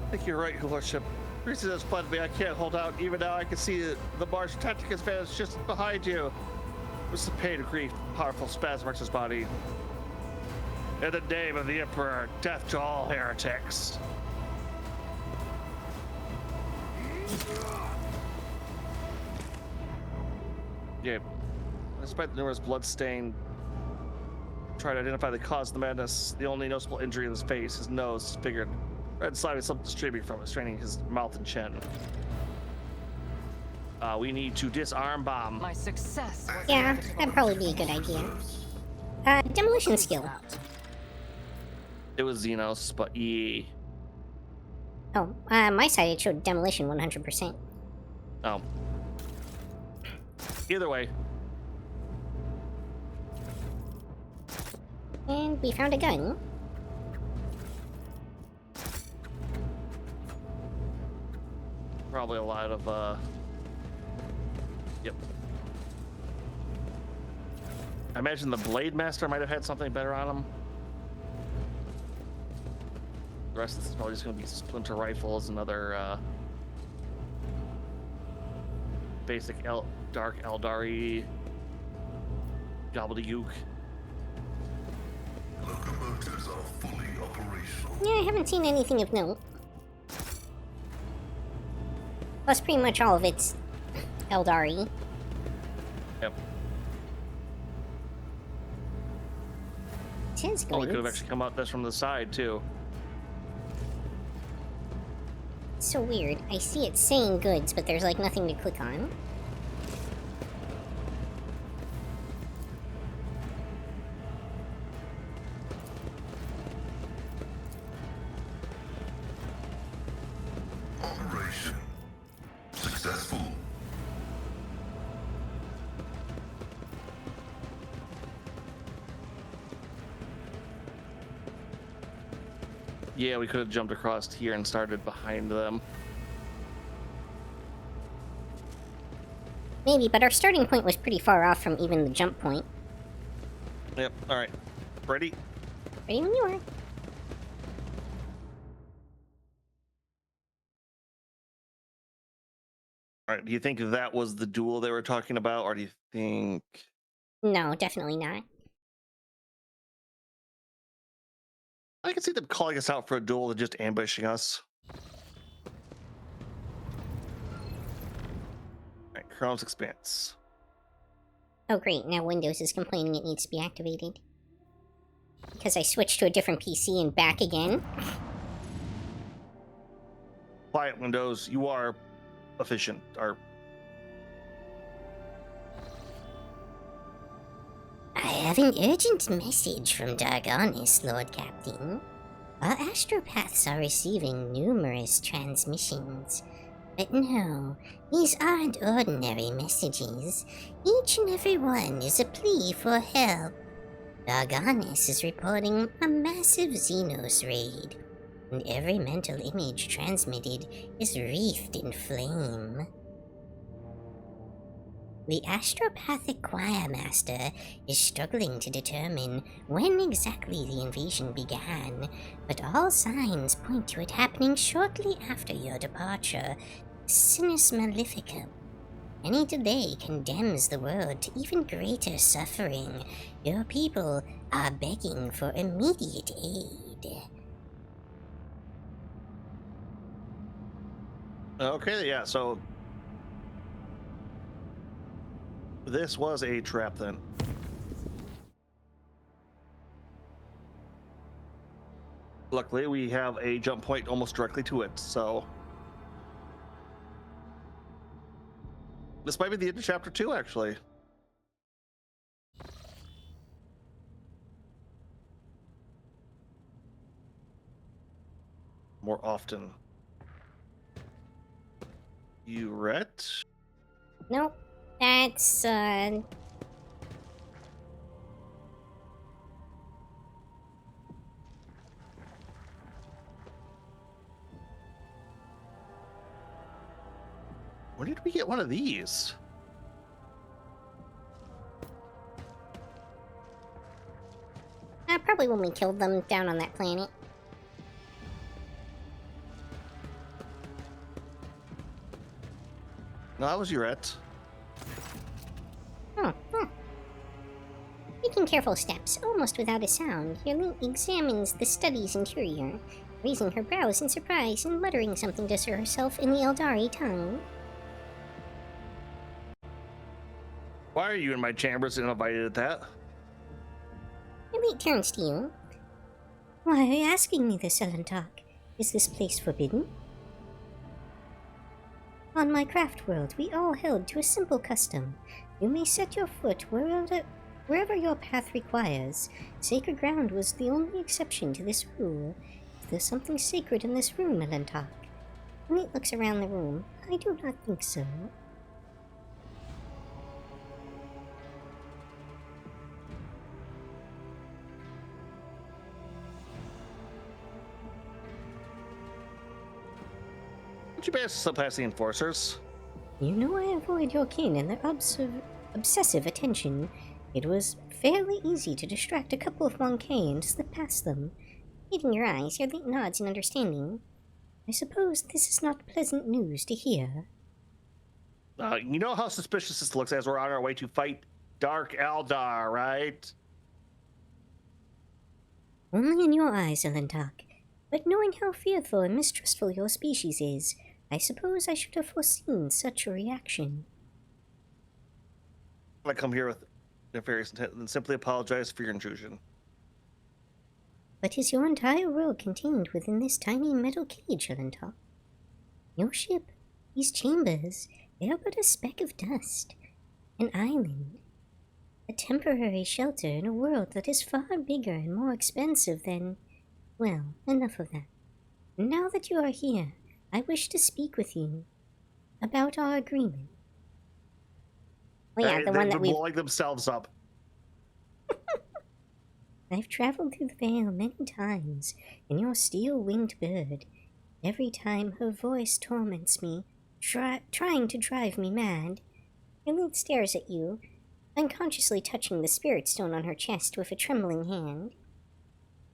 I think you're right, Your Lordship. Reason has flooded me. I can't hold out. Even now, I can see the Marsh tactic has vanished just behind you. With the pain of grief, powerful spasm marks his body. In the name of the Emperor, death to all heretics. Yeah. Despite the numerous blood-stained, try to identify the cause of the madness. The only noticeable injury in his face, his nose, disfigured. Red slime is something streaming from it, straining his mouth and chin. We need to disarm bomb. My success. Yeah, that'd probably be a good idea. Demolition skill. It was Xenos, but yeah. Oh, my side it showed demolition 100%. Oh. Either way. And we found a gun. Probably a lot of, Yep. I imagine the Blade Master might have had something better on him. The rest of this is probably just going to be splinter rifles and other, basic Dark Eldari gobbledygook. Locomotives are fully operational. Yeah, I haven't seen anything of note. Plus, pretty much all of it's Eldari. Yep. It is Oh, we good. could have actually come out this from the side, too. It's so weird. I see it saying goods, but there's like nothing to click on. Operation successful. Yeah, we could have jumped across here and started behind them. Maybe, but our starting point was pretty far off from even the jump point. Yep, alright. Ready? Ready when you are. Alright, do you think that was the duel they were talking about, or do you think... No, definitely not. I can see them calling us out for a duel and just ambushing us. Alright, Chrome's Expanse. Oh great, now Windows is complaining it needs to be activated. Because I switched to a different PC and back again. Quiet, Windows. You are efficient. Or I have an urgent message from Dargonis, Lord Captain. Our astropaths are receiving numerous transmissions. But no, these aren't ordinary messages. Each and every one is a plea for help. Dargonis is reporting a massive Xenos raid, and every mental image transmitted is wreathed in flame. The astropathic choir master is struggling to determine when exactly the invasion began, but all signs point to it happening shortly after your departure. Sinus maleficum. Any delay condemns the world to even greater suffering. Your people are begging for immediate aid. Okay, yeah, so this was a trap then. Luckily, we have a jump point almost directly to it, so this might be the end of chapter 2, actually. More often. You Rhett? Nope. That's, Where did we get one of these? probably when we killed them down on that planet. No, that was Urette. Oh, huh. Taking careful steps, almost without a sound, Yelene examines the study's interior, raising her brows in surprise and muttering something to herself in the Eldari tongue. Why are you in my chambers uninvited at that? Yelene turns to you. Why are you asking me this, Elentok? Is this place forbidden? On my craft world, we all held to a simple custom. You may set your foot wherever your path requires. Sacred ground was the only exception to this rule. Is there something sacred in this room, Elentok? Yelene looks around the room. I do not think so. Did you manage to slip past the enforcers? You know I avoid your kin and their obsessive attention. It was fairly easy to distract a couple of 1K and slip past them. Meeting your eyes, your late nods in understanding. I suppose this is not pleasant news to hear. You know how suspicious this looks as we're on our way to fight Dark Eldar, right? Only in your eyes, Elentok. But knowing how fearful and mistrustful your species is, I suppose I should have foreseen such a reaction. I come here with nefarious intent and simply apologize for your intrusion. But is your entire world contained within this tiny metal cage, Elentok? Your ship, these chambers, they are but a speck of dust. An island. A temporary shelter in a world that is far bigger and more expensive than... Well, enough of that. Now that you are here, I wish to speak with you about our agreement. Well, yeah, the one that we've blowing themselves up. I've traveled through the Vale many times, and your steel-winged bird, every time her voice torments me, trying to drive me mad. Yelene stares at you, unconsciously touching the spirit stone on her chest with a trembling hand.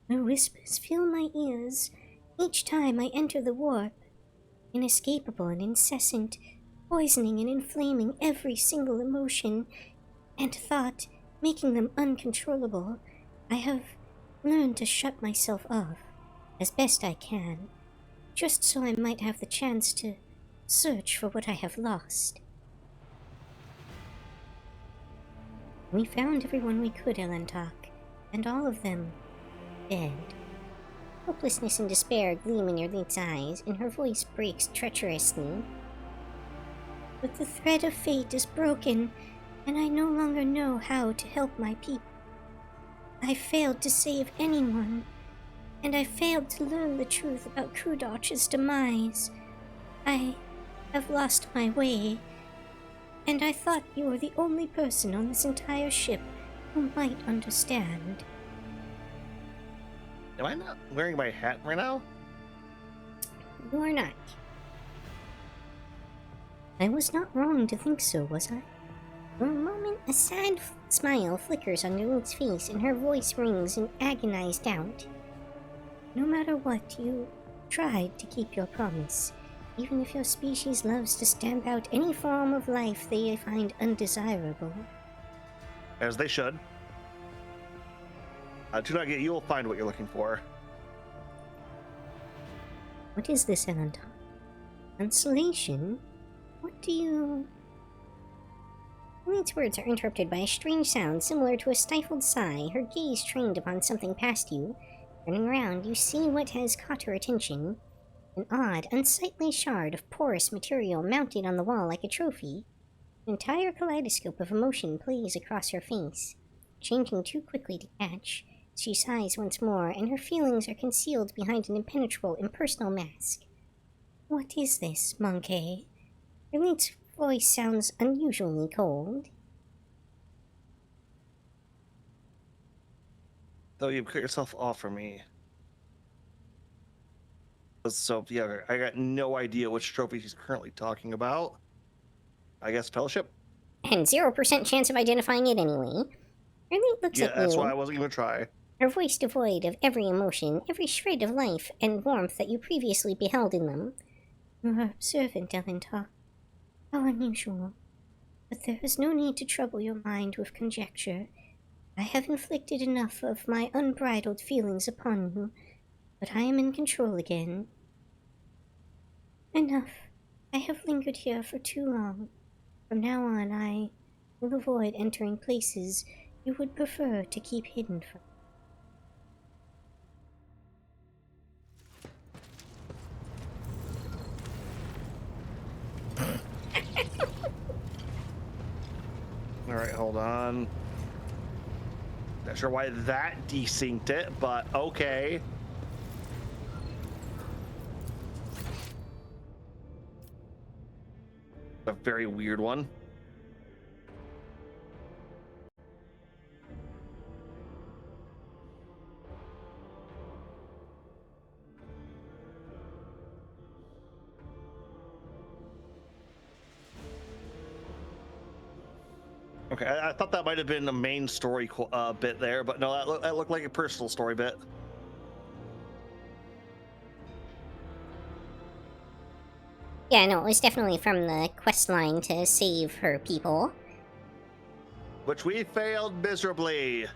Her whispers fill my ears each time I enter the warp, inescapable and incessant, poisoning and inflaming every single emotion and thought, making them uncontrollable. I have learned to shut myself off as best I can, just so I might have the chance to search for what I have lost. We found everyone we could, Elentok, and all of them dead. Hopelessness and despair gleam in your leet's eyes, and her voice breaks treacherously. But the thread of fate is broken, and I no longer know how to help my people. I failed to save anyone, and I failed to learn the truth about Kudoch's demise. I have lost my way, and I thought you were the only person on this entire ship who might understand. Am I not wearing my hat right now? You are not. I was not wrong to think so, was I? For a moment, a sad smile flickers on Nerlit's face, and her voice rings in agonized doubt. No matter what, you tried to keep your promise, even if your species loves to stamp out any form of life they find undesirable. As they should. Do not get. You'll find what you're looking for. What is this, Elantop? Consolation? What do you... Elite's words are interrupted by a strange sound similar to a stifled sigh, her gaze trained upon something past you. Turning around, you see what has caught her attention. An odd, unsightly shard of porous material mounted on the wall like a trophy. An entire kaleidoscope of emotion plays across her face, changing too quickly to catch. She sighs once more, and her feelings are concealed behind an impenetrable, impersonal mask. What is this, monkey? Elite's voice sounds unusually cold. Though you cut yourself off from me. So, yeah, I got no idea which trophy she's currently talking about. I guess Fellowship? And 0% chance of identifying it anyway. Elite looks at you. Yeah, that's why I wasn't going to try. Her voice devoid of every emotion, every shred of life and warmth that you previously beheld in them. You are observant, Elantop. How unusual. But there is no need to trouble your mind with conjecture. I have inflicted enough of my unbridled feelings upon you, but I am in control again. Enough. I have lingered here for too long. From now on, I will avoid entering places you would prefer to keep hidden from. Alright, hold on. Not sure why that desynced it, but okay. A very weird one. Okay, I thought that might have been a main story bit there, but no, that looked like a personal story bit. Yeah, no, it was definitely from the quest line to save her people. Which we failed miserably.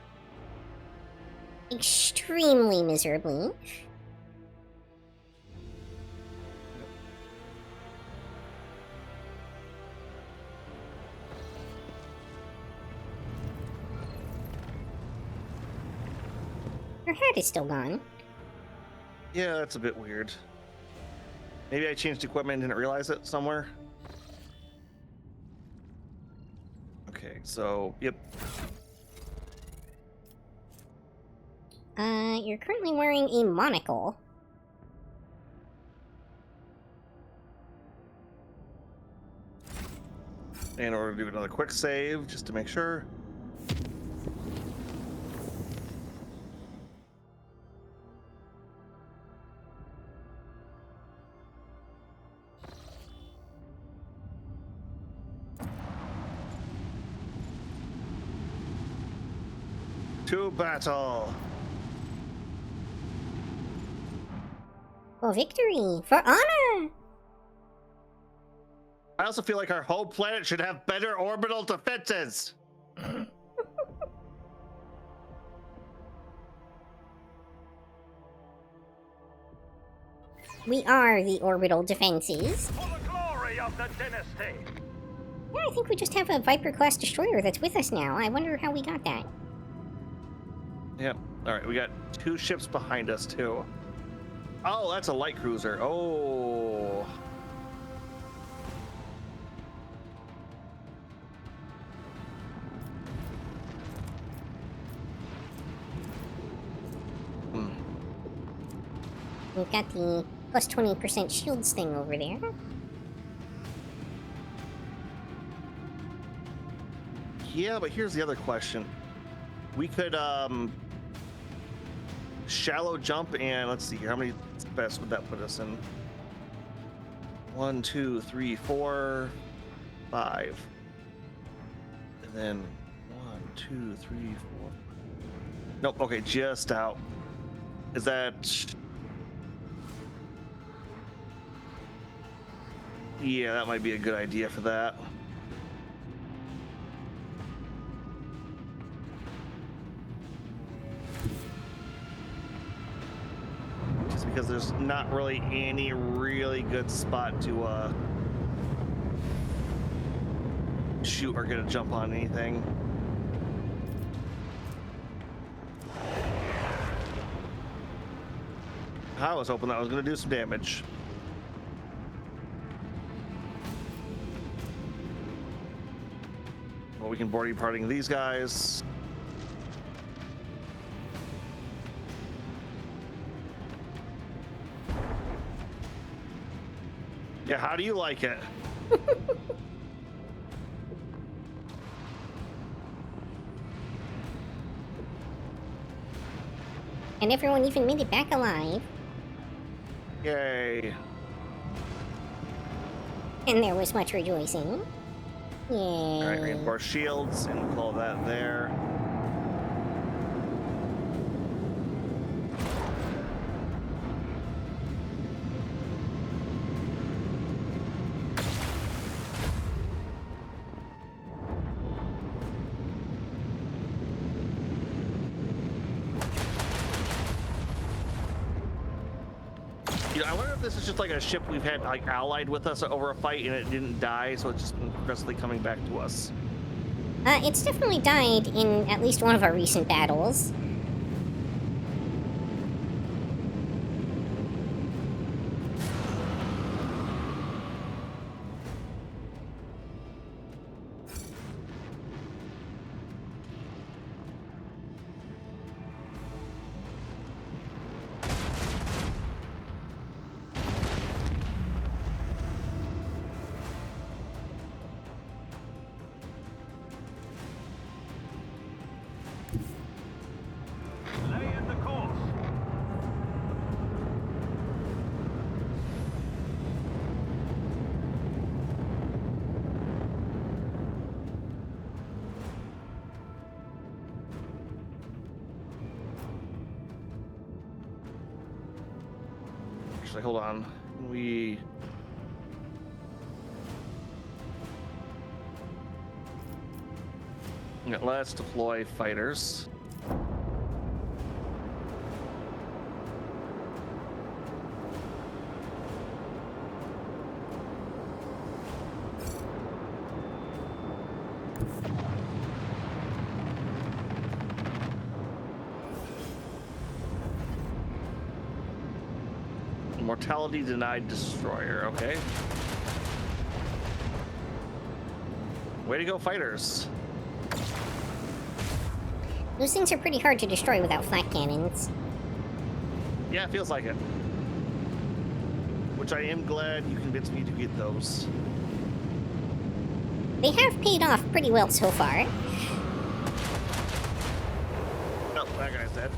Extremely miserably. Her hat is still gone. Yeah, that's a bit weird. Maybe I changed equipment and didn't realize it somewhere. Okay, so, yep. You're currently wearing a monocle. In order to do another quick save, just to make sure. To battle! For victory! For honor! I also feel like our whole planet should have better orbital defenses! We are the orbital defenses. For the glory of the dynasty! Yeah, I think we just have a Viper-class destroyer that's with us now. I wonder how we got that. Yep. Alright, we got 2 ships behind us, too. Oh, that's a light cruiser. Oh. We've got the plus 20% shields thing over there. Yeah, but here's the other question. We could, shallow jump and let's see here. How many best would that put us in? 1, 2, 3, 4, 5. then 1, 2, 3, 4. Nope. Okay, just out. Is that? Yeah, that might be a good idea for that. Just because there's not really any really good spot to shoot or get a jump on anything. I was hoping that was going to do some damage. Well, we can board parting these guys. Yeah, how do you like it? And everyone even made it back alive. Yay. And there was much rejoicing. Yay. Alright, reinforce shields, and we'll call that there. You know, I wonder if this is just like a ship we've had like allied with us over a fight and it didn't die, so it's just been progressively coming back to us. It's definitely died in at least one of our recent battles. Lay in the course. Actually, hold on. Let's deploy fighters. Mortality denied destroyer, okay. Way to go, fighters. Those things are pretty hard to destroy without flat cannons. Yeah, it feels like it. Which I am glad you convinced me to get those. They have paid off pretty well so far. Oh, that guy's dead.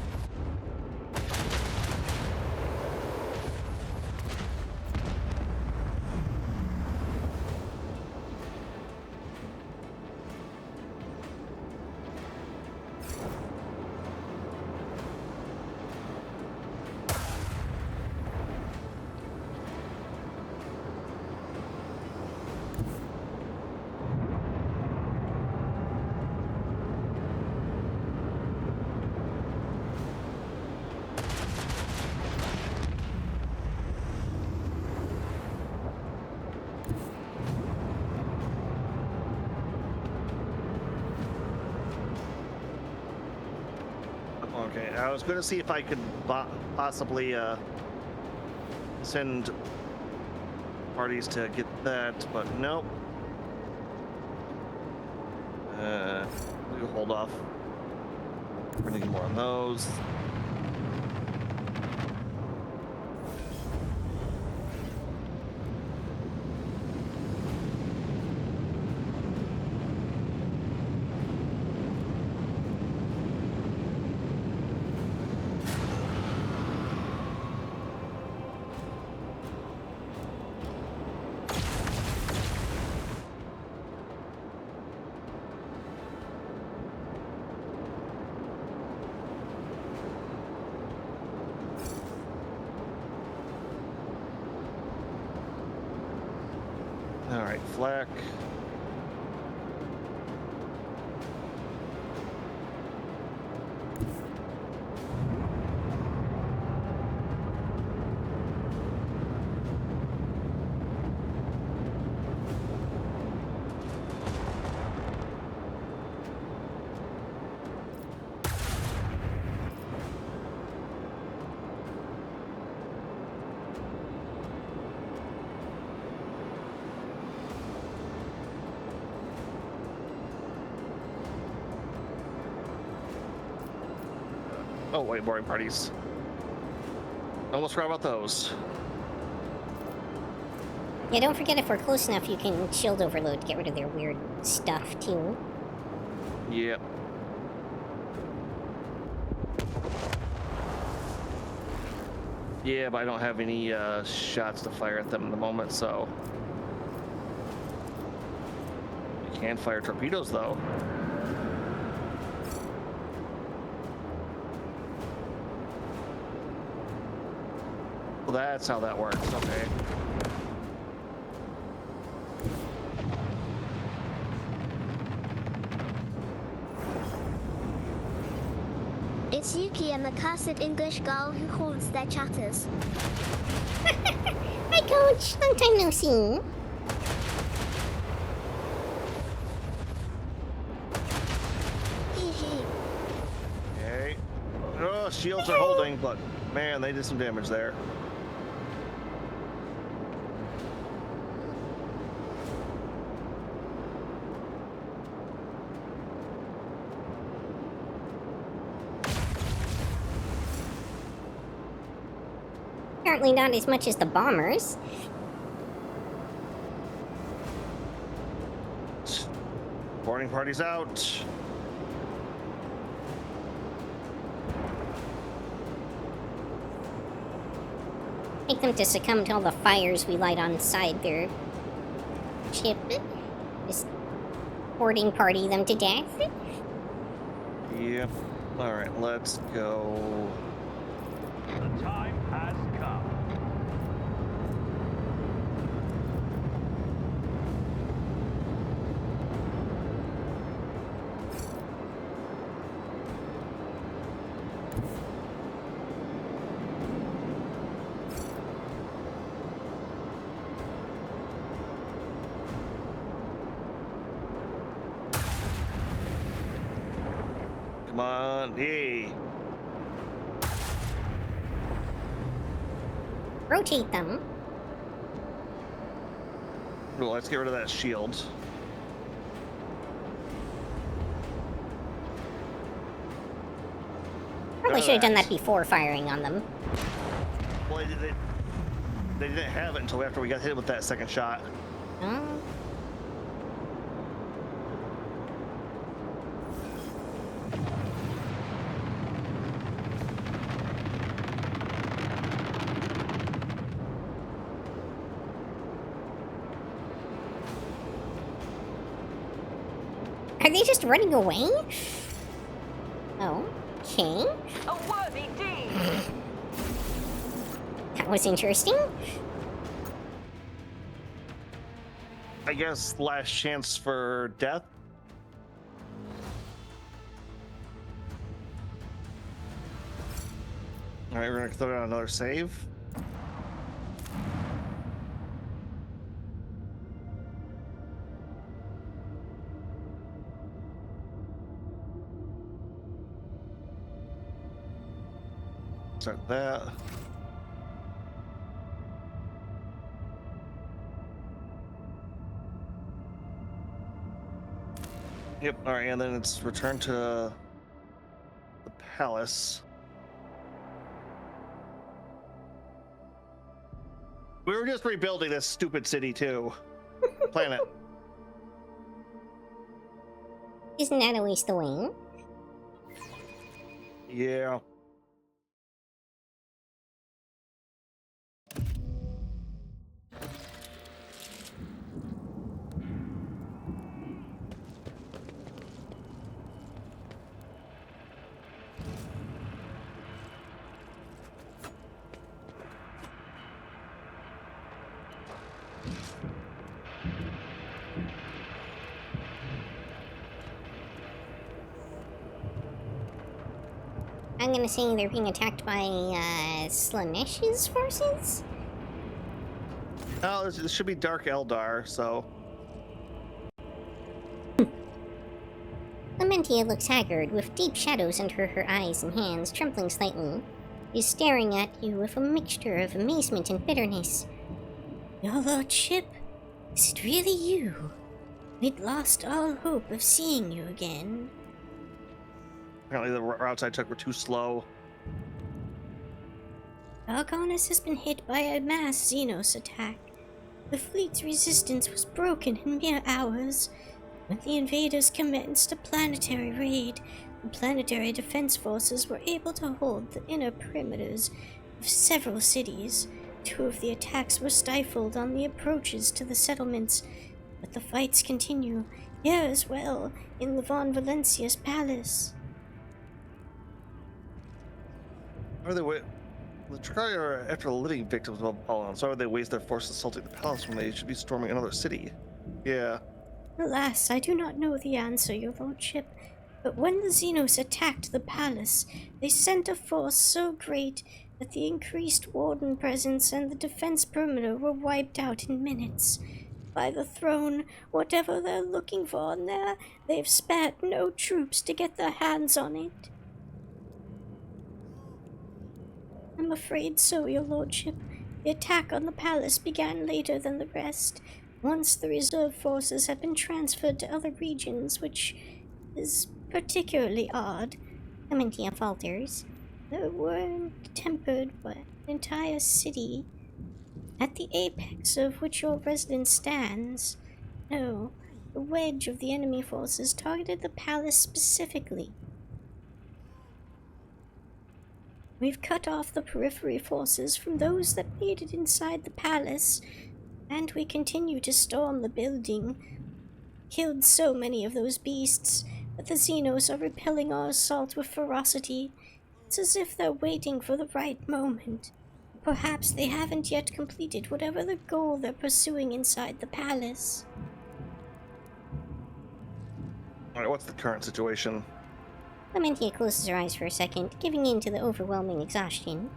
Okay, I was going to see if I could possibly send parties to get that, but nope. We'll hold off. We're going to get more on those. right, flak. Oh wait, boring parties. Almost forgot about those. Yeah, don't forget if we're close enough, you can shield overload to get rid of their weird stuff, too. Yep. Yeah, but I don't have any shots to fire at them at the moment, so... We can fire torpedoes, though. Well, that's how that works, okay. It's Yuki and the cursed English girl who haunts their chatters. Hi, Coach! Long time no see. Hee hee. Okay. Oh, shields are holding, but man, they did some damage there. Apparently not as much as the bombers. Boarding party's out. Make them to succumb to all the fires we light on side their ship. Just boarding party them to death. Yep. Alright, let's go. The time has come. Come on, hey. Rotate them. Well, let's get rid of that shield. Probably should have done that before firing on them. Well, they didn't have it until after we got hit with that second shot. Oh. Are they just running away? Oh, okay. A worthy deed. That was interesting. I guess last chance for death. All right, we're gonna throw down another save. Start that. Yep, all right, and then it's return to the palace. We were just rebuilding this stupid city too. Planet. Isn't that always the way? Yeah. I'm gonna say they're being attacked by Slanesh's forces? Oh, this should be Dark Eldar, so. Lamentia looks haggard, with deep shadows under her eyes and hands, trembling slightly. She's staring at you with a mixture of amazement and bitterness. Your lordship? Is it really you? We'd lost all hope of seeing you again. Apparently the routes I took were too slow. Argonis has been hit by a mass Xenos attack. The fleet's resistance was broken in mere hours. When the invaders commenced a planetary raid, the planetary defense forces were able to hold the inner perimeters of several cities. 2 of the attacks were stifled on the approaches to the settlements, but the fights continue, here as well, in the Von Valencia's palace. Why are they the Tricaria are after the living victims of Apollon, so why would they waste their forces assaulting the palace when they should be storming another city? Yeah. Alas, I do not know the answer, your lordship, but when the Xenos attacked the palace, they sent a force so great that the increased warden presence and the defense perimeter were wiped out in minutes. By the throne, whatever they're looking for in there, they've spared no troops to get their hands on it. I'm afraid so, your lordship. The attack on the palace began later than the rest, once the reserve forces have been transferred to other regions, which is particularly odd. Clementia falters. They weren't tempered by an entire city, at the apex of which your residence stands. No, the wedge of the enemy forces targeted the palace specifically. We've cut off the periphery forces from those that made it inside the palace, and we continue to storm the building. Killed so many of those beasts, but the Xenos are repelling our assault with ferocity. It's as if they're waiting for the right moment. Perhaps they haven't yet completed whatever the goal they're pursuing inside the palace. Alright, what's the current situation? Lamentia closes her eyes for a second, giving in to the overwhelming exhaustion.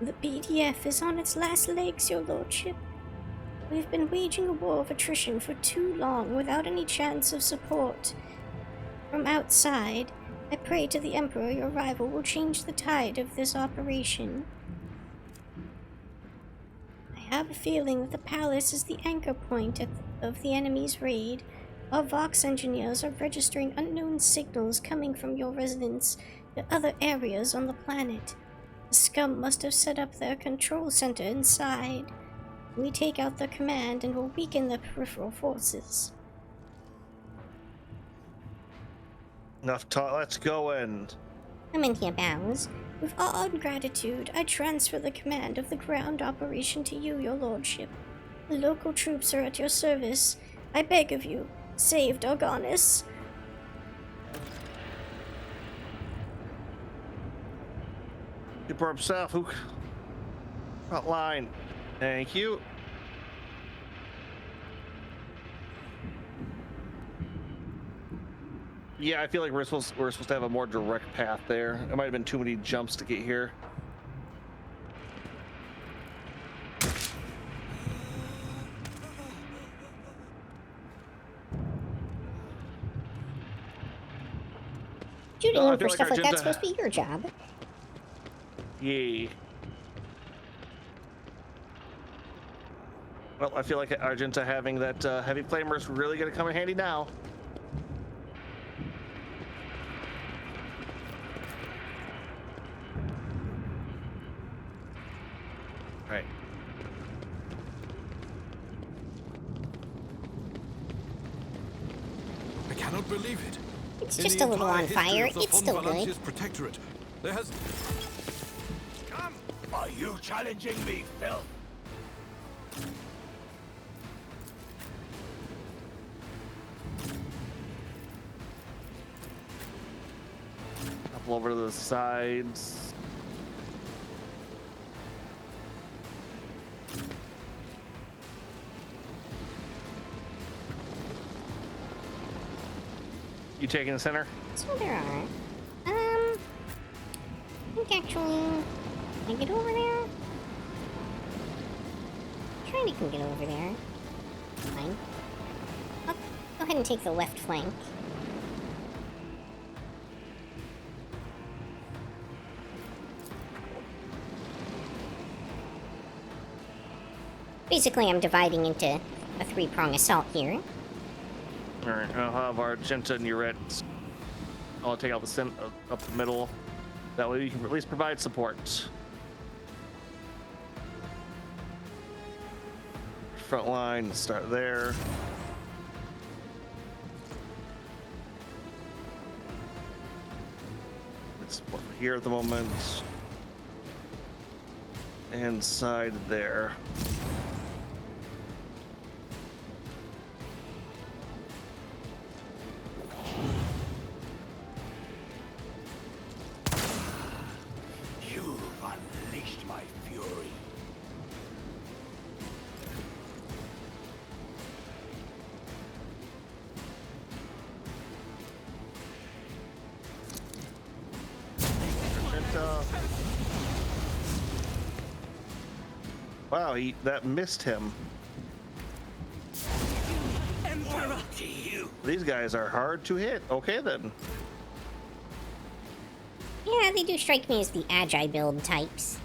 The BDF is on its last legs, your lordship. We've been waging a war of attrition for too long without any chance of support. From outside, I pray to the Emperor your arrival will change the tide of this operation. I have a feeling that the palace is the anchor point of the enemy's raid. Our Vox engineers are registering unknown signals coming from your residence to other areas on the planet. The scum must have set up their control center inside. We take out their command and will weaken their peripheral forces. Enough talk, let's go and... Clementia bows. With all gratitude, I transfer the command of the ground operation to you, your lordship. The local troops are at your service. I beg of you, save Argonis. Keeper himself, who... Front line. Thank you. Yeah, I feel like we're supposed to have a more direct path there. It might have been too many jumps to get here. Shooting I over feel like stuff like that's Argenta- supposed to be your job. Yay. Well, I feel like Argenta having that heavy flamer is really going to come in handy now. Right. I cannot believe it. It's In just the a little entire on history fire. of the It's Von still good. Valancia's protectorate, there has... Come! Are you challenging me, Phil? Couple over to the sides. You taking the center? So there are. think actually... Can I get over there? Kinda can get over there. Fine. I'll go ahead and take the left flank. Basically, I'm dividing into a three-prong assault here. Alright, I'll have our Genta and Uret. I'll take out the up the middle. That way you can at least provide support. Front line, start there. It's over here at the moment. And side there. You've unleashed my fury. Wow, that missed him. Emperor to you. These guys are hard to hit. Okay then. Yeah, they do strike me as the Agi build types.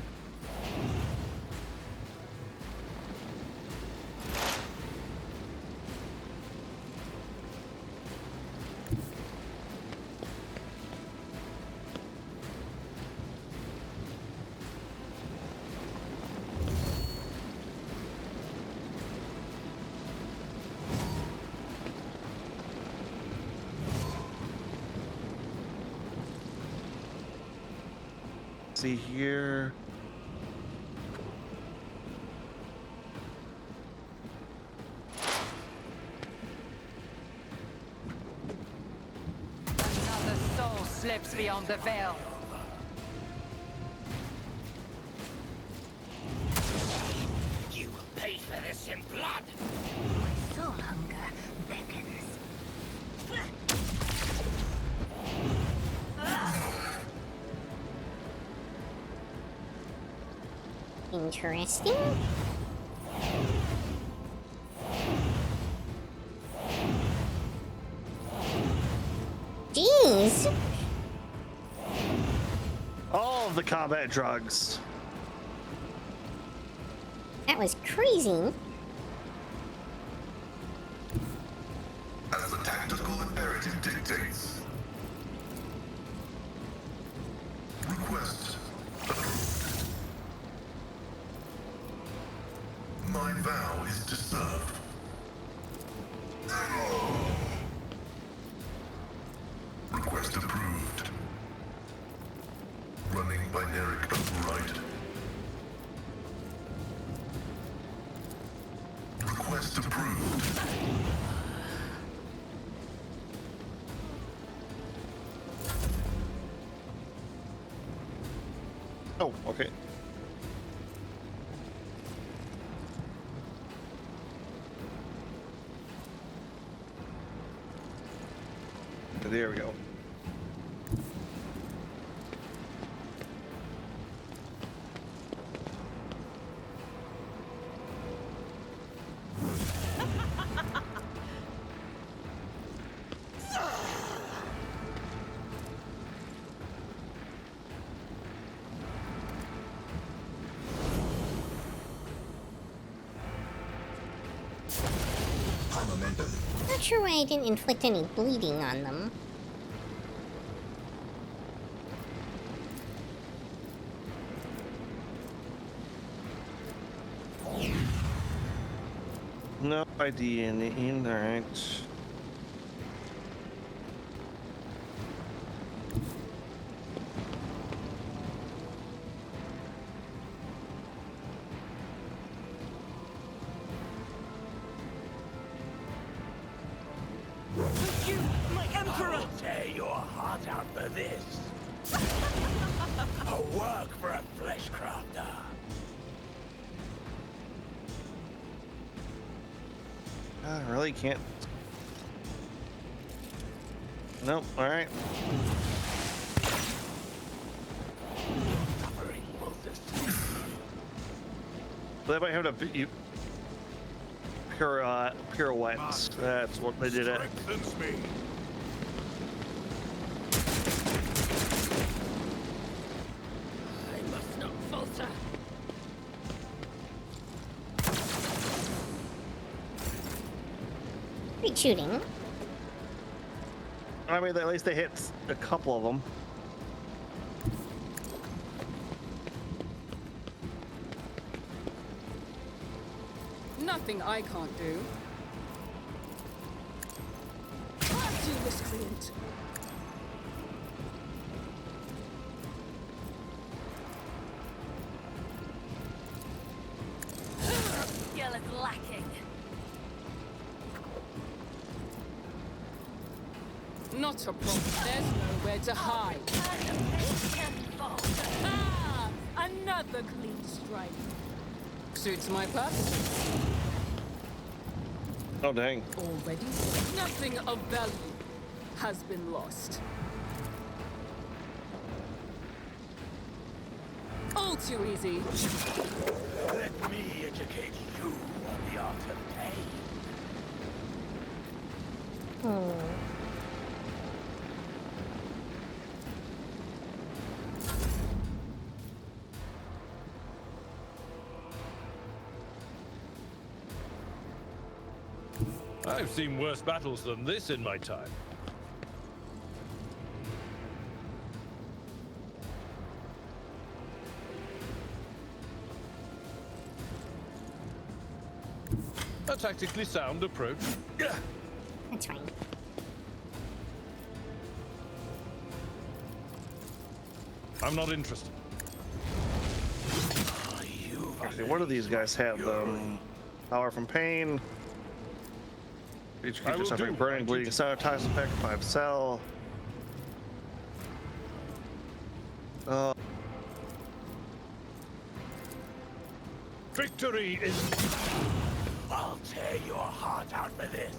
See here. Another soul slips beyond the veil. You will pay for this in blood. Soul hunger beckons. Interesting. Jeez! All of the combat drugs. That was crazy. As the tactical imperative dictates. Request approved. My vow is to serve. Request approved. Running binaric override. Request approved. Oh, okay. There we go. Not sure why I didn't inflict any bleeding on them. No idea in alright. You, my emperor! I'll tear your heart out for this. A work for a flesh crafter. I really can't. Nope, alright. They might have pirouettes. That's what they did it. Strengthens me. I must not falter. Great shooting. I mean, at least they hit a couple of them. Nothing I can't do. After you, miscreant. Skill is lacking. Not a problem. There's nowhere to hide. Ah! Another clean strike. Suits my purpose. Oh, dang. Already, nothing of value has been lost. All too easy. Let me educate you on the art of pain. I've seen worse battles than this in my time. A tactically sound approach. That's fine. I'm not interested. Actually, what do these guys have? Power from pain. Each I creature will suffering do burning, my bleeding, duty. sabotage effect, 5 cell. Victory is... I'll tear your heart out for this.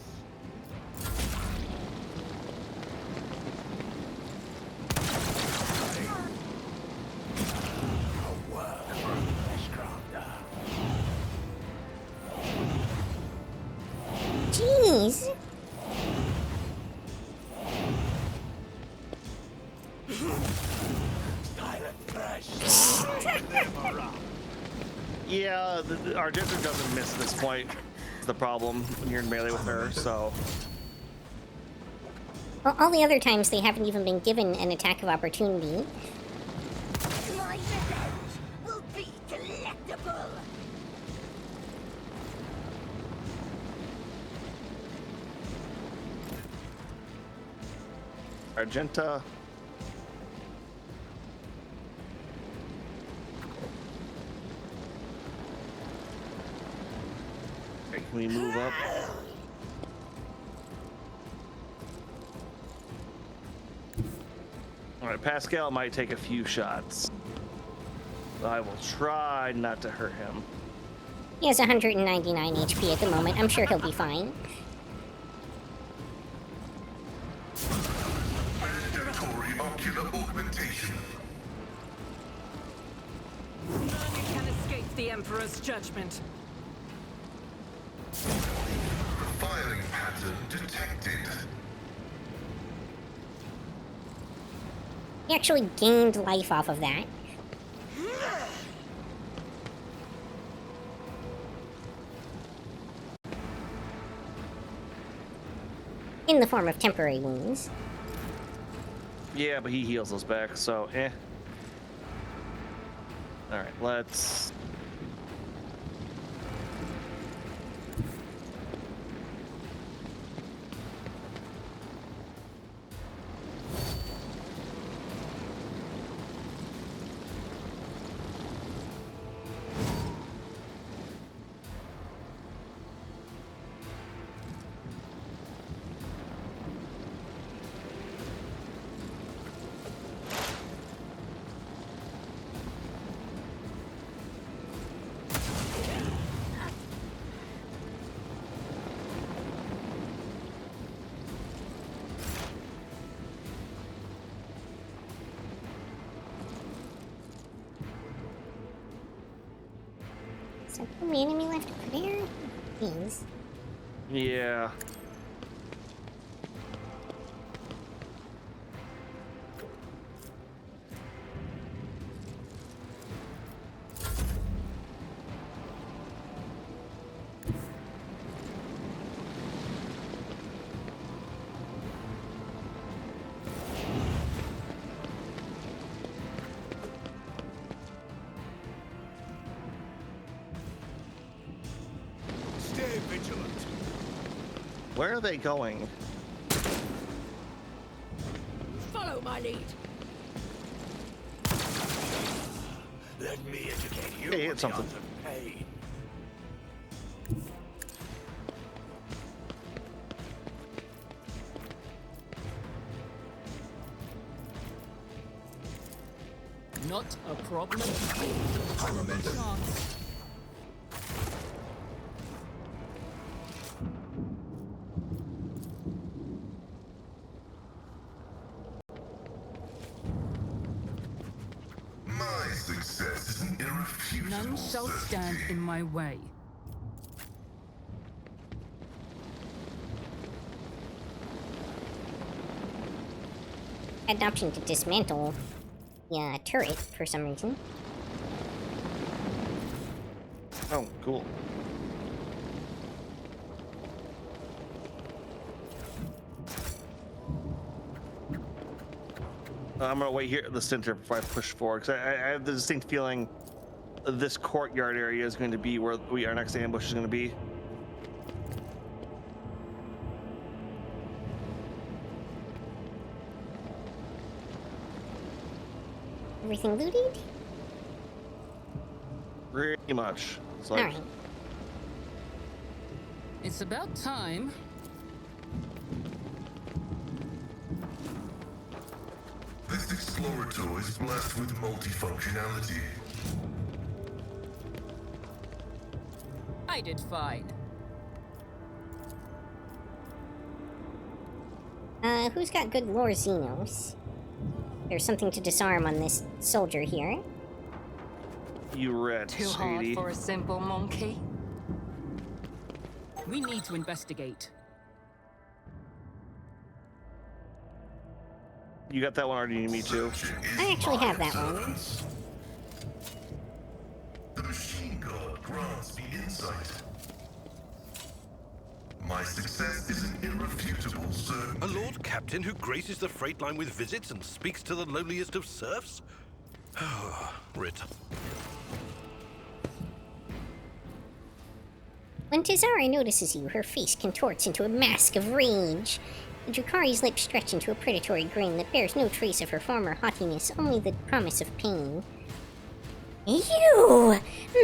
A work for a fleshcrafter. Jeez. Silent thresh. Yeah, our Argenta doesn't miss this point. It's the problem when you're in melee with her, so. Well, all the other times they haven't even been given an attack of opportunity. My revenge will be delectable. Argenta. Okay, can we move up? Alright, Pascal might take a few shots. I will try not to hurt him. He has 199 HP at the moment. I'm sure he'll be fine. Mandatory ocular augmentation. None can escape the Emperor's judgment. Firing pattern detected. He actually gained life off of that. In the form of temporary wounds. Yeah, but he heals us back, so eh. Alright, let's... Is that the only enemy left over there? Please. Yeah. Stay vigilant. Where are they going? Follow my lead. Let me educate you Hey, hit on the something. art of pain. Not a problem. Chance. My success is an irrefutable None shall stand certainty. in my way. Had an option to dismantle the turret for some reason. Oh, cool. I'm gonna wait here at the center before I push forward, because I have the distinct feeling this courtyard area is going to be where our next ambush is going to be. Everything looted? Pretty much. It's like, Alright. It's about time. This explorator is blessed with multifunctionality. I did fine. Who's got good lore Xenos? There's something to disarm on this soldier here. you read, Too hard sweetie. for a simple monkey. We need to investigate. You got that one already, me too. I actually have that one. The machine god grants me insight. My success is an irrefutable certainty. A Lord Captain who graces the freight line with visits and speaks to the lowliest of serfs? Rit. When Tazara notices you, her face contorts into a mask of rage. Drukari's lips stretch into a predatory grin that bears no trace of her former haughtiness, only the promise of pain. You,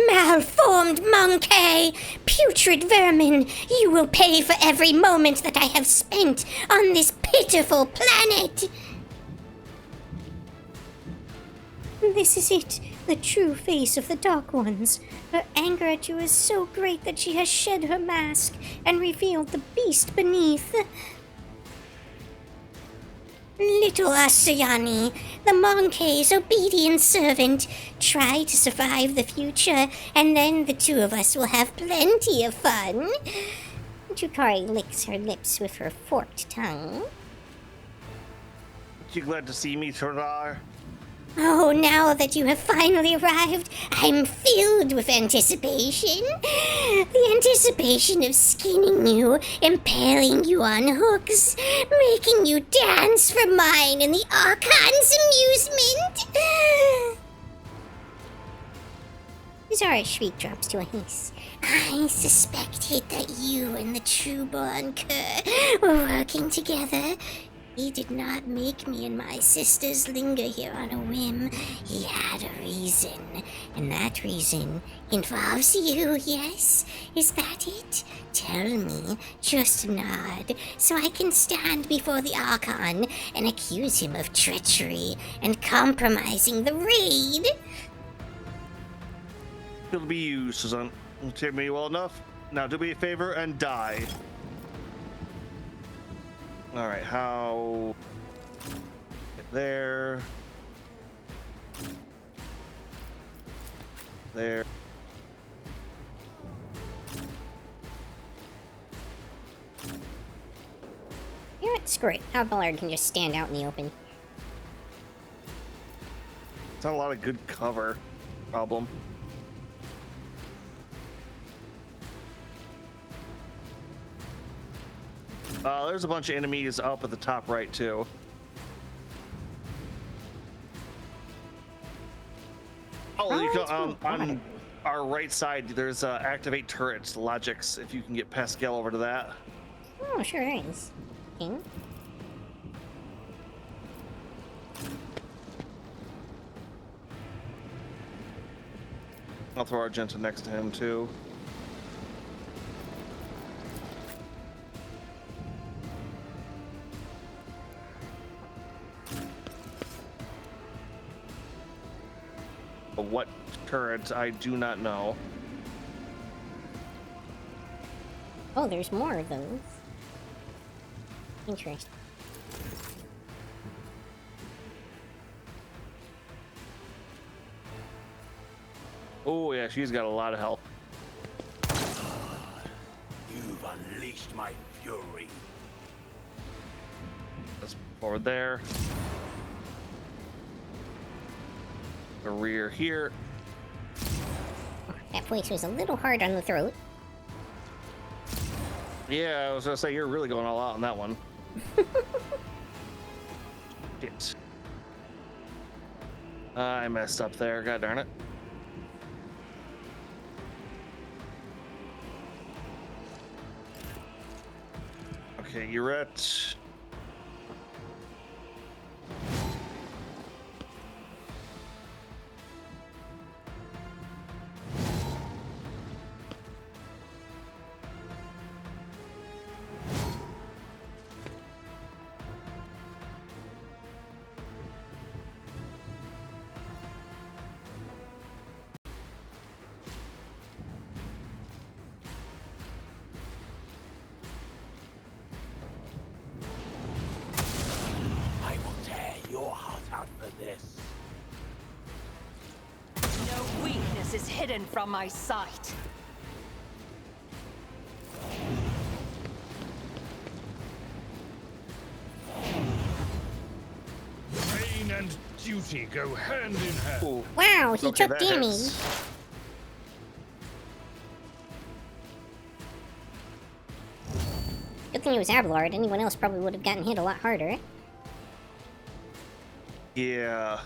malformed monkey! Putrid vermin! You will pay for every moment that I have spent on this pitiful planet! This is it, the true face of the Dark Ones. Her anger at you is so great that she has shed her mask and revealed the beast beneath. Little Asayani, the monkey's obedient servant, try to survive the future, and then the two of us will have plenty of fun. Drukari licks her lips with her forked tongue. You glad to see me, Tordar? Oh, now that you have finally arrived, I'm filled with anticipation. The anticipation of skinning you, impaling you on hooks, making you dance for mine in the Archon's amusement. Zara's shriek drops to a hiss. I suspected that you and the trueborn cur were working together. He did not make me and my sisters linger here on a whim. He had a reason, and that reason involves you, yes? Is that it? Tell me, just nod, so I can stand before the Archon and accuse him of treachery and compromising the raid. It'll be you, Susan. You treat me well enough. Now do me a favor and die. All right, how? Get there. There. screw it. Our Ballard can just stand out in the open. It's not a lot of good cover. Problem. There's a bunch of enemies up at the top right too. Oh, you go, on our right side, there's activate turrets, logics, if you can get Pascal over to that. Oh, sure there is. Okay. I'll throw Argenta next to him too. What turret, I do not know. Oh, there's more of those. Interesting. Oh yeah, she's got a lot of health. You've unleashed my fury. Let's forward there. The rear here. That voice was a little hard on the throat. Yeah, I was gonna say you're really going all out on that one. Shit. I messed up there, god darn it. Okay, you're at... I will tear your heart out for this. No weakness is hidden from my sight. Pain and duty go hand in hand. Ooh. Wow, he Okay, took that damage. hits. Good thing it was Abelard. Anyone else probably would have gotten hit a lot harder. Yeah.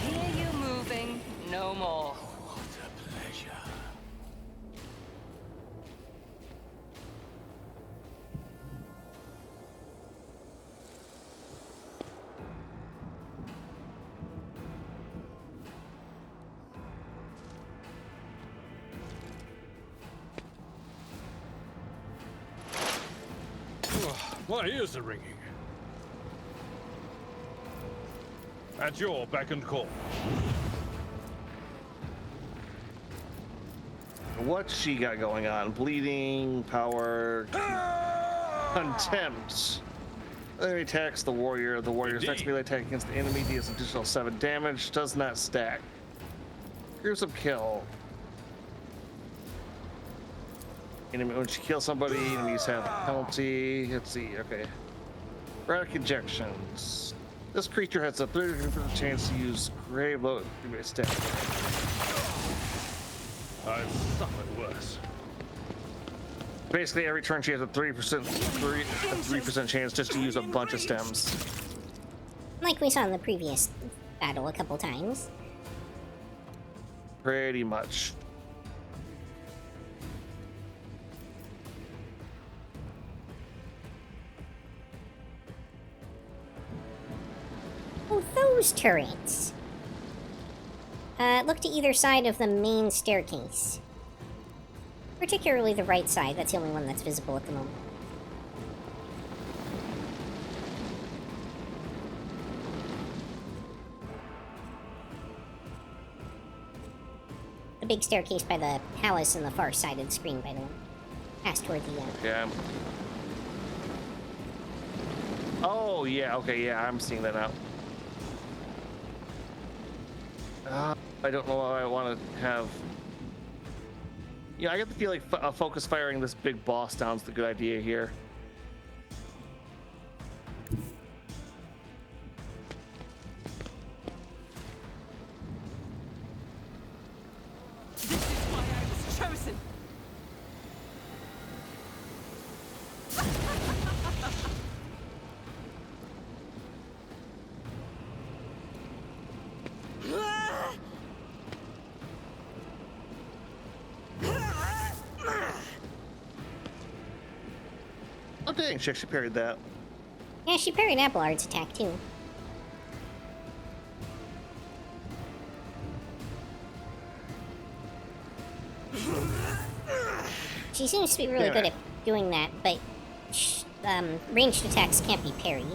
Hear you moving, no more. What a pleasure. My ears are ringing. At your beck and call. What she got going on? Bleeding, power, contempt. Enemy attacks the warrior. The warrior's next melee attack against the enemy deals additional 7 damage. Does not stack. Gruesome kill. Enemy, when she kills somebody, enemies have a penalty. Let's see. Okay. Erratic injections. This creature has a 30% chance to use grave load stat. I've suffered worse. Basically, every turn she has a 3% chance just to use a bunch of stems. Like we saw in the previous battle a couple times. Pretty much. Oh, those turrets. Look to either side of the main staircase. Particularly the right side, that's the only one that's visible at the moment. The big staircase by the palace on the far side of the screen, by the way. Pass toward the end. Yeah. Oh, yeah. Okay, yeah, I'm seeing that now. I don't know why I want to have... Yeah, I get the feeling focus firing this big boss down is the good idea here. This is why I was chosen. Oh, dang, she actually parried that. Yeah, she parried Appleheart's attack, too. She seems to be really good at doing that, but ranged attacks can't be parried.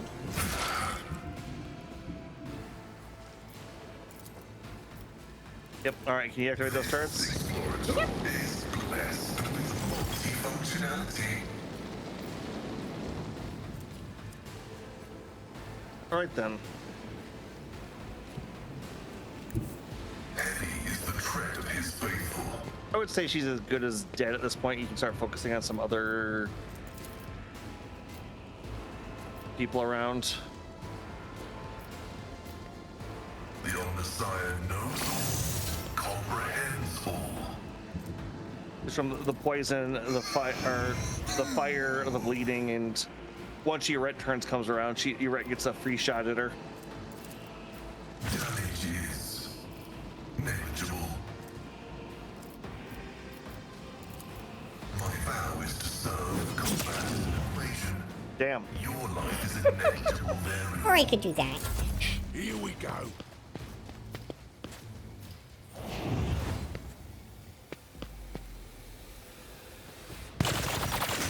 Yep, alright, can you activate those turrets? Yep. Is blessed with multifunctionality. Alright then. Heavy is the tread of his faithful. I would say she's as good as dead at this point. You can start focusing on some other people around. The Omnissiah knows all, comprehends all. It's from the poison, the fire, the bleeding, and once Yurette turns comes around, Yurette gets a free shot at her. Damage is negligible. My vow is to serve, combat, and invasion. Damn. Your life is a negligible variable. Or I could do that. Here we go.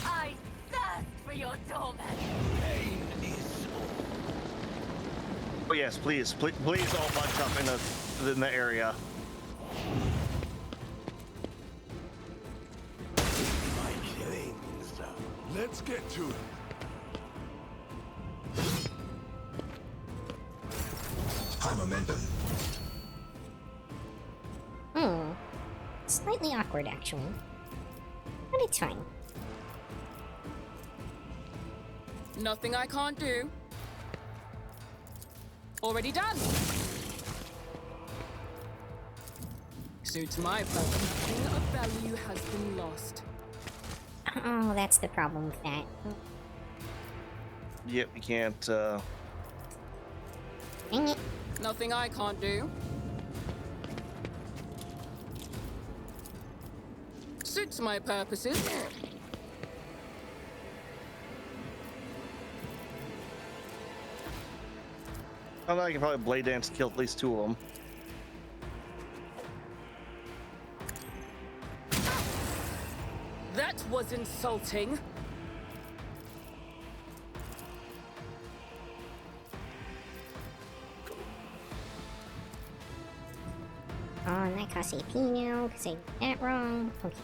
I thirst for your torment. Pain is Oh yes, please all bunch up in the area. my killings. Let's get to it. High momentum. Slightly awkward, actually. But it's fine. Nothing I can't do. Already done. Suits my purpose. Nothing of value has been lost. Oh, that's the problem with that. Yep, you can't, Dang it. Nothing I can't do. Suits my purposes. I know I can probably blade dance to kill at least 2 of them. That was insulting. Oh, and that costs AP now, because I did that wrong. Okay.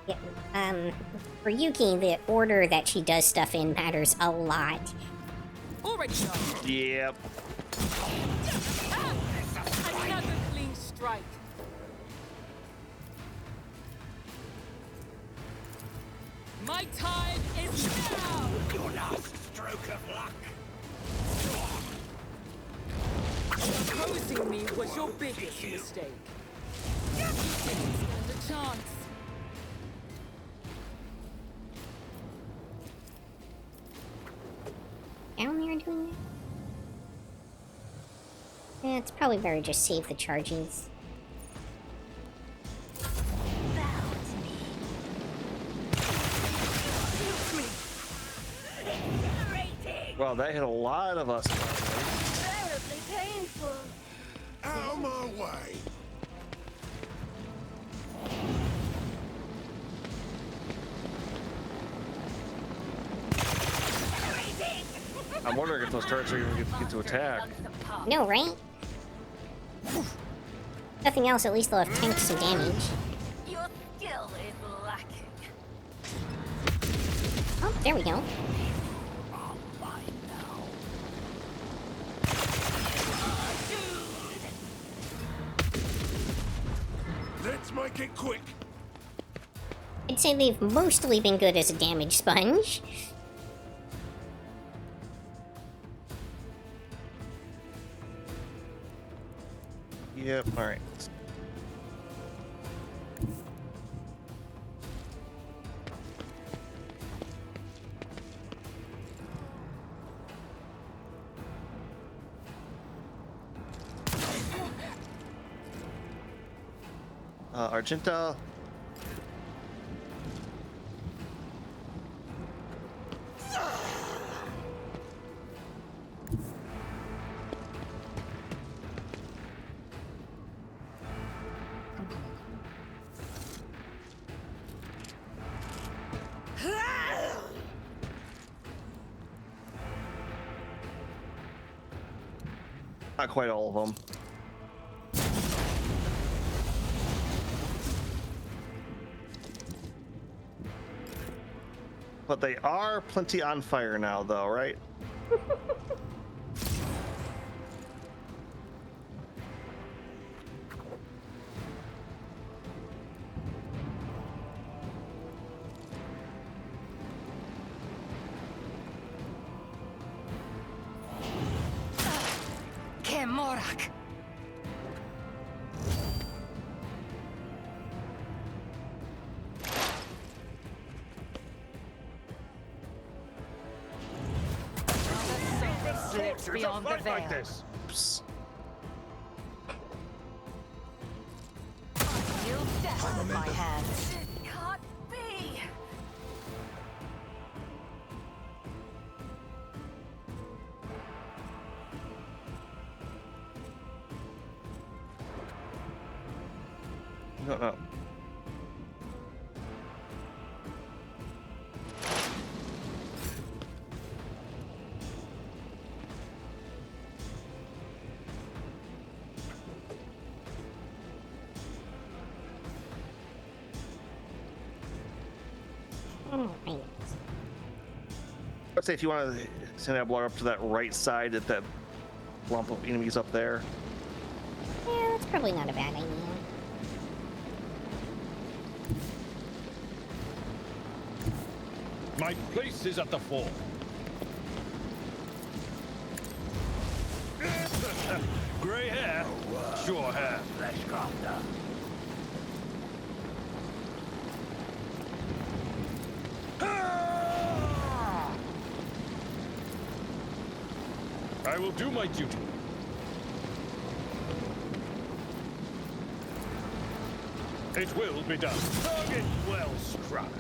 Yeah, for Yuki, the order that she does stuff in matters a lot. Already done. Yep. Another clean strike. My time is now. Your last stroke of luck. Opposing me was your biggest mistake. You didn't stand a chance. Down there doing that? Yeah, it's probably better just save the charges. Wow, that hit a lot of us. Terribly painful. Out of my way. I'm wondering if those turrets are even get to attack. No, right? Nothing else, at least they'll have tanked some damage. Your skill is lacking. Oh, there we go. Let's make it quick. I'd say they've mostly been good as a damage sponge. Yep, alright. Argenta. Not quite all of them. But they are plenty on fire now, though, right? Kemorak. Slips beyond the veil. Oops. You'll death in my hands. It can't be. No. Alright. I'd say if you want to send that blower up to that right side at that lump of enemies up there. Yeah, that's probably not a bad idea. My place is at the fore. Grey hair, sure hair. Flesh crafter. I will do my duty. It will be done. Target well struck.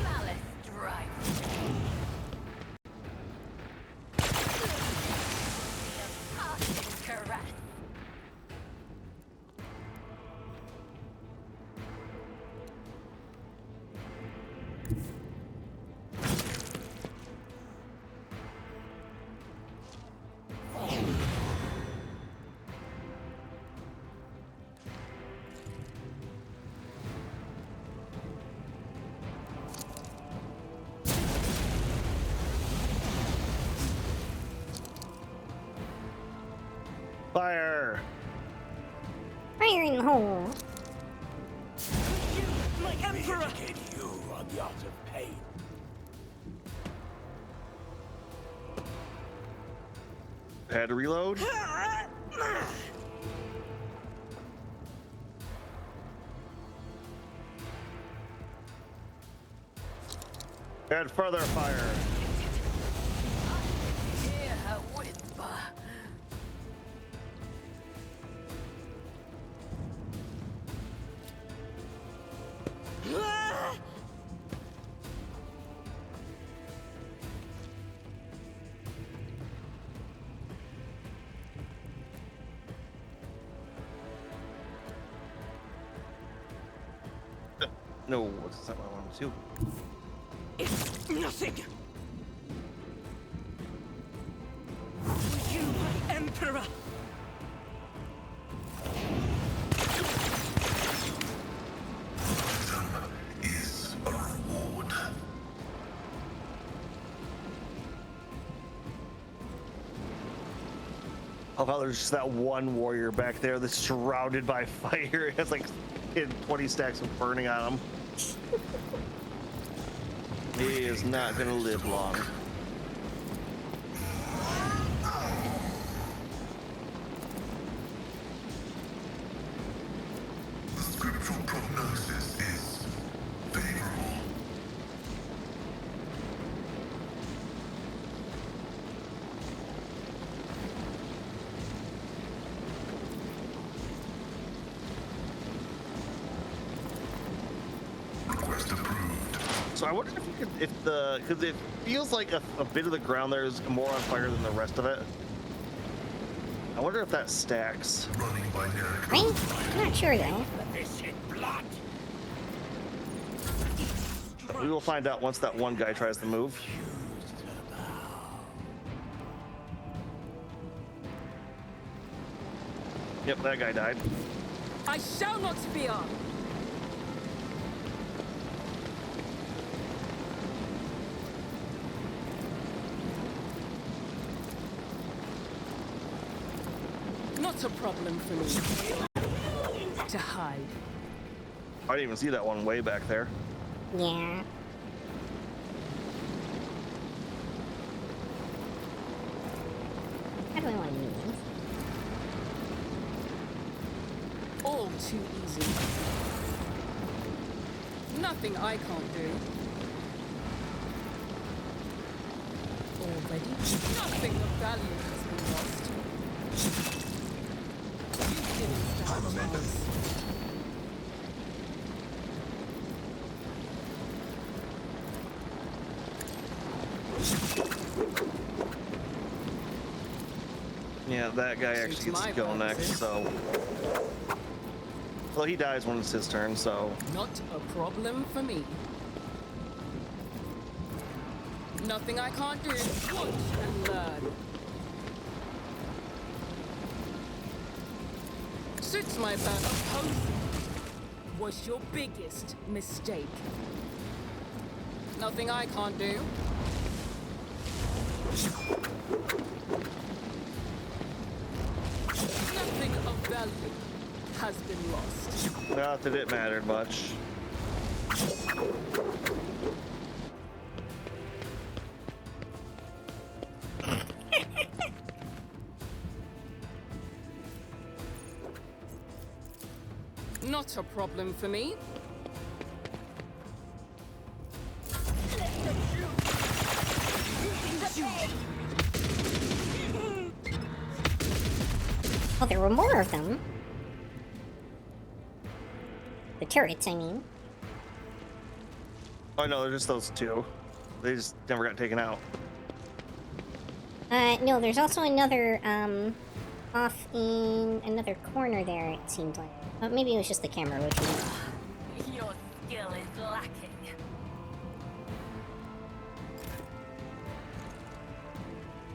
Malice drive. A passing caress. Fire! Fire in the hole. My emperor. Educate you on the art of pain. Had to reload. Add further fire. Hear her whisper. No, that's not what I wanted to do. It's nothing. You, Emperor. Oh, how there's just that one warrior back there that's surrounded by fire. It has like 20 stacks of burning on him. He is not gonna live long. The scriptural prognosis is favorable. Request approved. So I wonder if you could, because it feels like a bit of the ground there is more on fire than the rest of it. I wonder if that stacks. Running by Derek. Right? I'm not sure though. Fish in blood. We will find out once that one guy tries to move. Yep, that guy died. I shall not fear. Not a problem for me to hide. I didn't even see that one way back there. Yeah. How do I want to use these? All too easy. Nothing I can't do. Already? Nothing of value has been lost. You didn't stand a chance. Yeah, that guy Suits actually gets my to go next, purposes. so. Well, he dies when it's his turn, so. Not a problem for me. Nothing I can't do. Watch and learn. Suits my purpose. Opposing was your biggest mistake. Nothing I can't do. Nothing of value has been lost. Not that it mattered much. Not a problem for me. Oh, there were more of them. The turrets, I mean. Oh no, they're just those two. They just never got taken out. No, there's also another, off in another corner there, it seemed like. Maybe it was just the camera rotation. Your skill is lacking.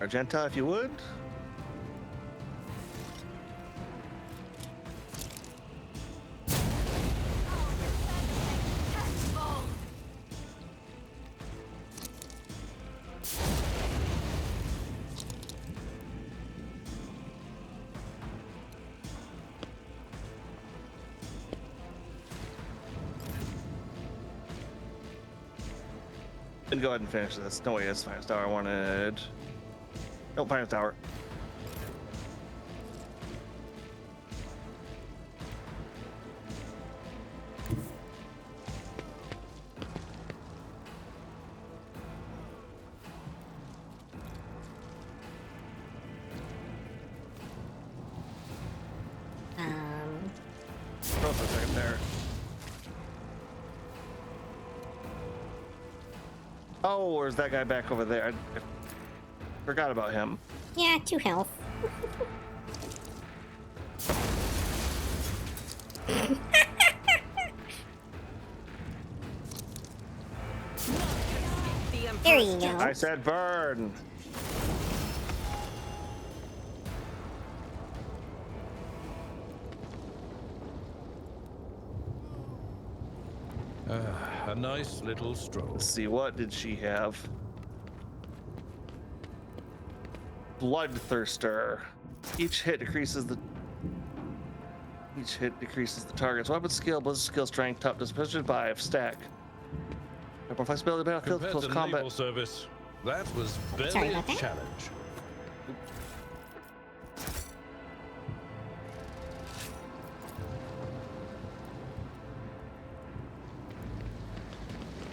Argenta, if you would. And go ahead and finish this. No way, it's Finest Tower. I wanted. Nope, Finest Tower. Throw for a second there. Oh, where's that guy back over there? I forgot about him. Yeah, 2 health. There you go. I said burn. A nice little stroll. Let's see, what did she have? Bloodthirster. Each hit decreases the target's weapon skill, ballistic skill, strength, toughness, precision 5, stack. More flexibility, battlefield, Compared close to combat. naval service, that was Sorry barely a about that. challenge.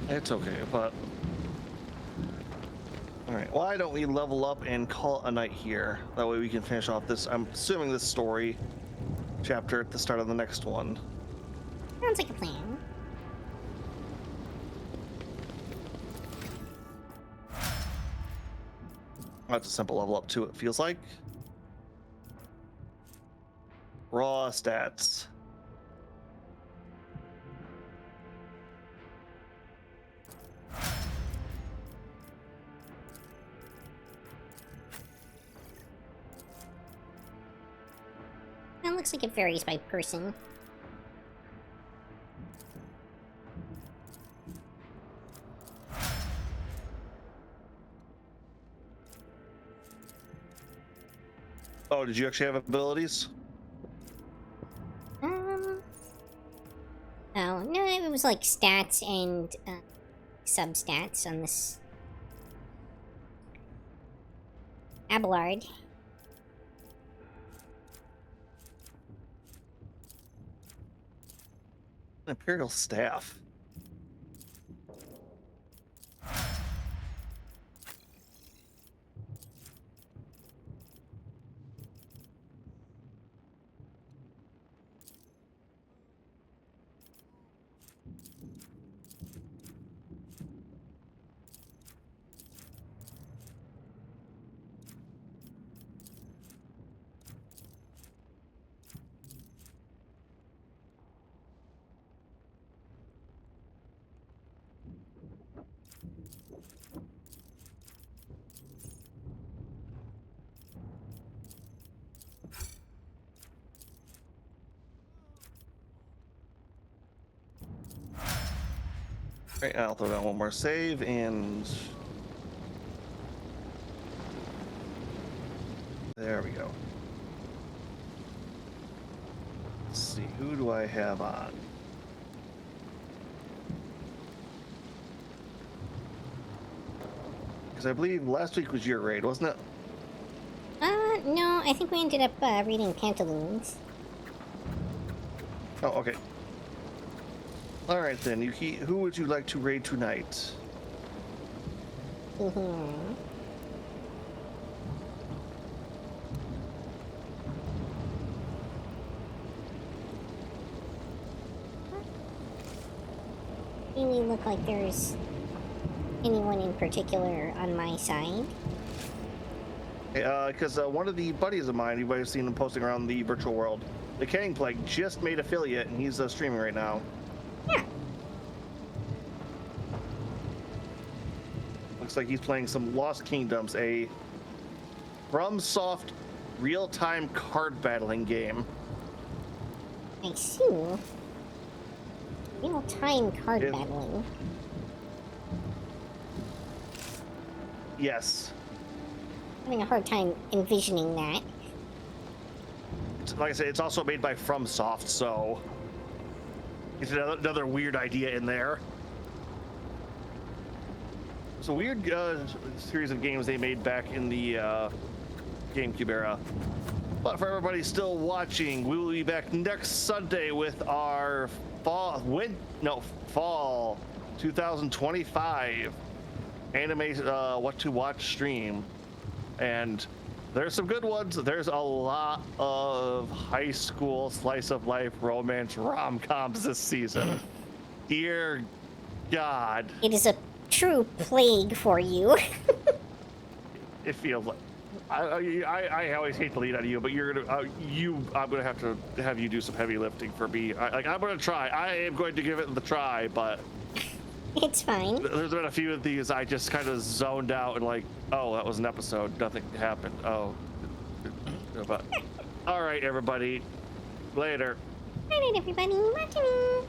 It's okay, but all right. Why don't we level up and call it a night here? That way we can finish off this. I'm assuming this story chapter at the start of the next one. Sounds like a plan. That's a simple level up too. It feels like raw stats. It looks like it varies by person. Oh, did you actually have abilities? Oh, no, it was like stats and substats on this Abelard. Imperial staff. Right, I'll throw down one more save and there we go. Let's see, who do I have on? Because I believe last week was your raid, wasn't it? No, I think we ended up reading Pantaloons. Oh, okay. All right then, Yuki, who would you like to raid tonight? Really look like there's anyone in particular on my side. Because one of the buddies of mine, you might have seen him posting around the virtual world, the King Plague just made affiliate and he's streaming right now. Yeah. Looks like he's playing some Lost Kingdoms, a FromSoft real-time card battling game. I see. Real-time card battling. Yes. Having a hard time envisioning that. Like I said, it's also made by FromSoft, so it's another weird idea in there. It's a weird series of games they made back in the GameCube era. But for everybody still watching, we will be back next Sunday with our fall 2025 anime what to watch stream. And there's some good ones. There's a lot of high school slice of life romance rom-coms this season. Dear God. It is a true plague for you. It feels like I always hate to lead on you, but you're gonna I'm gonna have you do some heavy lifting for me. I'm gonna try. I am going to give it the try, but it's fine. There's been a few of these I just kind of zoned out and like, oh, that was an episode. Nothing happened. Oh, but all right, everybody. Later. All right, everybody. Bye.